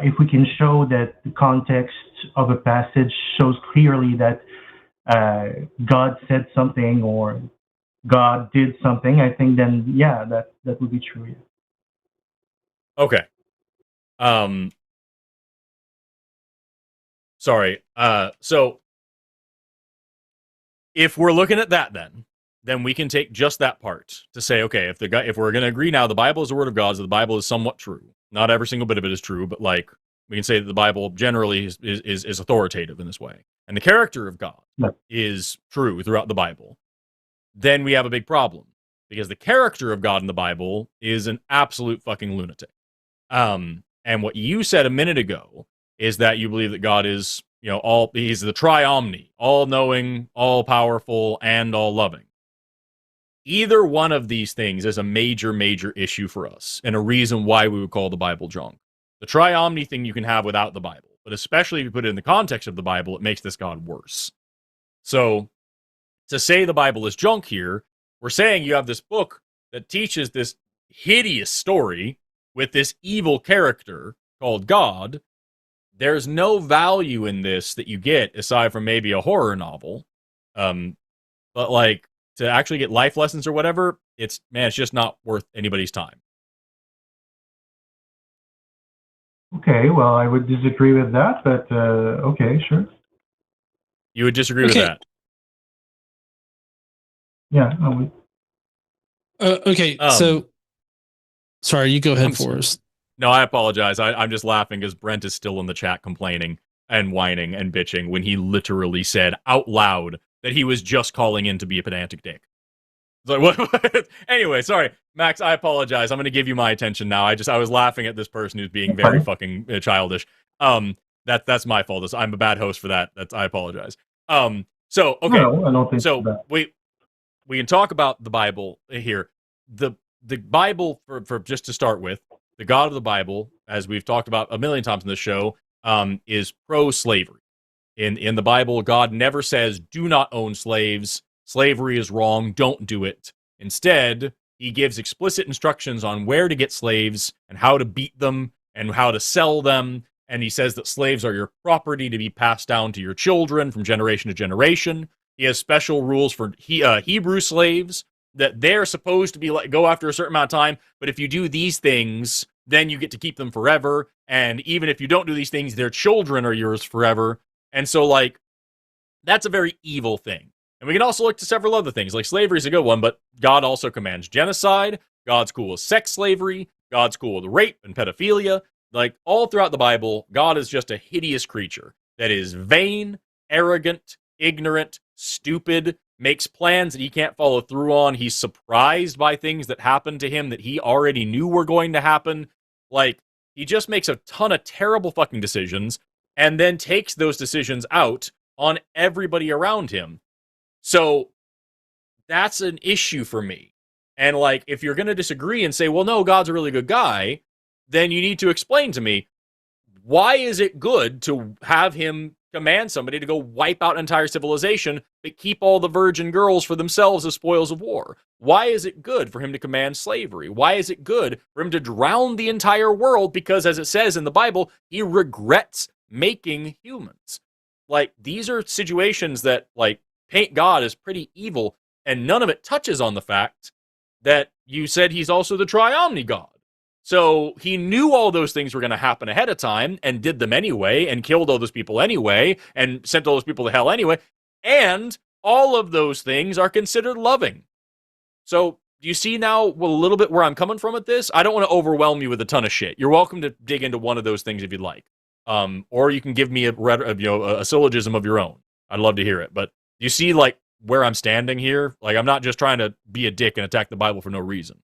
Speaker 9: if we can show that the context of a passage shows clearly that God said something or God did something, I think then, yeah, that would be true. Yeah.
Speaker 1: Okay. Sorry. So if we're looking at that, then we can take just that part to say, okay, if we're going to agree now, the Bible is the word of God, so the Bible is somewhat true. Not every single bit of it is true, but like we can say that the Bible generally is authoritative in this way, and the character of God is true throughout the Bible. Then we have a big problem, because the character of God in the Bible is an absolute fucking lunatic. And what you said a minute ago is that you believe that God is, he's the triomni, all-knowing, all-powerful, and all-loving. Either one of these things is a major, major issue for us, and a reason why we would call the Bible junk. The triomni thing you can have without the Bible, but especially if you put it in the context of the Bible, it makes this God worse. So, to say the Bible is junk here, we're saying you have this book that teaches this hideous story with this evil character called God. There's no value in this that you get aside from maybe a horror novel. But like to actually get life lessons or whatever, it's just not worth anybody's time.
Speaker 9: Okay, well, I would disagree with that, but okay, sure.
Speaker 1: You would disagree with that?
Speaker 9: Yeah, I would.
Speaker 2: Okay, so sorry, you go ahead, Forrest.
Speaker 1: No, I apologize. I'm just laughing because Brent is still in the chat complaining and whining and bitching when he literally said out loud that he was just calling in to be a pedantic dick. So what? Anyway, sorry, Max. I apologize. I'm going to give you my attention now. I was laughing at this person who's being very fucking childish. That's my fault. I'm a bad host for that. I apologize. So okay. No, I don't think so. We can talk about the Bible here. The Bible for just to start with, the God of the Bible, as we've talked about a million times in this show, is pro-slavery. In the Bible, God never says, do not own slaves. Slavery is wrong. Don't do it. Instead, he gives explicit instructions on where to get slaves and how to beat them and how to sell them. And he says that slaves are your property to be passed down to your children from generation to generation. He has special rules for Hebrew slaves that they're supposed to be go after a certain amount of time. But if you do these things, then you get to keep them forever. And even if you don't do these things, their children are yours forever. And so, like, that's a very evil thing. And we can also look to several other things. Like, slavery is a good one, but God also commands genocide. God's cool with sex slavery. God's cool with rape and pedophilia. Like, all throughout the Bible, God is just a hideous creature that is vain, arrogant, ignorant, stupid, makes plans that he can't follow through on. He's surprised by things that happen to him that he already knew were going to happen. Like, he just makes a ton of terrible fucking decisions and then takes those decisions out on everybody around him. So that's an issue for me. And like, if you're going to disagree and say, well, no, God's a really good guy, then you need to explain to me, why is it good to have him command somebody to go wipe out an entire civilization but keep all the virgin girls for themselves as spoils of war? Why is it good for him to command slavery? Why is it good for him to drown the entire world? Because as it says in the Bible, he regrets making humans. Like, these are situations that, like, paint God as pretty evil, and none of it touches on the fact that you said he's also the Triomni God. So he knew all those things were going to happen ahead of time and did them anyway and killed all those people anyway and sent all those people to hell anyway. And all of those things are considered loving. So do you see now a little bit where I'm coming from with this? I don't want to overwhelm you with a ton of shit. You're welcome to dig into one of those things if you'd like. Or you can give me a syllogism of your own. I'd love to hear it. But you see like where I'm standing here? Like I'm not just trying to be a dick and attack the Bible for no reason.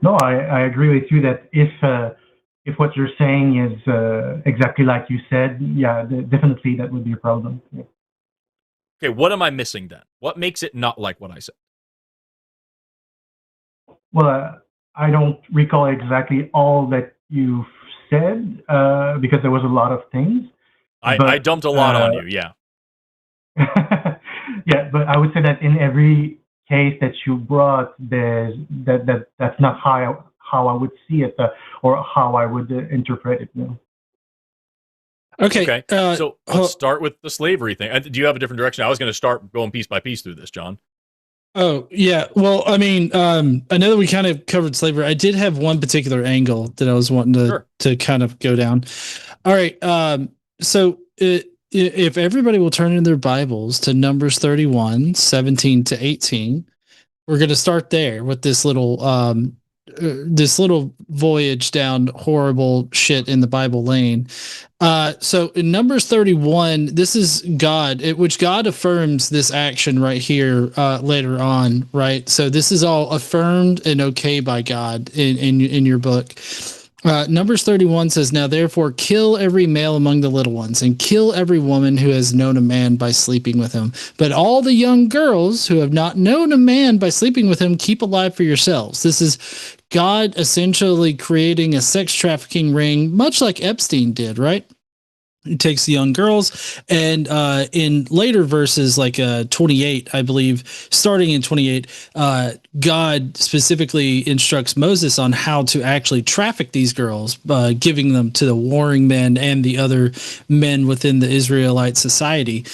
Speaker 9: No, I agree with you that if what you're saying is exactly like you said, yeah, definitely that would be a problem. Yeah.
Speaker 1: Okay, what am I missing then? What makes it not like what I said?
Speaker 9: Well, I don't recall exactly all that you've said because there was a lot of things.
Speaker 1: I dumped a lot on you, yeah.
Speaker 9: Yeah, but I would say that in every case that you brought, that's not how I would see it or how I would interpret it. You know?
Speaker 1: Okay. So let's start with the slavery thing. Do you have a different direction? I was going to start going piece by piece through this, John.
Speaker 2: Oh, yeah. Well, I mean, I know that we kind of covered slavery. I did have one particular angle that I was wanting to kind of go down. All right. So if everybody will turn in their Bibles to Numbers 31, 17 to 18, we're going to start there with this little voyage down horrible shit in the Bible lane. So in Numbers 31, this is God, which God affirms this action right here later on, right? So this is all affirmed and okay by God in your book. Numbers 31 says, "Now therefore kill every male among the little ones, and kill every woman who has known a man by sleeping with him. But all the young girls who have not known a man by sleeping with him, keep alive for yourselves." This is God essentially creating a sex trafficking ring, much like Epstein did, right? He takes the young girls, and in later verses, like 28, I believe, starting in 28, God specifically instructs Moses on how to actually traffic these girls, giving them to the warring men and the other men within the Israelite society.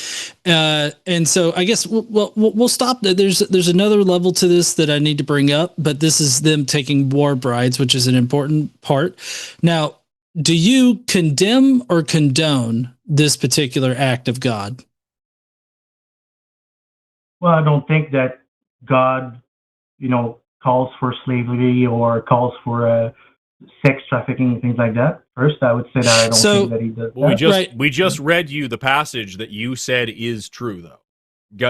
Speaker 2: And so I guess we'll stop there. There's another level to this that I need to bring up, but this is them taking war brides, which is an important part. Now, do you condemn or condone this particular act of God?
Speaker 9: Well, I don't think that God, calls for slavery or calls for sex trafficking and things like that. First, I would say that I don't think that he does that.
Speaker 1: We just read you the passage that you said is true, though.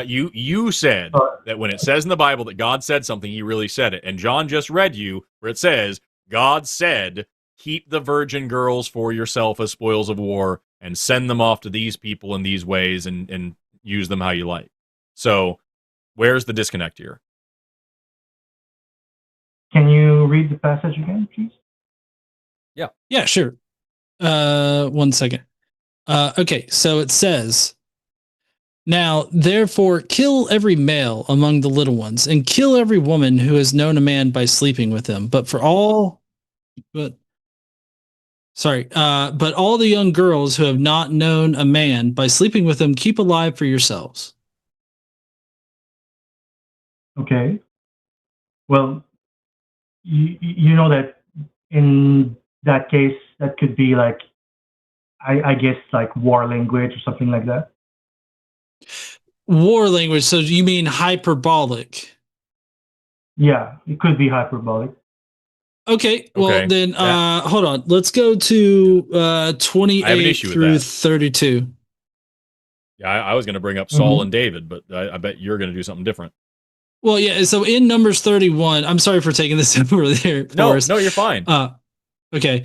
Speaker 1: You said that when it says in the Bible that God said something, he really said it. And John just read you where it says, God said, keep the virgin girls for yourself as spoils of war and send them off to these people in these ways and use them how you like. So where's the disconnect here?
Speaker 9: Can you read the passage again, please?
Speaker 2: Yeah, sure. 1 second. Okay, so it says, "Now, therefore, kill every male among the little ones, and kill every woman who has known a man by sleeping with him. But all the young girls who have not known a man by sleeping with him, keep alive for yourselves."
Speaker 9: Okay. Well, you know that in that case, that could be like, I guess, like war language or something like that.
Speaker 2: War language. So you mean hyperbolic?
Speaker 9: Yeah, it could be hyperbolic.
Speaker 2: Okay. Well, then, hold on. Let's go to 28 through 32.
Speaker 1: Yeah, I was going to bring up Saul and David, but I bet you're going to do something different.
Speaker 2: Well, yeah. So in Numbers 31, I'm sorry for taking this over there, Forrest.
Speaker 1: No, you're fine.
Speaker 2: Okay.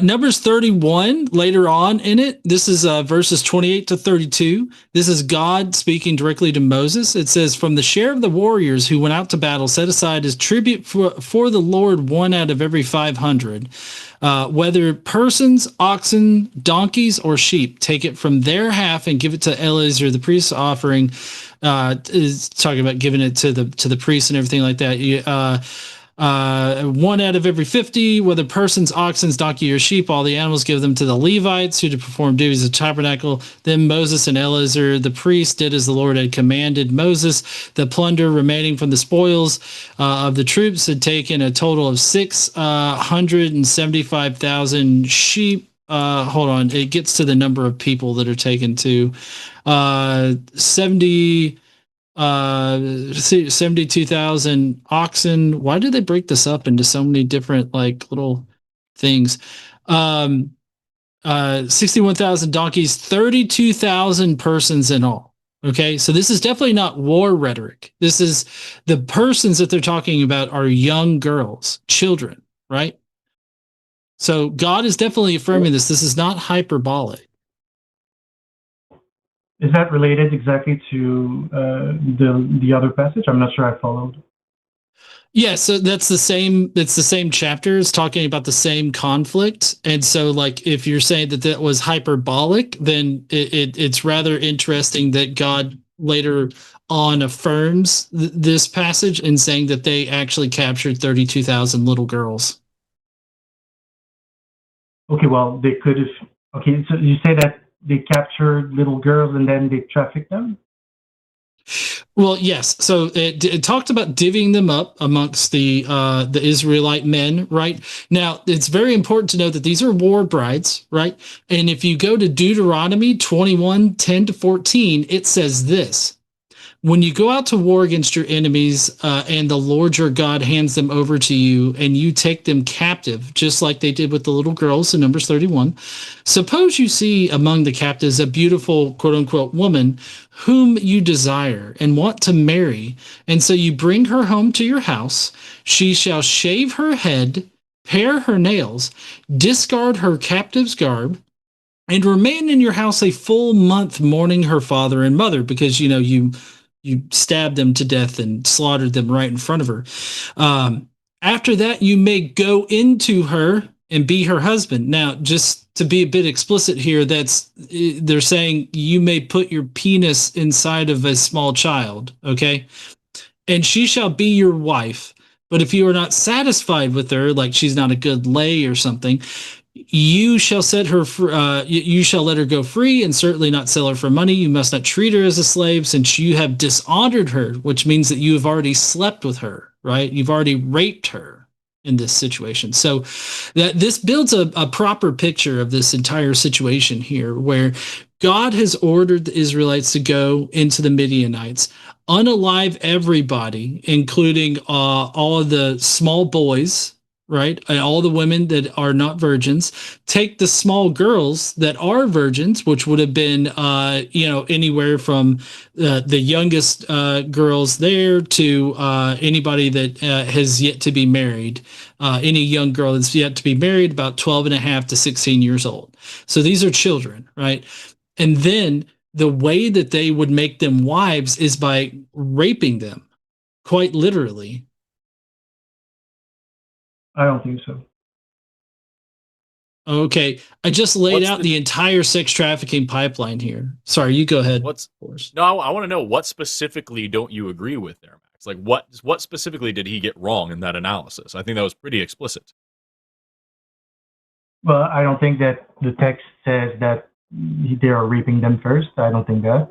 Speaker 2: Numbers 31, later on in it, this is verses 28 to 32. This is God speaking directly to Moses. It says, "From the share of the warriors who went out to battle, set aside as tribute for the Lord 1 out of every 500, whether persons, oxen, donkeys, or sheep. Take it from their half and give it to Eleazar, the priest's offering." Is talking about giving it to the priest and everything like that. 1 out of every 50, whether persons, oxen, donkey, or sheep, all the animals give them to the Levites who to perform duties of tabernacle. Then Moses and Eleazar the priest did as the Lord had commanded Moses. The plunder remaining from the spoils of the troops had taken a total of 675,000 sheep. Hold on, it gets to the number of people that are taken to 72,000 oxen. Why did they break this up into so many different like little things? 61,000 donkeys, 32,000 persons in all. Okay, so this is definitely not war rhetoric. This is the persons that they're talking about are young girls, children, right? So God is definitely affirming this. This is not hyperbolic.
Speaker 9: Is that related exactly to the other passage? I'm not sure I followed.
Speaker 2: Yeah, so that's the same. It's the same chapter. It's talking about the same conflict, and so like if you're saying that that was hyperbolic, then it's rather interesting that God later on affirms this passage in saying that they actually captured 32,000 little girls.
Speaker 9: Okay, well, they could have. Okay, so you say that they captured little girls and then they trafficked them?
Speaker 2: Well, yes. So it talked about divvying them up amongst the Israelite men, right? Now, it's very important to know that these are war brides, right? And if you go to Deuteronomy 21:10-14, it says this: when you go out to war against your enemies and the Lord your God hands them over to you and you take them captive, just like they did with the little girls in Numbers 31, suppose you see among the captives a beautiful, quote unquote, woman whom you desire and want to marry. And so you bring her home to your house. She shall shave her head, pare her nails, discard her captive's garb, and remain in your house a full month mourning her father and mother, because, you know, you stabbed them to death and slaughtered them right in front of her. After that, you may go into her and be her husband. Now, just to be a bit explicit here, they're saying you may put your penis inside of a small child, okay? And she shall be your wife. But if you are not satisfied with her, like she's not a good lay or something, you shall set her you shall let her go free, and certainly not sell her for money. You must not treat her as a slave, since you have dishonored her, which means that you have already slept with her, right? You've already raped her in this situation. So that this builds a proper picture of this entire situation here, where God has ordered the Israelites to go into the Midianites, unalive everybody, including all of the small boys, right? And all the women that are not virgins, take the small girls that are virgins, which would have been, anywhere from the youngest girls there to anybody that has yet to be married. Any young girl that's yet to be married, about 12 and a half to 16 years old. So these are children, right? And then the way that they would make them wives is by raping them, quite literally.
Speaker 9: I don't think so.
Speaker 2: Okay, I just laid out the entire sex trafficking pipeline here. Sorry, you go ahead.
Speaker 1: I want to know, what specifically don't you agree with there, Max? Like, what specifically did he get wrong in that analysis? I think that was pretty explicit.
Speaker 9: Well, I don't think that the text says that they are raping them first. I don't think that.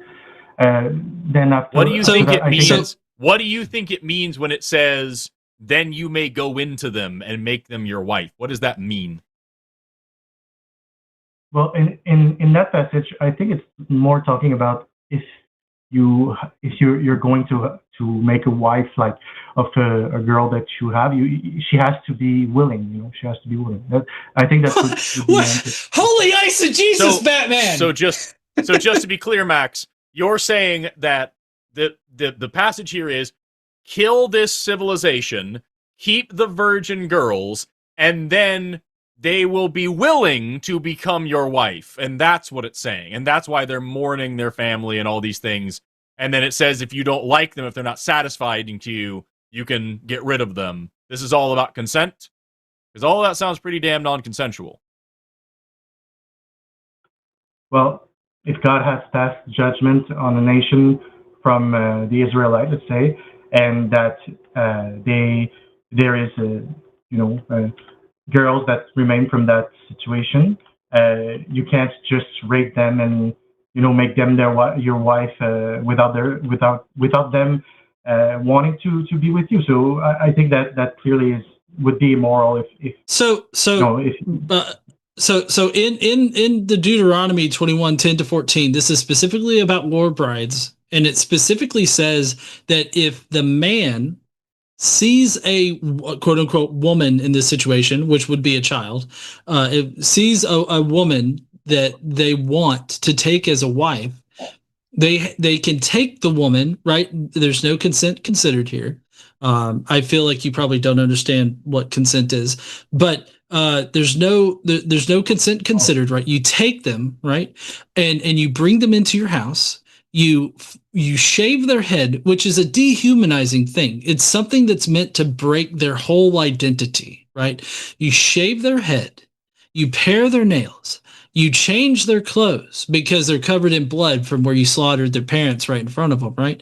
Speaker 9: Then after,
Speaker 1: what do you think it means? What do you think it means when it says, then you may go into them and make them your wife? What does that mean?
Speaker 9: Well, in that passage, I think it's more talking about if you're going to make a wife like of a girl that you have, she has to be willing. You know, she has to be willing. I think that's what
Speaker 2: Holy eisegesis, Batman.
Speaker 1: So just to be clear, Max, you're saying that the passage here is, kill this civilization, keep the virgin girls, and then they will be willing to become your wife. And that's what it's saying. And that's why they're mourning their family and all these things. And then it says, if you don't like them, if they're not satisfying to you, you can get rid of them. This is all about consent? Because all of that sounds pretty damn non-consensual.
Speaker 9: Well, if God has passed judgment on a nation from the Israelites, let's say, and that they there is girls that remain from that situation. You can't just rape them and make them your wife without them wanting to be with you. So I think that clearly would be immoral if
Speaker 2: So in the Deuteronomy 21:10-14, this is specifically about war brides, and it specifically says that if the man sees a quote unquote woman in this situation, which would be a child, sees a woman that they want to take as a wife, they can take the woman, right? There's no consent considered here. I feel like you probably don't understand what consent is, but there's no consent considered, right? You take them, right, and you bring them into your house. You shave their head, which is a dehumanizing thing. It's something that's meant to break their whole identity, right? You shave their head, you pare their nails, you change their clothes because they're covered in blood from where you slaughtered their parents right in front of them, right?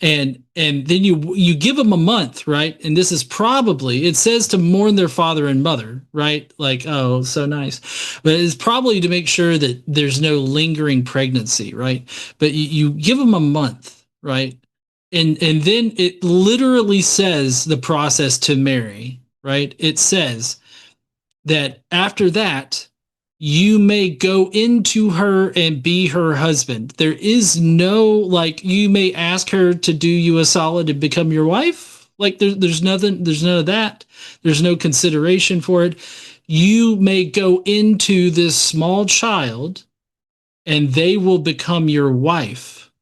Speaker 2: And then you give them a month, right? And this is probably, it says to mourn their father and mother, right? Like, oh, so nice. But it's probably to make sure that there's no lingering pregnancy, right? But you give them a month, right? And then it literally says the process to marry, right? It says that after that, you may go into her and be her husband. There is no, you may ask her to do you a solid and become your wife. There's none of that. There's no consideration for it. You may go into this small child and they will become your wife.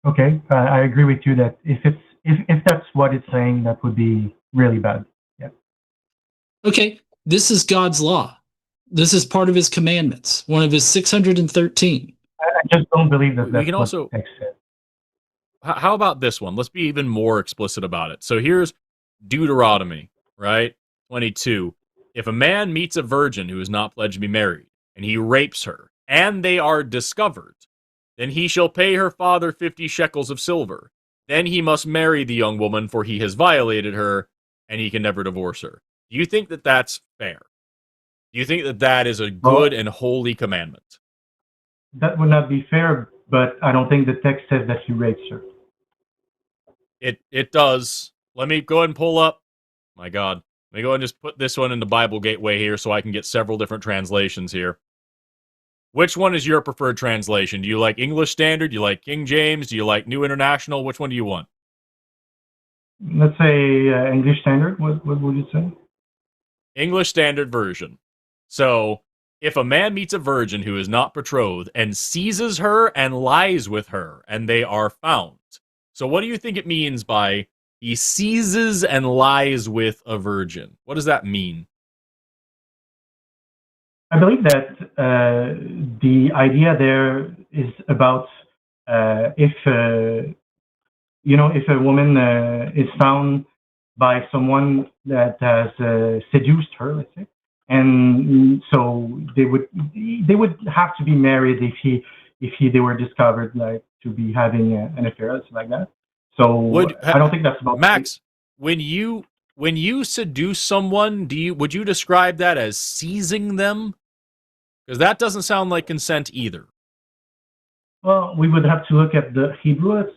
Speaker 9: Okay. I agree with you that if that's what it's saying, that would be really bad. Yeah.
Speaker 2: Okay. This is God's law. This is part of his commandments, one of his 613.
Speaker 9: I just don't believe that that's
Speaker 1: we can
Speaker 9: what
Speaker 1: also,
Speaker 9: text said.
Speaker 1: How about this one? Let's be even more explicit about it. So here's Deuteronomy, right? 22. If a man meets a virgin who is not pledged to be married, and he rapes her, and they are discovered, then he shall pay her father 50 shekels of silver. Then he must marry the young woman, for he has violated her, and he can never divorce her. Do you think that that's fair? Do you think that that is a good and holy commandment?
Speaker 9: That would not be fair, but I don't think the text says that he rapes her.
Speaker 1: It does. Let me go ahead and pull up. My God. Let me go ahead and just put this one in the Bible Gateway here so I can get several different translations here. Which one is your preferred translation? Do you like English Standard? Do you like King James? Do you like New International? Which one do you want?
Speaker 9: Let's say English Standard. What would you say?
Speaker 1: English Standard Version. So, if a man meets a virgin who is not betrothed and seizes her and lies with her, and they are found. So what do you think it means by he seizes and lies with a virgin? What does that mean?
Speaker 9: I believe that the idea there is about if a woman is found by someone that has seduced her, let's say, and so they would have to be married if they were discovered to be having an affair, something like that. So I don't think that's about
Speaker 1: Max. When you seduce someone, would you describe that as seizing them? Because that doesn't sound like consent either.
Speaker 9: Well, we would have to look at the Hebrew. Let's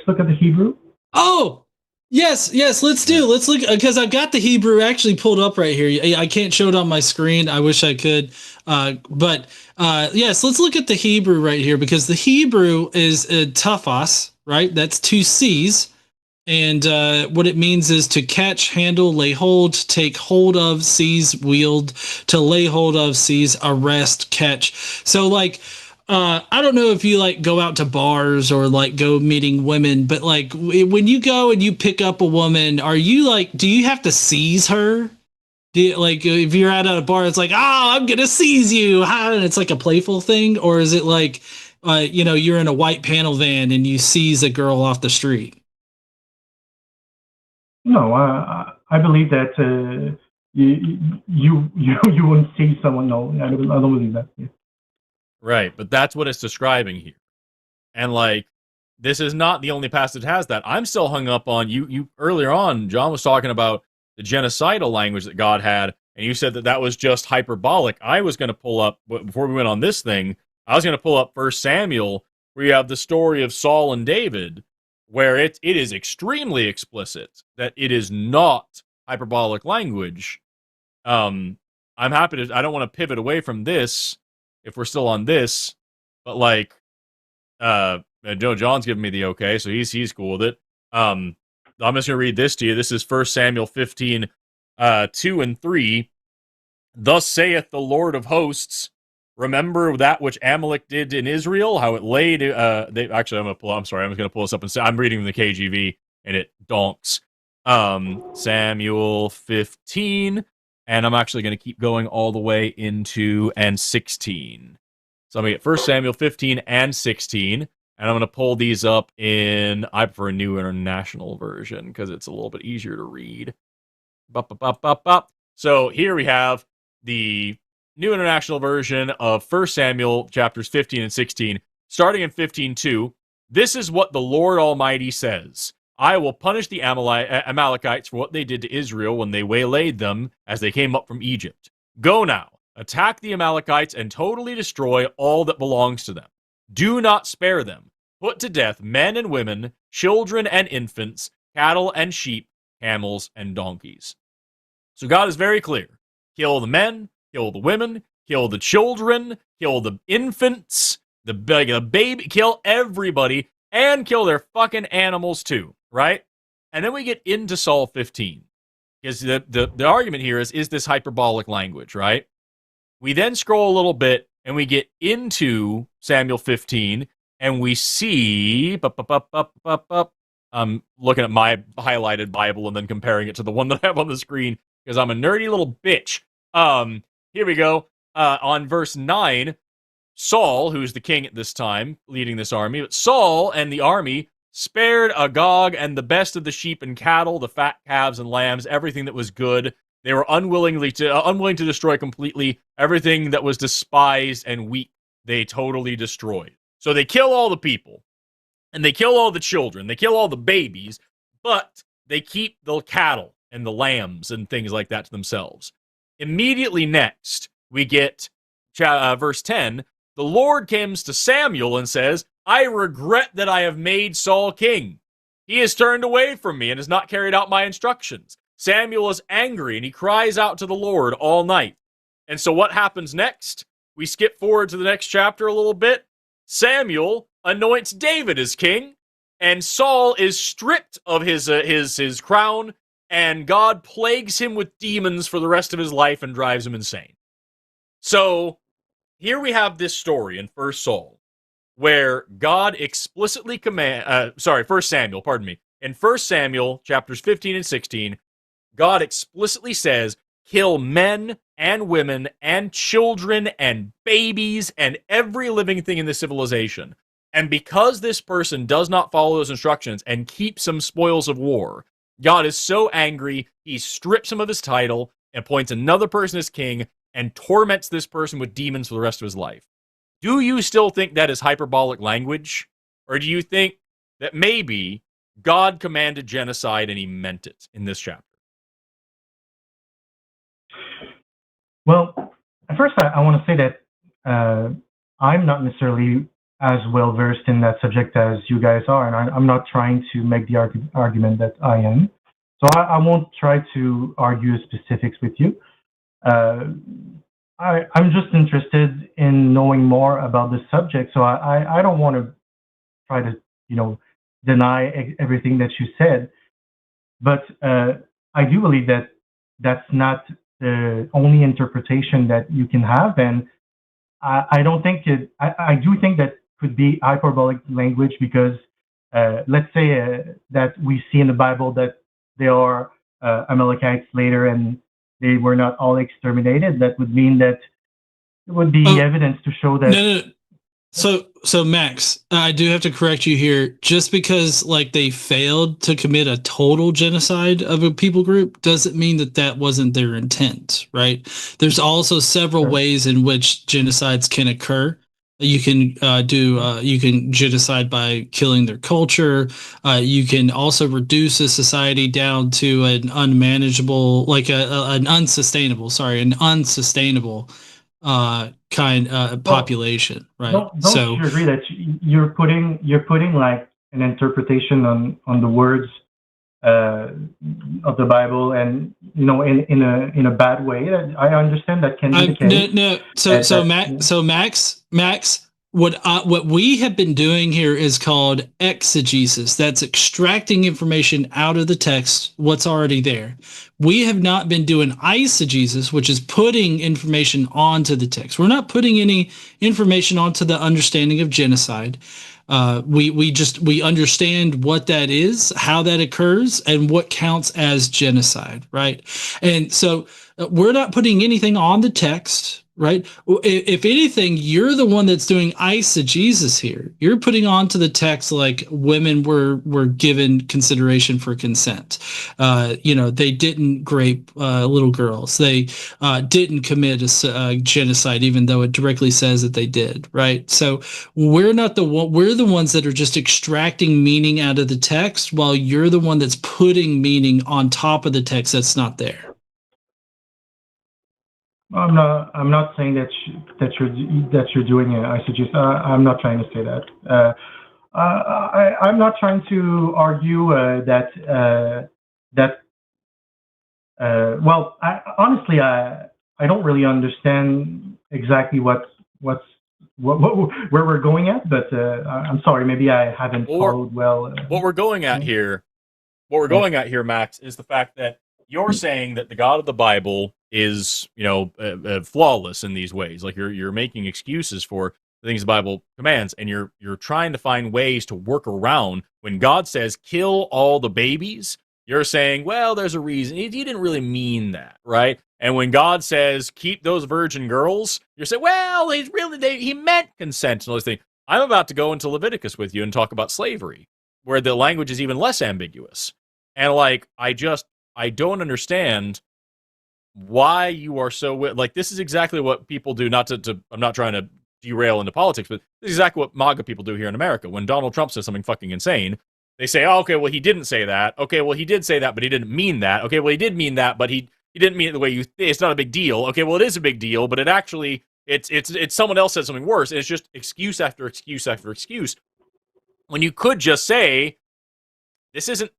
Speaker 9: look at the Hebrew.
Speaker 2: Oh, yes. Let's look, because I've got the Hebrew actually pulled up right here. I can't show it on my screen. I wish I could. But yes, let's look at the Hebrew right here, because the Hebrew is tafas, right? That's two C's. And what it means is to catch, handle, lay hold, take hold of, seize, wield, to lay hold of, seize, arrest, catch. So I don't know if you go out to bars or go meeting women, but when you go and you pick up a woman, are you do you have to seize her? Do you, if you're out at a bar, it's I'm gonna seize you, and it's a playful thing, or is it you're in a white panel van and you seize a girl off the street?
Speaker 9: No, I believe that you wouldn't see someone. No, I don't believe that. Yeah.
Speaker 1: Right, but that's what it's describing here. And this is not the only passage that has that. I'm still hung up on you earlier on. John was talking about the genocidal language that God had, and you said that that was just hyperbolic. I was going to pull up, before we went on this thing, I was going to pull up 1 Samuel, where you have the story of Saul and David, where it is extremely explicit that it is not hyperbolic language. I'm happy to, I don't want to pivot away from this if we're still on this, but like, John's giving me the okay, so he's cool with it. I'm just going to read this to you. This is 1 Samuel 15, 2 and 3. Thus saith the Lord of hosts, remember that which Amalek did in Israel, how it laid, I'm going to pull this up and say, I'm reading from the KJV, and it donks. Samuel 15, and I'm actually going to keep going all the way into and 16. So I'm going to get 1 Samuel 15 and 16, and I'm going to pull these up in, I prefer a New International Version, because it's a little bit easier to read. So here we have the New International Version of 1 Samuel chapters 15 and 16, starting in 15:2. This is what the Lord Almighty says. I will punish the Amalekites for what they did to Israel when they waylaid them as they came up from Egypt. Go now, attack the Amalekites and totally destroy all that belongs to them. Do not spare them. Put to death men and women, children and infants, cattle and sheep, camels and donkeys. So God is very clear. Kill the men, kill the women, kill the children, kill the infants, the baby, kill everybody, and kill their fucking animals too, right? And then we get into Psalm 15. Because the argument here is this hyperbolic language, right? We then scroll a little bit, and we get into Samuel 15, and we see... I'm looking at my highlighted Bible and then comparing it to the one that I have on the screen, because I'm a nerdy little bitch. Here we go. On verse 9, Saul, who's the king at this time, leading this army, but Saul and the army spared Agag and the best of the sheep and cattle, the fat calves and lambs, everything that was good. They were unwilling to destroy completely everything that was despised and weak. They totally destroyed. So they kill all the people, and they kill all the children, they kill all the babies, but they keep the cattle and the lambs and things like that to themselves. Immediately next, we get verse 10. The Lord comes to Samuel and says, I regret that I have made Saul king. He has turned away from me and has not carried out my instructions. Samuel is angry and he cries out to the Lord all night. And so what happens next? We skip forward to the next chapter a little bit. Samuel anoints David as king, and Saul is stripped of his crown, and God plagues him with demons for the rest of his life and drives him insane. So here we have this story in 1 Saul, where God explicitly 1 Samuel, pardon me. In 1 Samuel, chapters 15 and 16, God explicitly says, kill men and women and children and babies and every living thing in the civilization. And because this person does not follow those instructions and keeps some spoils of war, God is so angry, he strips him of his title, appoints another person as king, and torments this person with demons for the rest of his life. Do you still think that is hyperbolic language? Or do you think that maybe God commanded genocide and he meant it in this chapter?
Speaker 9: Well, at first I want to say that I'm not necessarily as well versed in that subject as you guys are, and I'm not trying to make the argument that I am. So I won't try to argue specifics with you. I'm just interested in knowing more about the subject, so I don't want to try to, deny everything that you said. But I do believe that that's not the only interpretation that you can have, and I don't think it. I do think that could be hyperbolic language because let's say that we see in the Bible that there are Amalekites later and they were not all exterminated. That would mean that it would be evidence to show that.
Speaker 2: No. So Max, I do have to correct you here. Just because they failed to commit a total genocide of a people group doesn't mean that wasn't their intent, right? There's also several ways in which genocides can occur. You can you can genocide by killing their culture. You can also reduce a society down to an unmanageable, like an unsustainable population, right?
Speaker 9: Don't you agree that you're putting like an interpretation on the words of the Bible, and in a bad way? I understand that can be the case.
Speaker 2: No. Max, what we have been doing here is called exegesis. That's extracting information out of the text, what's already there. We have not been doing eisegesis, which is putting information onto the text. We're not putting any information onto the understanding of genocide. We understand what that is, how that occurs, and what counts as genocide, right? And so we're not putting anything on the text, right? If anything, you're the one that's doing eisegesis here. You're putting onto the text like women were given consideration for consent. They didn't rape little girls. They didn't commit a genocide, even though it directly says that they did, right? So we're the ones that are just extracting meaning out of the text, while you're the one that's putting meaning on top of the text that's not there.
Speaker 9: I'm not saying that you're doing it. I'm not trying to say that. I'm not trying to argue that. Well, honestly, I don't really understand exactly where we're going at. But I'm sorry, maybe I haven't followed well.
Speaker 1: What we're going at here, Max, is the fact that you're saying that the God of the Bible is, flawless in these ways. Like you're making excuses for the things the Bible commands, and you're trying to find ways to work around when God says kill all the babies. You're saying, well, there's a reason. He didn't really mean that, right? And when God says keep those virgin girls, you're saying, well, he meant consent and all those things. I'm about to go into Leviticus with you and talk about slavery, where the language is even less ambiguous. And I don't understand why you are so like, this is exactly what people do. I'm not trying to derail into politics, but this is exactly what MAGA people do here in America. When Donald Trump says something fucking insane, they say, oh, okay, well, he didn't say that. Okay, well, he did say that, but he didn't mean that. Okay, well, he did mean that, but he didn't mean it the way you think. It's not a big deal. Okay, well, it is a big deal, but it's someone else said something worse, and it's just excuse after excuse after excuse. When you could just say, this isn't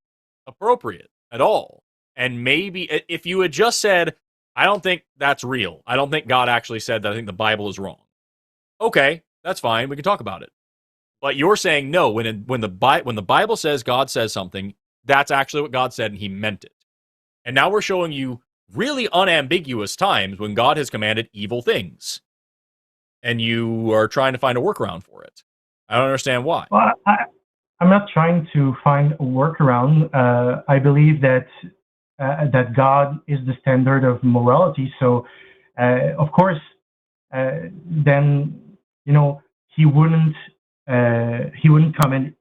Speaker 1: appropriate at all. And maybe if you had just said, I don't think that's real. I don't think God actually said that. I think the Bible is wrong. Okay, that's fine. We can talk about it. But you're saying no. When the Bible says God says something, that's actually what God said, and He meant it. And now we're showing you really unambiguous times when God has commanded evil things, and you are trying to find a workaround for it. I don't understand why.
Speaker 9: Well, I'm not trying to find a workaround. I believe that God is the standard of morality. So, of course, then He wouldn't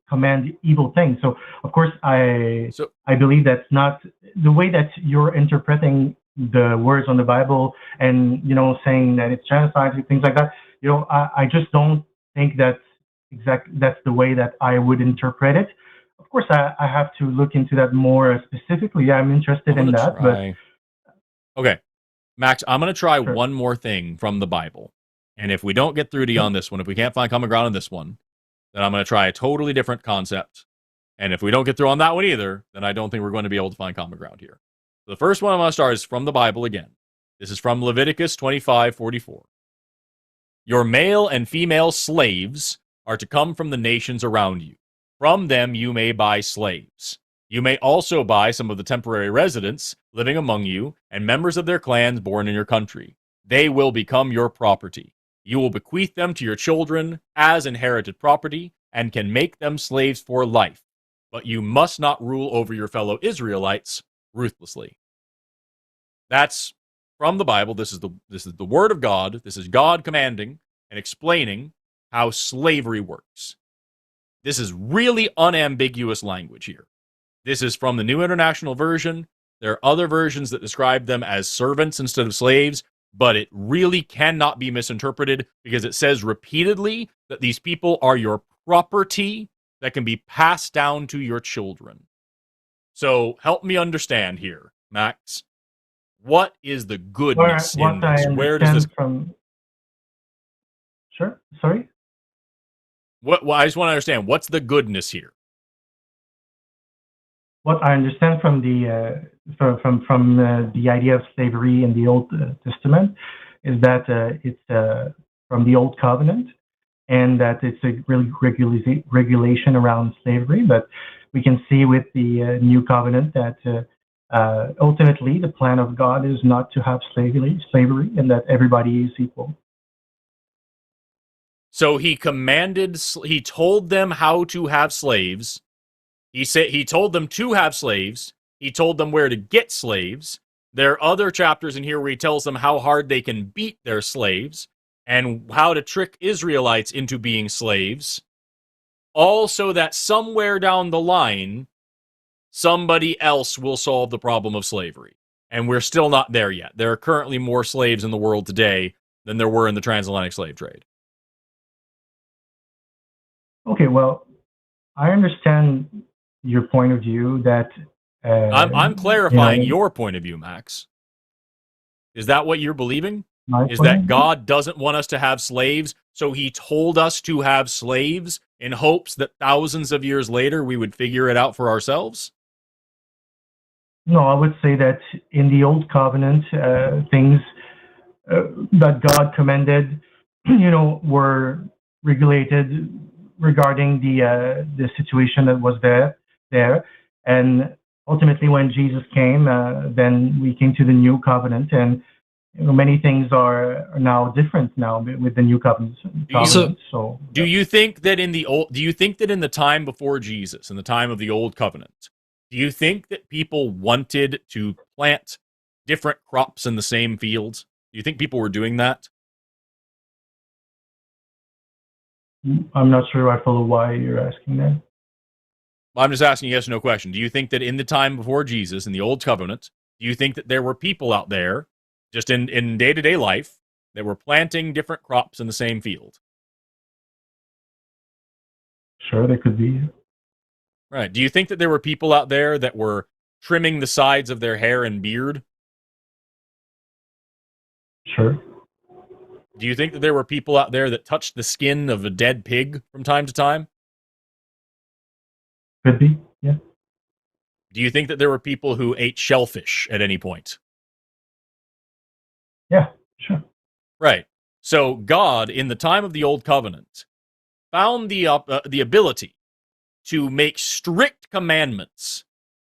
Speaker 9: command evil things. So, of course, I believe that's not the way that you're interpreting the words on the Bible, and saying that it's genocide and things like that. I just don't think that's the way that I would interpret it. Of course, I have to look into that more specifically. I'm interested in that. But
Speaker 1: okay, Max, I'm going to try one more thing from the Bible. And if we don't get through to you on this one, if we can't find common ground on this one, then I'm going to try a totally different concept. And if we don't get through on that one either, then I don't think we're going to be able to find common ground here. So the first one I'm going to start is from the Bible again. This is from Leviticus 25:44. Your male and female slaves are to come from the nations around you. From them you may buy slaves. You may also buy some of the temporary residents living among you and members of their clans born in your country. They will become your property. You will bequeath them to your children as inherited property and can make them slaves for life. But you must not rule over your fellow Israelites ruthlessly. That's from the Bible. This is the word of God. This is God commanding and explaining how slavery works. This is really unambiguous language here. This is from the New International Version. There are other versions that describe them as servants instead of slaves, but it really cannot be misinterpreted because it says repeatedly that these people are your property that can be passed down to your children. So help me understand here, Max. What is the goodness in this? Where does this
Speaker 9: from? Sure. Sorry.
Speaker 1: Well, I just want to understand what's the goodness here.
Speaker 9: What I understand from the the idea of slavery in the Old Testament is that it's from the Old Covenant, and that it's a really regulation around slavery. But we can see with the New Covenant that ultimately the plan of God is not to have slavery, and that everybody is equal.
Speaker 1: So he told them how to have slaves. He told them to have slaves. He told them where to get slaves. There are other chapters in here where he tells them how hard they can beat their slaves and how to trick Israelites into being slaves. All so that somewhere down the line, somebody else will solve the problem of slavery. And we're still not there yet. There are currently more slaves in the world today than there were in the transatlantic slave trade.
Speaker 9: Okay, well, I understand your point of view that...
Speaker 1: I'm clarifying your point of view, Max. Is that what you're believing? Is that God doesn't want us to have slaves, so he told us to have slaves in hopes that thousands of years later we would figure it out for ourselves?
Speaker 9: No, I would say that in the Old Covenant, things that God commanded, were regulated regarding the situation that was there. And ultimately, when Jesus came, then we came to the New Covenant, and many things are now different now with the New Covenant.
Speaker 1: Do you think that in the time before Jesus, in the time of the Old Covenant, do you think that people wanted to plant different crops in the same fields? Do you think people were doing that?
Speaker 9: I'm not sure I follow why you're asking that.
Speaker 1: I'm just asking a yes or no question. Do you think that in the time before Jesus, in the Old Covenant, do you think that there were people out there, just in day-to-day life, that were planting different crops in the same field?
Speaker 9: Sure, they could be.
Speaker 1: Right. Do you think that there were people out there that were trimming the sides of their hair and beard?
Speaker 9: Sure.
Speaker 1: Do you think that there were people out there that touched the skin of a dead pig from time to time?
Speaker 9: Could be, yeah.
Speaker 1: Do you think that there were people who ate shellfish at any point?
Speaker 9: Yeah, sure.
Speaker 1: Right. So God, in the time of the Old Covenant, found the ability to make strict commandments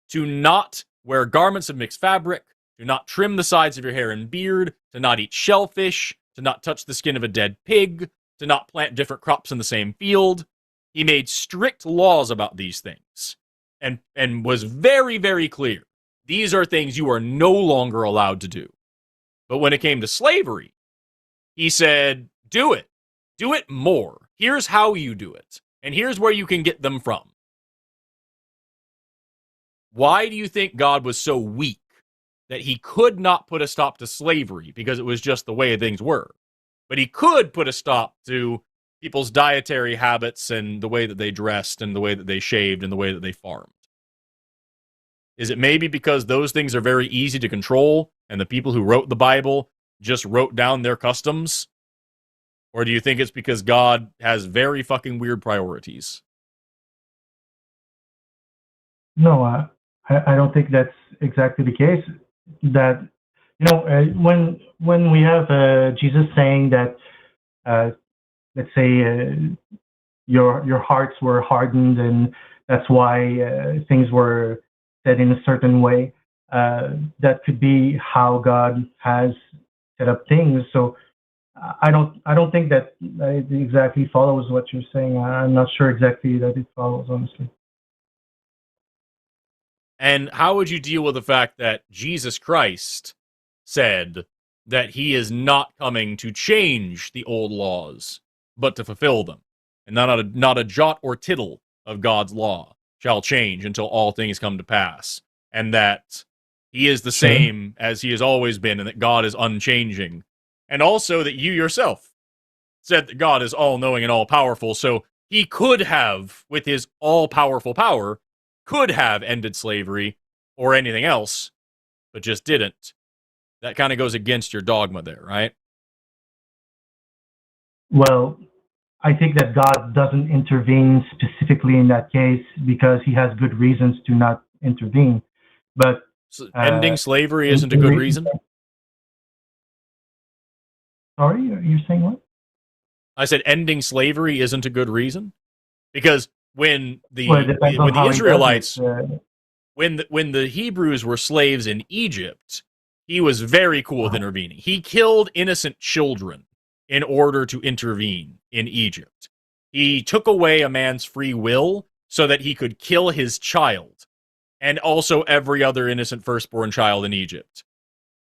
Speaker 1: to not wear garments of mixed fabric, to not trim the sides of your hair and beard, to not eat shellfish, to not touch the skin of a dead pig, to not plant different crops in the same field. He made strict laws about these things and was very, very clear. These are things you are no longer allowed to do. But when it came to slavery, he said, do it. Do it more. Here's how you do it. And here's where you can get them from. Why do you think God was so weak that he could not put a stop to slavery because it was just the way things were? But he could put a stop to people's dietary habits and the way that they dressed and the way that they shaved and the way that they farmed. Is it maybe because those things are very easy to control and the people who wrote the Bible just wrote down their customs? Or do you think it's because God has very fucking weird priorities?
Speaker 9: No, I don't think that's exactly the case. That, when we have Jesus saying that, let's say, your hearts were hardened and that's why things were said in a certain way, that could be how God has set up things. So I don't think that it exactly follows what you're saying. I'm not sure exactly that it follows, honestly.
Speaker 1: And how would you deal with the fact that Jesus Christ said that he is not coming to change the old laws, but to fulfill them? And not a jot or tittle of God's law shall change until all things come to pass. And that he is the same as he has always been, and that God is unchanging, and also that you yourself said that God is all-knowing and all-powerful, so he could have, with his all-powerful power, could have ended slavery or anything else, but just didn't. That kind of goes against your dogma there, right?
Speaker 9: Well, I think that God doesn't intervene specifically in that case because he has good reasons to not intervene. But
Speaker 1: so ending slavery isn't a good reason?
Speaker 9: Sorry, you're saying what?
Speaker 1: I said ending slavery isn't a good reason? Because when the Israelites, when the Hebrews were slaves in Egypt, he was very cool with intervening. He killed innocent children in order to intervene in Egypt. He took away a man's free will so that he could kill his child and also every other innocent firstborn child in Egypt,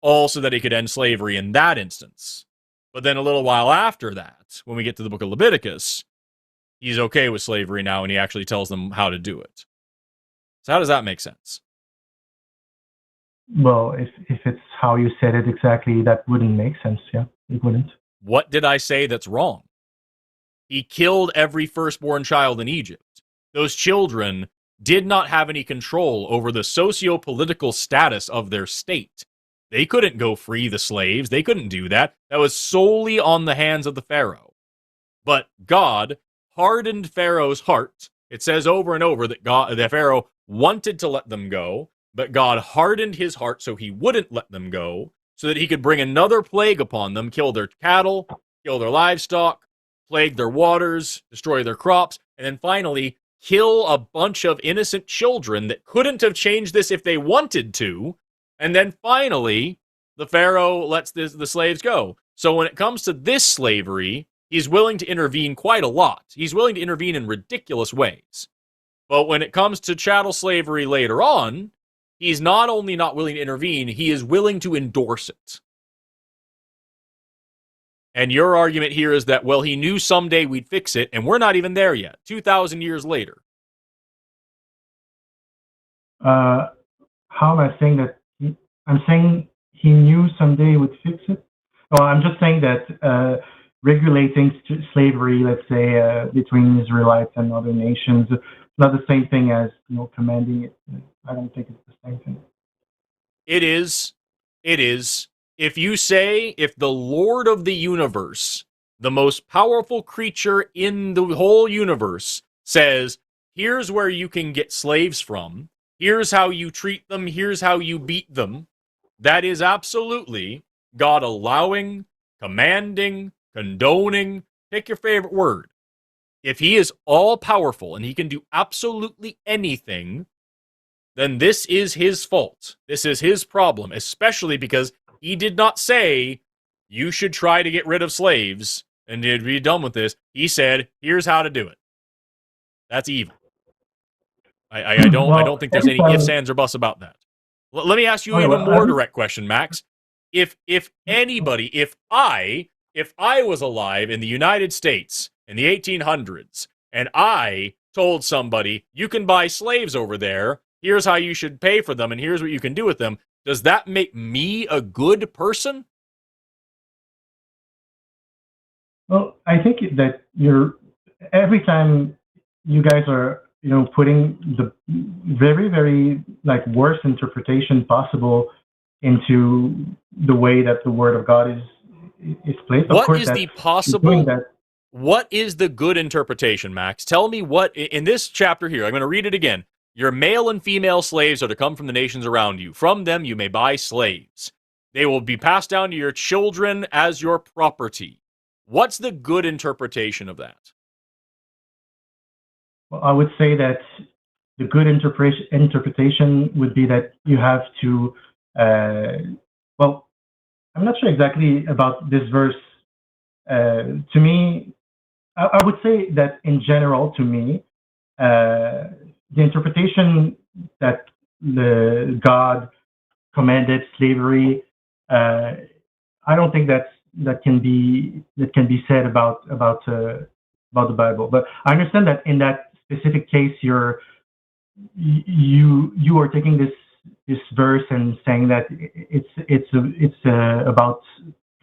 Speaker 1: all so that he could end slavery in that instance. But then a little while after that, when we get to the book of Leviticus, he's okay with slavery now, and he actually tells them how to do it. So how does that make sense?
Speaker 9: Well, if it's how you said it exactly, that wouldn't make sense, yeah. It wouldn't.
Speaker 1: What did I say that's wrong? He killed every firstborn child in Egypt. Those children did not have any control over the socio-political status of their state. They couldn't go free the slaves. They couldn't do that. That was solely on the hands of the Pharaoh. But God hardened Pharaoh's heart. It says over and over that the Pharaoh wanted to let them go, but God hardened his heart so he wouldn't let them go, so that he could bring another plague upon them, kill their cattle, kill their livestock, plague their waters, destroy their crops, and then finally kill a bunch of innocent children that couldn't have changed this if they wanted to. And then finally, the Pharaoh lets the slaves go. So when it comes to this slavery, he's willing to intervene quite a lot. He's willing to intervene in ridiculous ways. But when it comes to chattel slavery later on, he's not only not willing to intervene, he is willing to endorse it. And your argument here is that, well, he knew someday we'd fix it, and we're not even there yet, 2,000 years later.
Speaker 9: How am I saying that? I'm saying he knew someday would fix it? Well, I'm just saying that regulating slavery, let's say, between Israelites and other nations, is not the same thing as, commanding it. I don't think it's the same thing.
Speaker 1: It is. It is. If you say, if the Lord of the universe, the most powerful creature in the whole universe, says, here's where you can get slaves from, here's how you treat them, here's how you beat them, that is absolutely God allowing, commanding, condoning, pick your favorite word. If he is all-powerful and he can do absolutely anything, then this is his fault. This is his problem, especially because he did not say, you should try to get rid of slaves and be done with this. He said, here's how to do it. That's evil. I don't think there's any ifs, ands, or buts about that. Let me ask you an even more direct question, Max. If I was alive in the United States in the 1800s and I told somebody, you can buy slaves over there, here's how you should pay for them, and here's what you can do with them, does that make me a good person?
Speaker 9: Well, I think that every time you guys are, putting the very, very worst interpretation possible into the way that the Word of God is placed.
Speaker 1: What is the possible? What is the good interpretation, Max? Tell me what in this chapter here. I'm going to read it again. Your male and female slaves are to come from the nations around you. From them you may buy slaves. They will be passed down to your children as your property. What's the good interpretation of that?
Speaker 9: Well, I would say that the good interpretation would be that you have to, well, I'm not sure exactly about this verse. To me, I would say that in general, to me, the interpretation that the God commanded slavery, I don't think that can be said about the Bible. But I understand that in that specific case, you are taking this verse and saying that it's about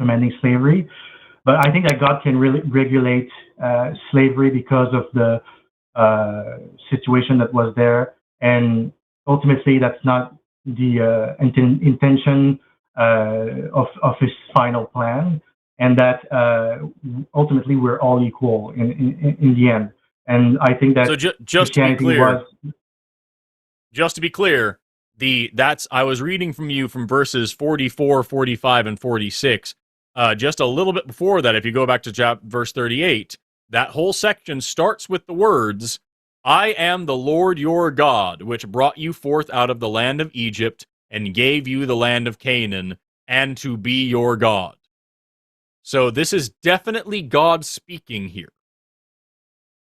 Speaker 9: commanding slavery. But I think that God can really regulate slavery because of the situation that was there, and ultimately that's not the intention of his final plan, and that ultimately we're all equal in the end. And I think that
Speaker 1: so just to be clear, I was reading from you from verses 44, 45, and 46. Just a little bit before that, if you go back to verse 38, that whole section starts with the words, I am the Lord your God, which brought you forth out of the land of Egypt and gave you the land of Canaan, and to be your God. So this is definitely God speaking here.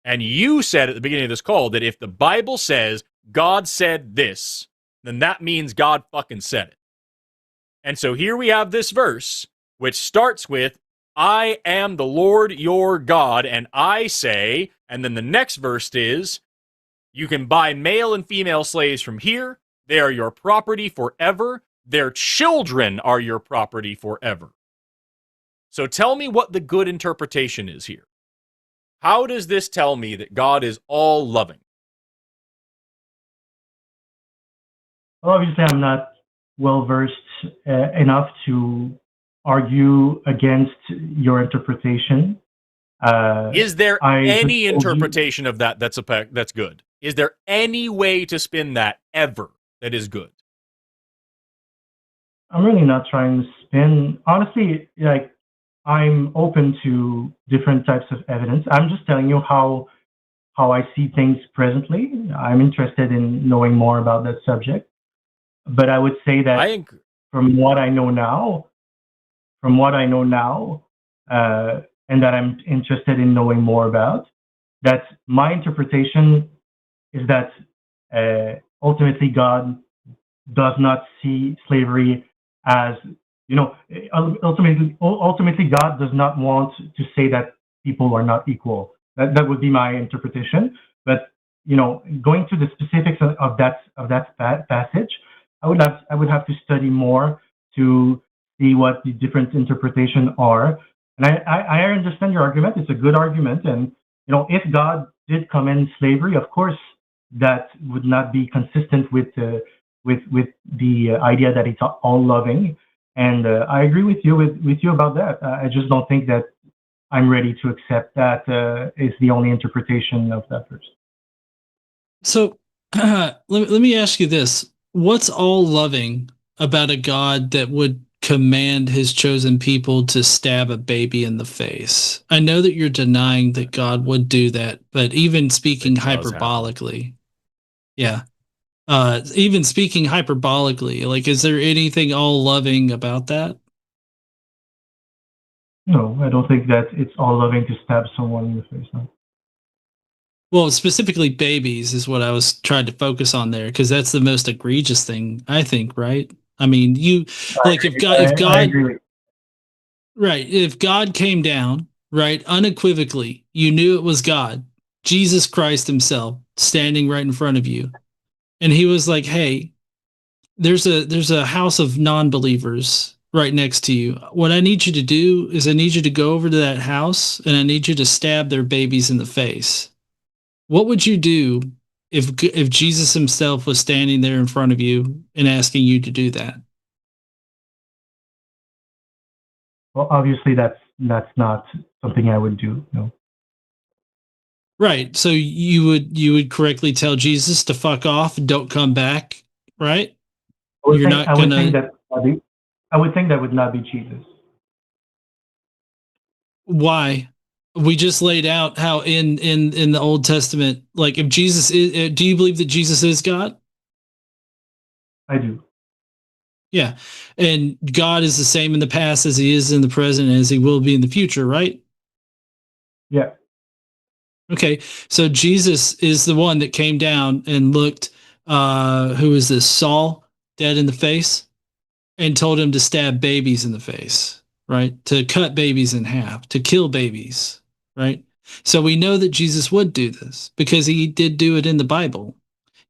Speaker 1: And you said at the beginning of this call that if the Bible says God said this, then that means God fucking said it. And so here we have this verse, which starts with, I am the Lord your God, and I say, and then the next verse is, you can buy male and female slaves from here. They are your property forever. Their children are your property forever. So tell me what the good interpretation is here. How does this tell me that God is all loving?
Speaker 9: Well, obviously, I'm not well versed enough to argue against your interpretation.
Speaker 1: Is there any interpretation of that that's good? Is there any way to spin that ever that is good?
Speaker 9: I'm really not trying to spin. Honestly, like, I'm open to different types of evidence. I'm just telling you how I see things presently. I'm interested in knowing more about that subject. But I would say that from what I know now, and that I'm interested in knowing more about, that my interpretation is that ultimately God does not see slavery as, ultimately God does not want to say that people are not equal. That would be my interpretation. But going to the specifics of that passage, I would have to study more to see what the different interpretations are. And I understand your argument. It's a good argument. And if God did commend slavery, of course that would not be consistent with the idea that it's all loving. And I agree with you about that. I just don't think that I'm ready to accept that is the only interpretation of that verse.
Speaker 2: So let me ask you this. What's all loving about a God that would command his chosen people to stab a baby in the face? I know that you're denying that God would do that, but even speaking hyperbolically, even speaking hyperbolically, like, is there anything all loving about that?
Speaker 9: No, I don't think that it's all loving to stab someone in the face. No.
Speaker 2: Well, specifically babies is what I was trying to focus on there, because that's the most egregious thing, I think, right? I mean, if God came down, right, unequivocally, you knew it was God, Jesus Christ himself, standing right in front of you, and he was like, hey, there's a house of non-believers right next to you. What I need you to do is I need you to go over to that house and I need you to stab their babies in the face. What would you do if Jesus himself was standing there in front of you and asking you to do that?
Speaker 9: Well, obviously that's not something I would do. No.
Speaker 2: Right. So you would correctly tell Jesus to fuck off and don't come back, right?
Speaker 9: I would think that would not be Jesus.
Speaker 2: Why? We just laid out how in the Old Testament, like, if Jesus is, do you believe that Jesus is God?
Speaker 9: I do.
Speaker 2: Yeah. And God is the same in the past as he is in the present as he will be in the future, right?
Speaker 9: Yeah.
Speaker 2: Okay. So Jesus is the one that came down and looked, who is this, Saul, dead in the face, and told him to stab babies in the face, right? To cut babies in half, to kill babies, right? So we know that Jesus would do this because he did do it in the Bible.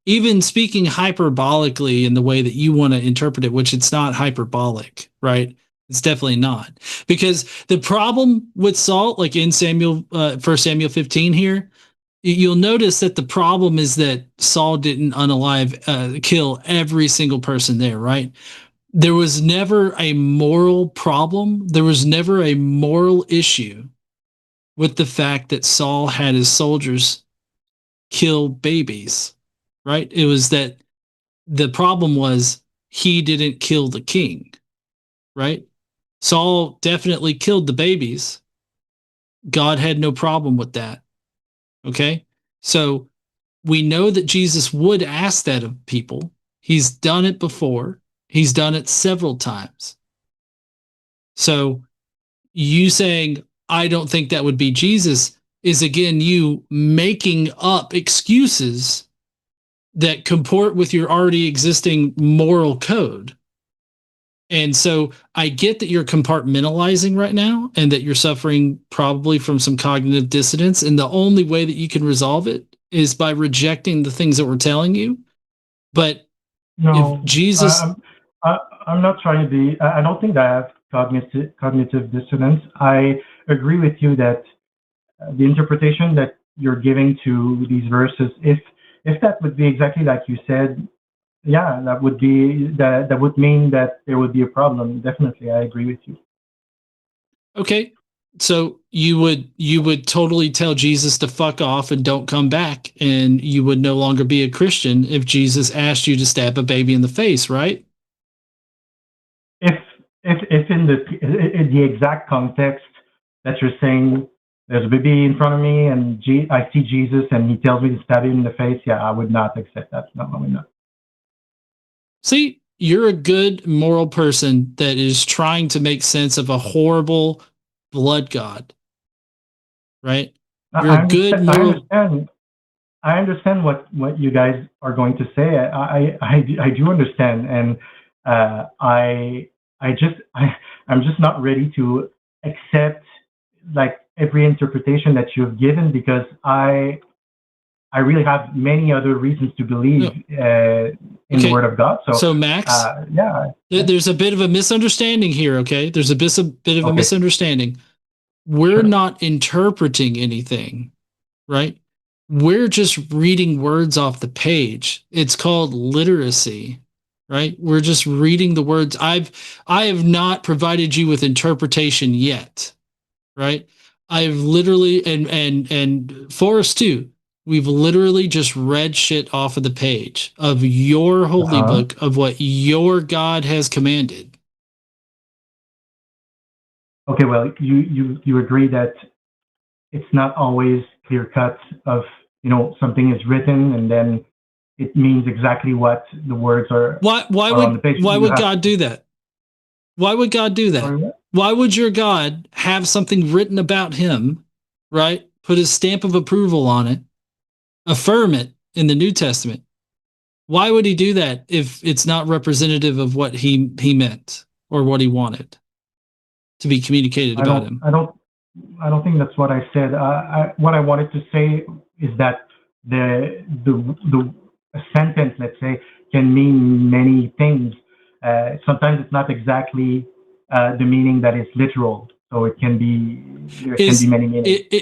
Speaker 2: Even speaking hyperbolically in the way that you want to interpret it, which it's not hyperbolic, right? It's definitely not, because the problem with Saul, like in 1 Samuel 15 here, you'll notice that the problem is that Saul didn't kill every single person there, right? There was never a moral problem. There was never a moral issue with the fact that Saul had his soldiers kill babies, right? It was that the problem was he didn't kill the king, right? Saul definitely killed the babies. God had no problem with that. Okay? So we know that Jesus would ask that of people. He's done it before. He's done it several times. So you saying, I don't think that would be Jesus, is again you making up excuses that comport with your already existing moral code. And so I get that you're compartmentalizing right now and that you're suffering probably from some cognitive dissonance. And the only way that you can resolve it is by rejecting the things that we're telling you. But
Speaker 9: no,
Speaker 2: if Jesus...
Speaker 9: I'm not trying to be... I don't think that I have cognitive dissonance. I agree with you that the interpretation that you're giving to these verses, if that would be exactly like you said, yeah, that would mean that there would be a problem. Definitely, I agree with you.
Speaker 2: Okay, so you would totally tell Jesus to fuck off and don't come back, and you would no longer be a Christian if Jesus asked you to stab a baby in the face, right?
Speaker 9: If in the exact context that you're saying, there's a baby in front of me and I see Jesus and he tells me to stab him in the face, yeah, I would not accept that. No, I would not.
Speaker 2: See, you're a good moral person that is trying to make sense of a horrible blood god, right? You're a good moral...
Speaker 9: I understand what you guys are going to say. I do understand, and I'm just not ready to accept like every interpretation that you've given, because I really have many other reasons to believe in the Word of God. So
Speaker 2: Max,
Speaker 9: yeah,
Speaker 2: there's a bit of a misunderstanding here. Okay, there's a bit of a misunderstanding. We're not interpreting anything, right? We're just reading words off the page. It's called literacy, right? We're just reading the words. I have not provided you with interpretation yet, right? I've literally and Forrest too. We've literally just read shit off of the page of your holy book of what your God has commanded.
Speaker 9: Okay, well, you agree that it's not always clear cut of, something is written and then it means exactly what the words are.
Speaker 2: Why would God do that? Why would God do that? Why would your God have something written about him, right? Put his stamp of approval on it, affirm it in the New Testament. Why would he do that if it's not representative of what he meant or what he wanted to be communicated about him?
Speaker 9: I don't think that's what I said. What I wanted to say is that a sentence, let's say, can mean many things. Sometimes it's not exactly the meaning that is literal. So it can be many meanings.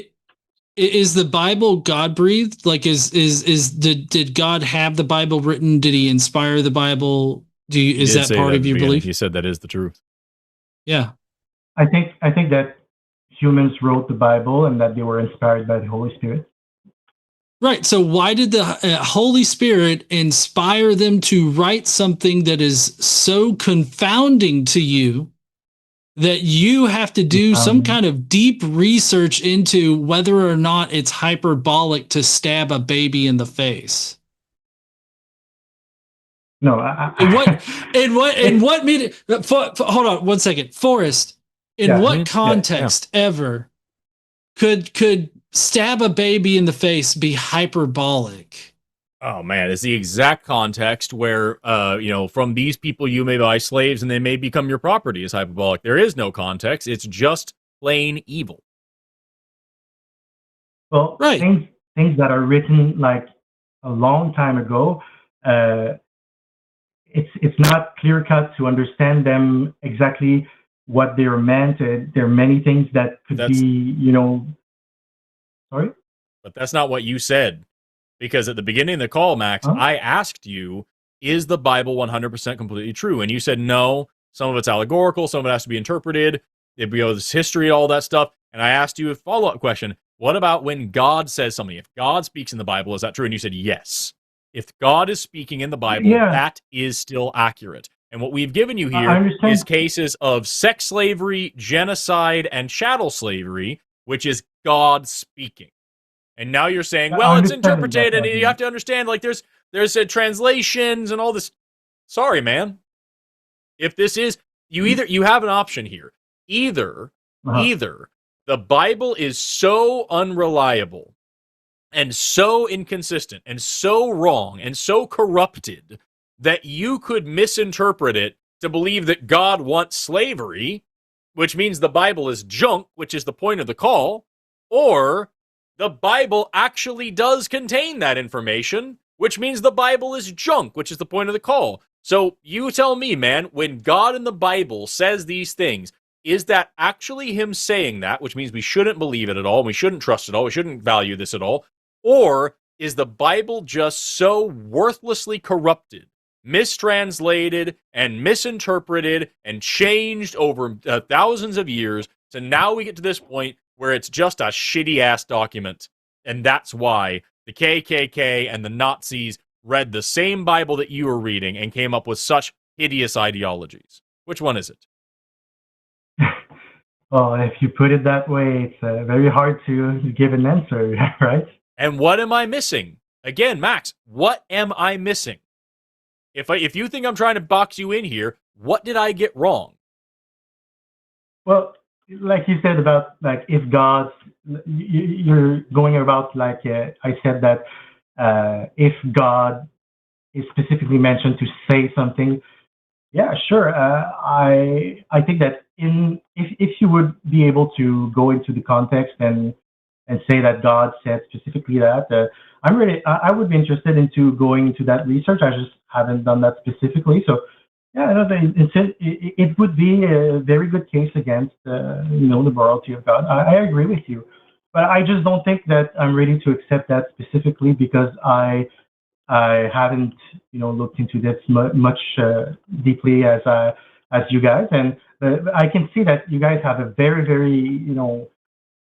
Speaker 2: Is the Bible God breathed? Like, did God have the Bible written? Did he inspire the Bible? Is that part of your belief?
Speaker 1: He said that is the truth.
Speaker 2: Yeah.
Speaker 9: I think that humans wrote the Bible and that they were inspired by the Holy Spirit.
Speaker 2: Right. So why did the Holy Spirit inspire them to write something that is so confounding to you that you have to do some kind of deep research into whether or not it's hyperbolic to stab a baby in the face?
Speaker 9: No.
Speaker 2: In what meaning? Hold on 1 second. Forrest, in what context ever could stab a baby in the face be hyperbolic?
Speaker 1: Oh man, it's the exact context where from these people you may buy slaves and they may become your property is hyperbolic. There is no context. It's just plain evil.
Speaker 9: Well,
Speaker 2: right.
Speaker 9: Things that are written like a long time ago, it's not clear cut to understand them exactly what they're meant. There are many things that could be, sorry?
Speaker 1: But that's not what you said. Because at the beginning of the call, Max, I asked you, is the Bible 100% completely true? And you said no, some of it's allegorical, some of it has to be interpreted. It'd be this history, all that stuff. And I asked you a follow-up question. What about when God says something? If God speaks in the Bible, is that true? And you said yes. If God is speaking in the Bible, that is still accurate. And what we've given you here is cases of sex slavery, genocide, and chattel slavery, which is God speaking. And now you're saying, well, it's interpreted, and you have to understand, like, there's translations and all this. Sorry, man. If this is, you have an option here. Either the Bible is so unreliable and so inconsistent and so wrong and so corrupted that you could misinterpret it to believe that God wants slavery, which means the Bible is junk, which is the point of the call, or the Bible actually does contain that information, which means the Bible is junk, which is the point of the call. So you tell me, man, when God in the Bible says these things, is that actually him saying that, which means we shouldn't believe it at all, we shouldn't trust it all, we shouldn't value this at all, or is the Bible just so worthlessly corrupted, mistranslated, and misinterpreted, and changed over thousands of years, so now we get to this point where it's just a shitty-ass document, and that's why the KKK and the Nazis read the same Bible that you were reading and came up with such hideous ideologies? Which one is it?
Speaker 9: Well, if you put it that way, it's very hard to give an answer, right?
Speaker 1: And what am I missing? Again, Max, what am I missing? If you think I'm trying to box you in here, what did I get wrong?
Speaker 9: Well, like you said about, like, if God's, you're going about, like, I said that if God is specifically mentioned to say something, yeah, sure. I think that if you would be able to go into the context and say that God said specifically that, I would be interested into going into that research. I just haven't done that specifically. So yeah, I don't think it would be a very good case against the morality of God. I agree with you, but I just don't think that I'm ready to accept that specifically because I haven't looked into this much deeply as you guys, and I can see that you guys have a very, very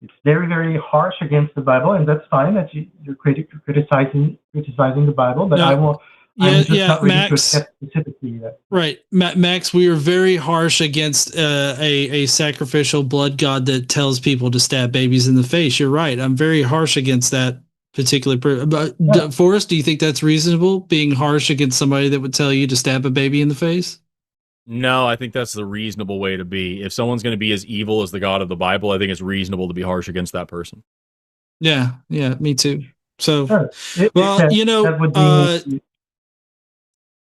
Speaker 9: it's very, very harsh against the Bible, and that's fine that you're criticizing the Bible, but I will. I'm just not ready to accept specifically that.
Speaker 2: Right, Max, we are very harsh against a sacrificial blood god that tells people to stab babies in the face. You're right. I'm very harsh against that particular. Forrest, do you think that's reasonable? Being harsh against somebody that would tell you to stab a baby in the face?
Speaker 1: No, I think that's the reasonable way to be. If someone's going to be as evil as the God of the Bible, I think it's reasonable to be harsh against that person.
Speaker 2: Yeah, me too. So,
Speaker 9: sure.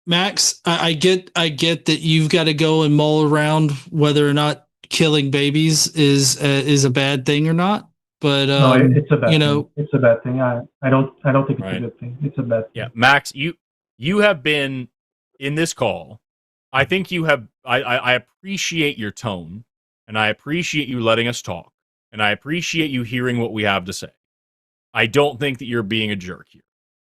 Speaker 2: Max, I get that you've got to go and mull around whether or not killing babies is a bad thing or not. But
Speaker 9: no, it's a bad thing. It's a bad thing. I don't think it's a good thing. It's a bad thing.
Speaker 1: Yeah, Max, you have been in this call. I think you have. I appreciate your tone, and I appreciate you letting us talk, and I appreciate you hearing what we have to say. I don't think that you're being a jerk here.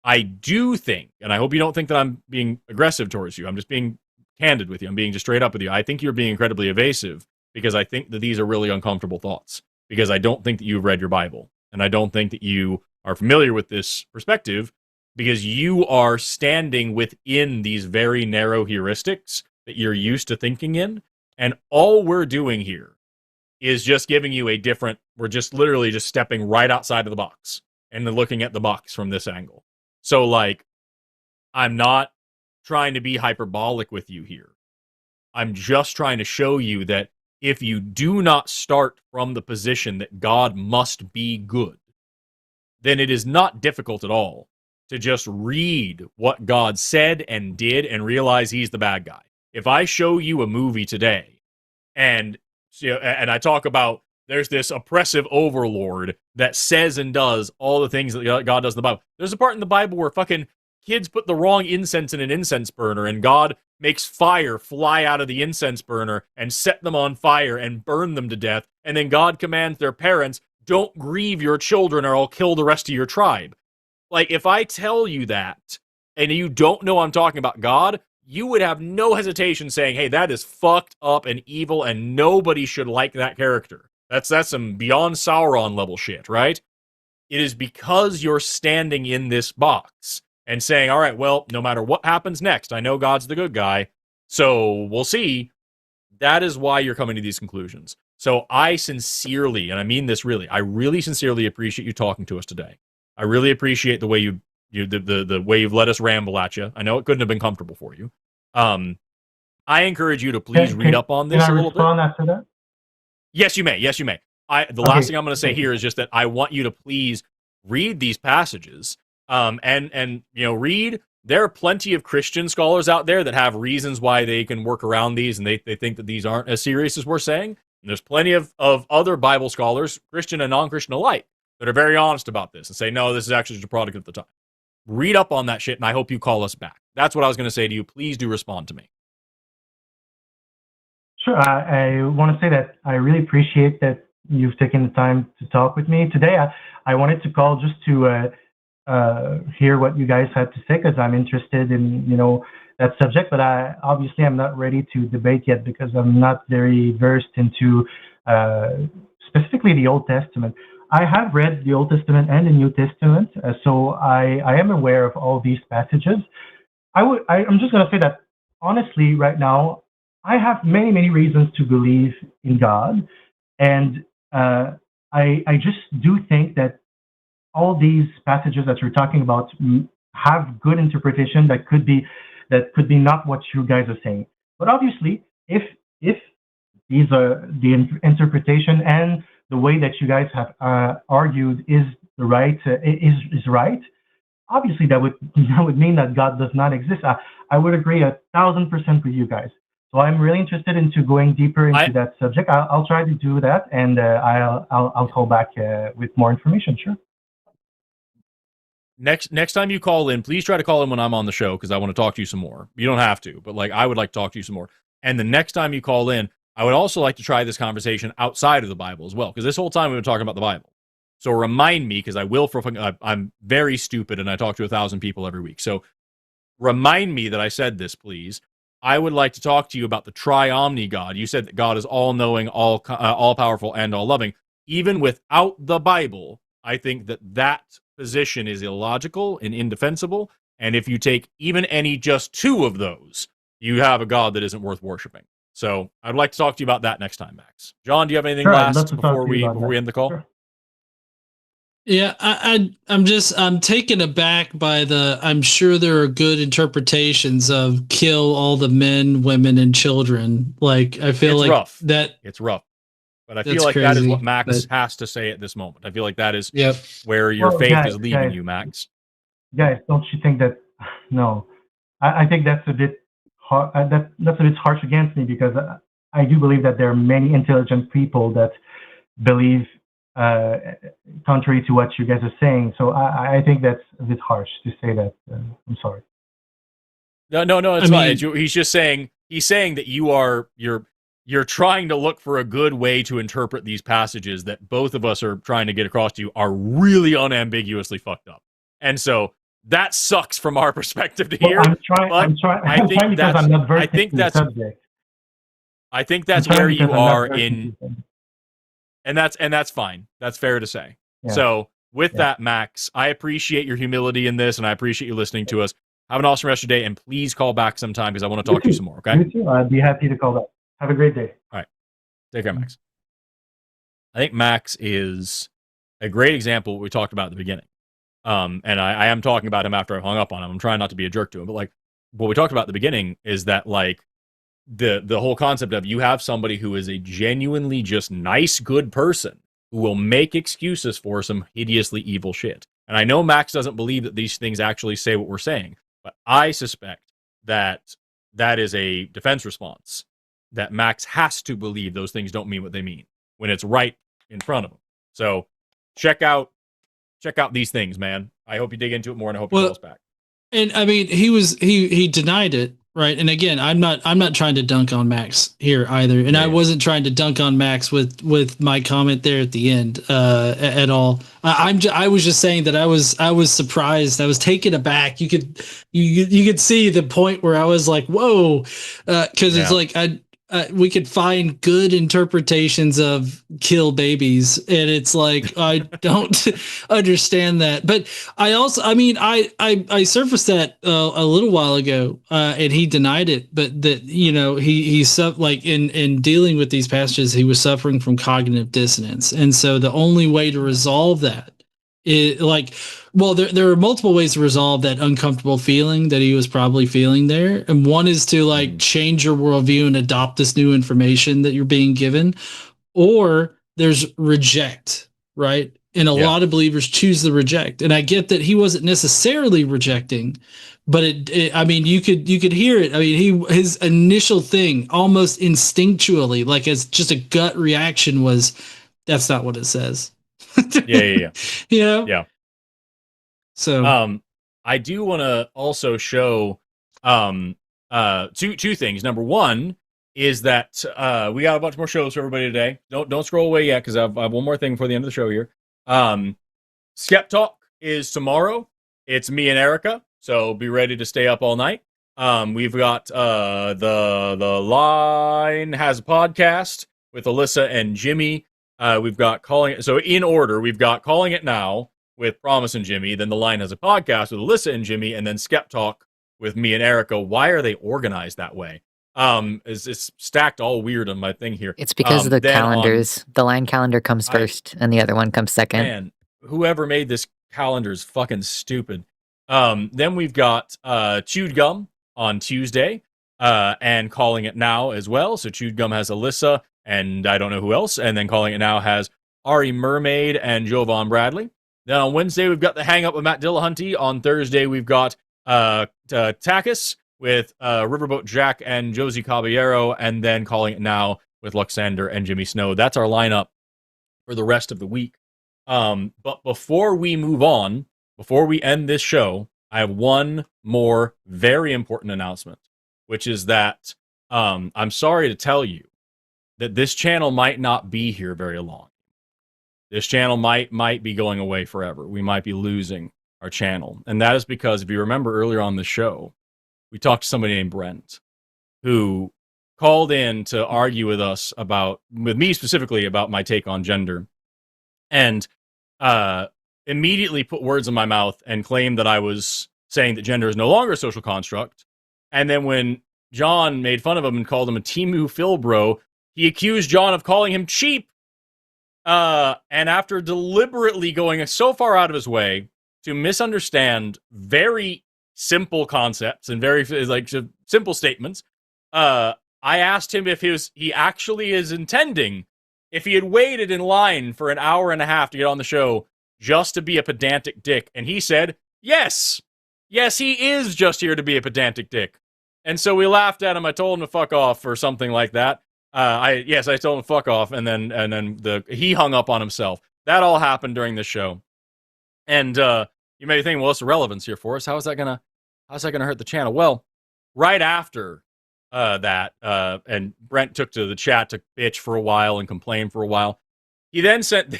Speaker 1: I do think, and I hope you don't think that I'm being aggressive towards you. I'm just being candid with you. I'm being just straight up with you. I think you're being incredibly evasive because I think that these are really uncomfortable thoughts, because I don't think that you've read your Bible, and I don't think that you are familiar with this perspective, because you are standing within these very narrow heuristics that you're used to thinking in, and all we're doing here is just giving you we're just literally just stepping right outside of the box and then looking at the box from this angle. So, like, I'm not trying to be hyperbolic with you here. I'm just trying to show you that if you do not start from the position that God must be good, then it is not difficult at all to just read what God said and did and realize he's the bad guy. If I show you a movie today and I talk about there's this oppressive overlord that says and does all the things that God does in the Bible. There's a part in the Bible where fucking kids put the wrong incense in an incense burner and God makes fire fly out of the incense burner and set them on fire and burn them to death, and then God commands their parents, don't grieve your children or I'll kill the rest of your tribe. Like, if I tell you that, and you don't know I'm talking about God, you would have no hesitation saying, hey, that is fucked up and evil, and nobody should like that character. That's some beyond Sauron level shit, right? It is because you're standing in this box and saying, all right, well, no matter what happens next, I know God's the good guy, so we'll see. That is why you're coming to these conclusions. So I sincerely, and I mean this really, I really sincerely appreciate you talking to us today. I really appreciate the way the way you've let us ramble at you. I know it couldn't have been comfortable for you. I encourage you to please read up on this a little bit.
Speaker 9: Can I respond after that?
Speaker 1: Yes, you may. Yes, you may. The last thing I'm going to say here is just that I want you to please read these passages. And read. There are plenty of Christian scholars out there that have reasons why they can work around these, and they think that these aren't as serious as we're saying. And there's plenty of other Bible scholars, Christian and non-Christian alike, that are very honest about this and say, no, this is actually just a product of the time. Read up on that shit, and I hope you call us back. That's what I was going to say to you. Please do respond to me.
Speaker 9: Sure. I want to say that I really appreciate that you've taken the time to talk with me today. I wanted to call just to hear what you guys had to say, because I'm interested in that subject, but obviously I'm not ready to debate yet because I'm not very versed into specifically the Old Testament. I have read the Old Testament and the New Testament, so I am aware of all these passages. I'm just going to say that honestly, right now, I have many reasons to believe in God, and I just do think that all these passages that you're talking about have good interpretation that could be not what you guys are saying. But obviously, if these are the interpretation and the way that you guys have argued is the right is right, obviously that would mean that God does not exist. I would agree 1,000% with you guys. So I'm really interested into going deeper into that subject. I'll try to do that, and I'll call back with more information. Sure.
Speaker 1: Next time you call in, please try to call in when I'm on the show, because I want to talk to you some more. You don't have to, but I would like to talk to you some more. And the next time you call in, I would also like to try this conversation outside of the Bible as well, because this whole time we've been talking about the Bible. So remind me, because I will. I'm very stupid, and I talk to 1,000 people every week. So remind me that I said this, please. I would like to talk to you about the triomni God. You said that God is all-knowing, all-powerful, and all-loving. Even without the Bible, I think that position is illogical and indefensible. And if you take even just two of those, you have a God that isn't worth worshiping. So I'd like to talk to you about that next time, Max. John, do you have anything last before we end the call?
Speaker 9: Sure.
Speaker 2: Yeah, I'm taken aback by I'm sure there are good interpretations of kill all the men, women, and children. I feel
Speaker 1: rough.
Speaker 2: That
Speaker 1: it's rough. But I feel like crazy, that is what Max has to say at this moment. I feel like that is where your faith is leaving you, Max.
Speaker 9: Guys, don't you think that? No, I think that's a bit that's a bit harsh against me, because I do believe that there are many intelligent people that believe contrary to what you guys are saying. So I think that's a bit harsh to say that. I'm sorry.
Speaker 1: No, it's fine. He's just saying, that you're trying to look for a good way to interpret these passages that both of us are trying to get across to you are really unambiguously fucked up. And so that sucks from our perspective to hear.
Speaker 9: I'm trying because I'm not versed in the subject.
Speaker 1: I think that's where you are in, and that's fine. That's fair to say. Yeah. So with that, Max, I appreciate your humility in this, and I appreciate you listening to us. Have an awesome rest of your day, and please call back sometime, because I want to talk to you some more, okay?
Speaker 9: You too. I'd be happy to call back. Have a great day.
Speaker 1: All right. Take care, Max. I think Max is a great example of what we talked about at the beginning. And I am talking about him after I hung up on him. I'm trying not to be a jerk to him, but what we talked about at the beginning is that the whole concept of you have somebody who is a genuinely just nice, good person who will make excuses for some hideously evil shit. And I know Max doesn't believe that these things actually say what we're saying, but I suspect that is a defense response, that Max has to believe those things don't mean what they mean when it's right in front of him. So check out these things, man. I hope you dig into it more, and I hope you call us back.
Speaker 2: And I mean, he denied it, right? And again, I'm not trying to dunk on Max here either, and I wasn't trying to dunk on Max with my comment there at the end at all. I was just saying that I was surprised. I was taken aback. You could see the point where I was like, whoa, because it's like we could find good interpretations of kill babies, and it's like I don't understand that. But I also, I surfaced that a little while ago, and he denied it. But that he's like in dealing with these passages, he was suffering from cognitive dissonance, and so the only way to resolve that is like. Well, there are multiple ways to resolve that uncomfortable feeling that he was probably feeling there. And one is to like change your worldview and adopt this new information that you're being given. Or there's reject, right? And a lot of believers choose the reject. And I get that he wasn't necessarily rejecting, but you could hear it. I mean, his initial thing almost instinctually, like as just a gut reaction was, that's not what it says.
Speaker 1: Yeah.
Speaker 2: Yeah. So
Speaker 1: I do want to also show two things. Number one is that we got a bunch more shows for everybody today. Don't scroll away yet, because I have one more thing before the end of the show here. Skeptalk is tomorrow. It's me and Erica, so be ready to stay up all night. We've got the Line has a podcast with Alyssa and Jimmy. We've got Calling It. So in order, we've got Calling It Now with Promise and Jimmy, then The Line has a podcast with Alyssa and Jimmy, and then Skeptalk with me and Erica. Why are they organized that way? It's stacked all weird on my thing here.
Speaker 4: It's because of the calendars. The Line calendar comes first, and the other one comes second.
Speaker 1: Man, whoever made this calendar is fucking stupid. Then we've got Chewed Gum on Tuesday, and Calling It Now as well. So Chewed Gum has Alyssa, and I don't know who else. And then Calling It Now has Ari Mermaid and Jovan Bradley. Then on Wednesday, we've got the Hang Up with Matt Dillahunty. On Thursday, we've got TACIS with Riverboat Jack and Josie Caballero, and then Calling It Now with Luxander and Jimmy Snow. That's our lineup for the rest of the week. But before we move on, before we end this show, I have one more very important announcement, which is that I'm sorry to tell you that this channel might not be here very long. This channel might be going away forever. We might be losing our channel. And that is because, if you remember earlier on the show, we talked to somebody named Brent, who called in to argue with us with me specifically, about my take on gender, and immediately put words in my mouth and claimed that I was saying that gender is no longer a social construct. And then when John made fun of him and called him a Timu Philbro, he accused John of calling him cheap. And after deliberately going so far out of his way to misunderstand very simple concepts and very simple statements, I asked him if he actually is intending, if he had waited in line for an hour and a half to get on the show just to be a pedantic dick. And he said, yes, he is just here to be a pedantic dick. And so we laughed at him. I told him to fuck off or something like that. I told him to fuck off, and then he hung up on himself. That all happened during this show. And you may be thinking, well, what's the relevance here for us? How's that gonna hurt the channel? Well, right after that, and Brent took to the chat to bitch for a while and complain for a while. He then sent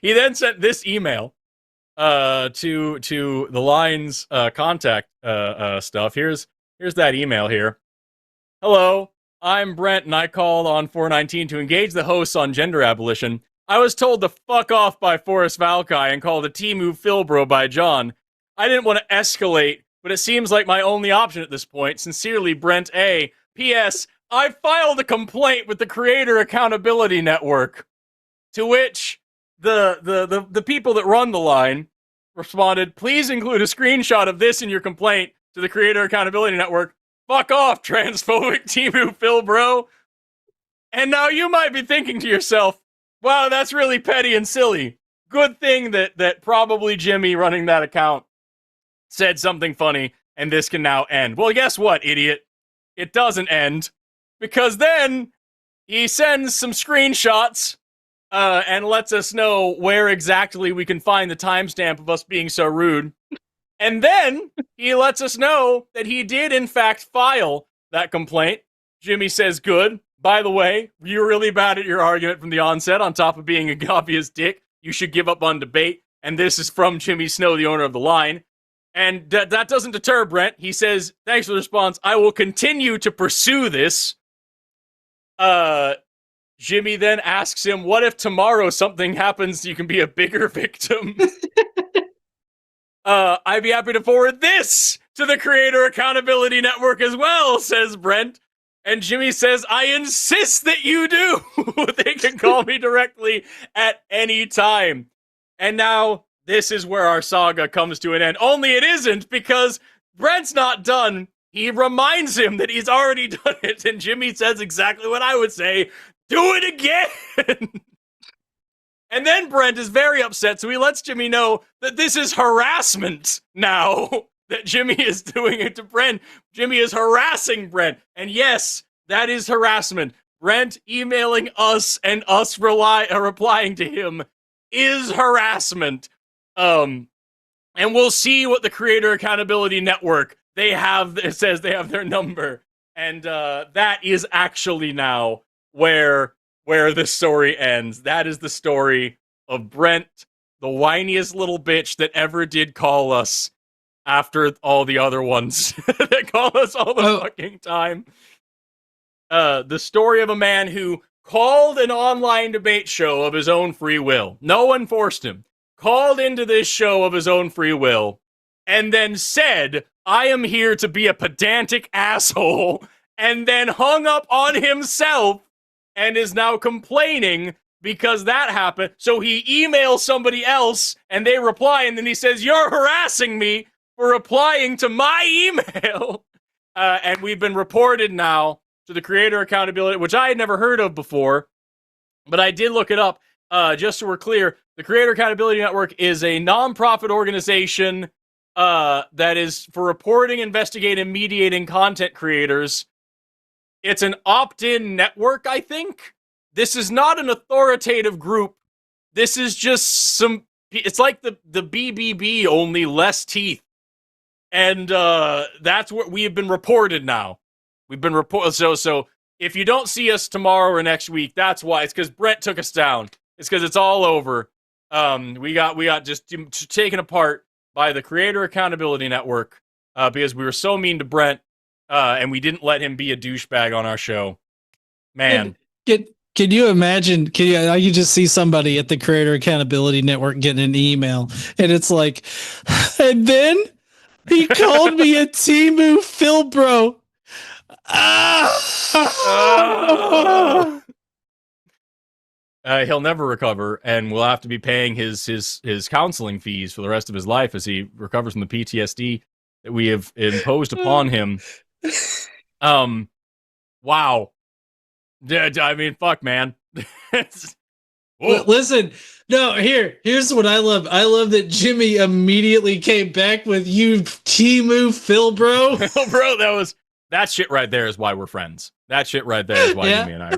Speaker 1: this email to the Line's contact stuff. Here's that email here. Hello, I'm Brent, and I called on 419 to engage the hosts on gender abolition. I was told to fuck off by Forrest Valkai and called a Timu Philbro by John. I didn't want to escalate, but it seems like my only option at this point. Sincerely, Brent A. P.S. I filed a complaint with the Creator Accountability Network. To which the people that run the Line responded, please include a screenshot of this in your complaint to the Creator Accountability Network. Fuck off, transphobic Timu Philbro. And now you might be thinking to yourself, wow, that's really petty and silly. Good thing that probably Jimmy running that account said something funny, and this can now end. Well, guess what, idiot? It doesn't end, because then he sends some screenshots and lets us know where exactly we can find the timestamp of us being so rude. And then he lets us know that he did, in fact, file that complaint. Jimmy says, good. By the way, you're really bad at your argument from the onset. On top of being a obvious dick, you should give up on debate. And this is from Jimmy Snow, the owner of the line. And that doesn't deter Brent. He says, thanks for the response. I will continue to pursue this. Jimmy then asks him, what if tomorrow something happens, you can be a bigger victim? I'd be happy to forward this to the Creator Accountability Network as well, says Brent. And Jimmy says, I insist that you do. They can call me directly at any time. And now this is where our saga comes to an end. Only it isn't, because Brent's not done. He reminds him that he's already done it. And Jimmy says exactly what I would say. Do it again. And then Brent is very upset, so he lets Jimmy know that this is harassment now, that Jimmy is doing it to Brent. Jimmy is harassing Brent. And yes, that is harassment. Brent emailing us and us replying to him is harassment. And we'll see what the Creator Accountability Network, they have, it says they have their number. And that is actually now where this story ends. That is the story of Brent, the whiniest little bitch that ever did call us after all the other ones that call us all the fucking time. The story of a man who called an online debate show of his own free will. No one forced him. Called into this show of his own free will, and then said, I am here to be a pedantic asshole, and then hung up on himself and is now complaining because that happened. So he emails somebody else, and they reply, and then he says, you're harassing me for replying to my email. And we've been reported now to the Creator Accountability, which I had never heard of before, but I did look it up. Just so we're clear, the Creator Accountability Network is a nonprofit organization that is for reporting, investigating, mediating content creators. It's an opt-in network, I think. This is not an authoritative group. This is just it's like the BBB, only less teeth. And that's what we have been reported now. We've been reported. So if you don't see us tomorrow or next week, that's why. It's because Brent took us down. It's because it's all over. We got just taken apart by the Creator Accountability Network because we were so mean to Brent. And we didn't let him be a douchebag on our show. Man.
Speaker 2: Can you imagine? I can just see somebody at the Creator Accountability Network getting an email, and it's like, and then he called me a Timu Philbro.
Speaker 1: He'll never recover, and we'll have to be paying his counseling fees for the rest of his life as he recovers from the PTSD that we have imposed upon him. Wow. I mean, fuck, man.
Speaker 2: Listen, no, here's what I love. I love that Jimmy immediately came back with you Timu Phil bro.
Speaker 1: Bro, that shit right there is why we're friends. That shit right there is why Jimmy and I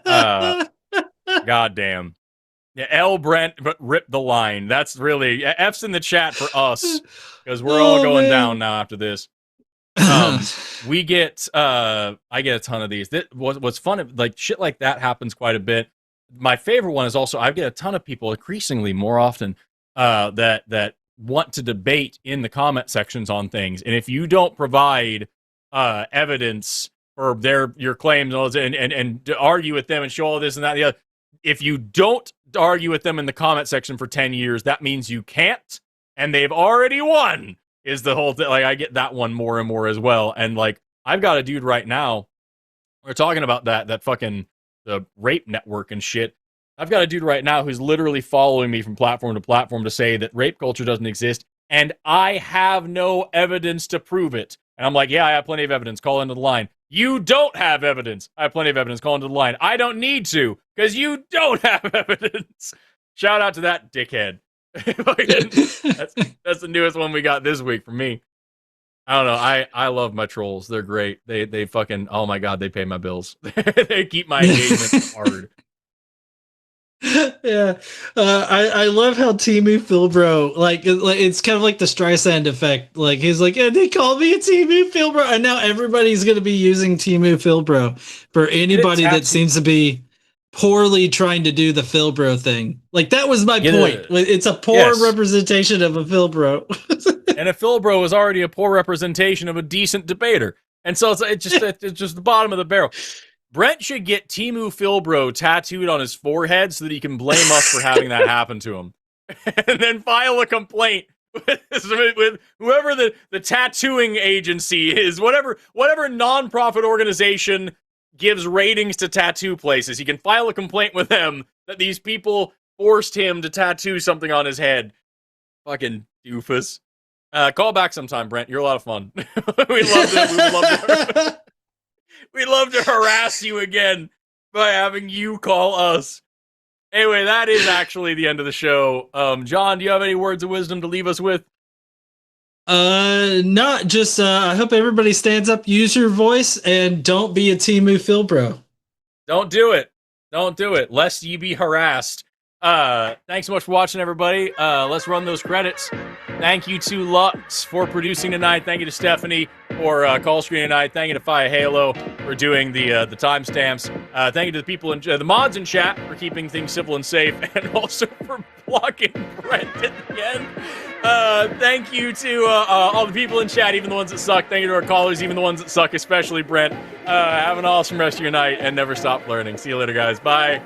Speaker 1: are friends. Goddamn. Yeah, L Brent, but rip the line. That's really F's in the chat for us because we're all going down now after this. We get I get a ton of these. What's fun, like shit like that happens quite a bit. My favorite one is also I get a ton of people increasingly more often that want to debate in the comment sections on things, and if you don't provide evidence for your claims and argue with them and show all this and that and the other, if you don't argue with them in the comment section for 10 years, that means you can't, and they've already won. Is the whole thing. Like, I get that one more and more as well. And like, I've got a dude right now, we're talking about that fucking the rape network and shit. I've got a dude right now who's literally following me from platform to platform to say that rape culture doesn't exist, and I have no evidence to prove it. And I'm like, yeah, I have plenty of evidence. Call into the line. You don't have evidence. I have plenty of evidence. Call into the line. I don't need to, because you don't have evidence. Shout out to that dickhead. That's the newest one we got this week for me. I don't know. I love my trolls. They're great. They fucking, oh my god, they pay my bills. They keep my engagement hard.
Speaker 2: Yeah, I love how Timu Philbro, like it's kind of like the Streisand effect. Like he's like, yeah, they call me a Timu Philbro, and now everybody's going to be using Timu Philbro for anybody that seems to be poorly trying to do the Philbro thing. Like that was my point. It's a poor representation of a Philbro,
Speaker 1: and a Philbro is already a poor representation of a decent debater, and so it's just the bottom of the barrel. Brent should get Timu Philbro tattooed on his forehead so that he can blame us for having that happen to him. And then file a complaint with whoever the tattooing agency is, whatever nonprofit organization gives ratings to tattoo places. He can file a complaint with them that these people forced him to tattoo something on his head. Fucking doofus. Call back sometime, Brent. You're a lot of fun. We'd love to harass you again by having you call us. Anyway, that is actually the end of the show. John, do you have any words of wisdom to leave us with?
Speaker 2: Not just, I hope everybody stands up, use your voice, and don't be a Timu Philbro.
Speaker 1: Don't do it. Don't do it, lest you be harassed. Thanks so much for watching, everybody. Let's run those credits. Thank you to Lux for producing tonight. Thank you to Stephanie for call screen tonight. Thank you to Fire Halo for doing the timestamps. Thank you to the people in the mods in chat for keeping things civil and safe, and also for blocking Brent at the end. Thank you to all the people in chat, even the ones that suck. Thank you to our callers, even the ones that suck, especially Brent. Have an awesome rest of your night, and never stop learning. See you later, guys. Bye.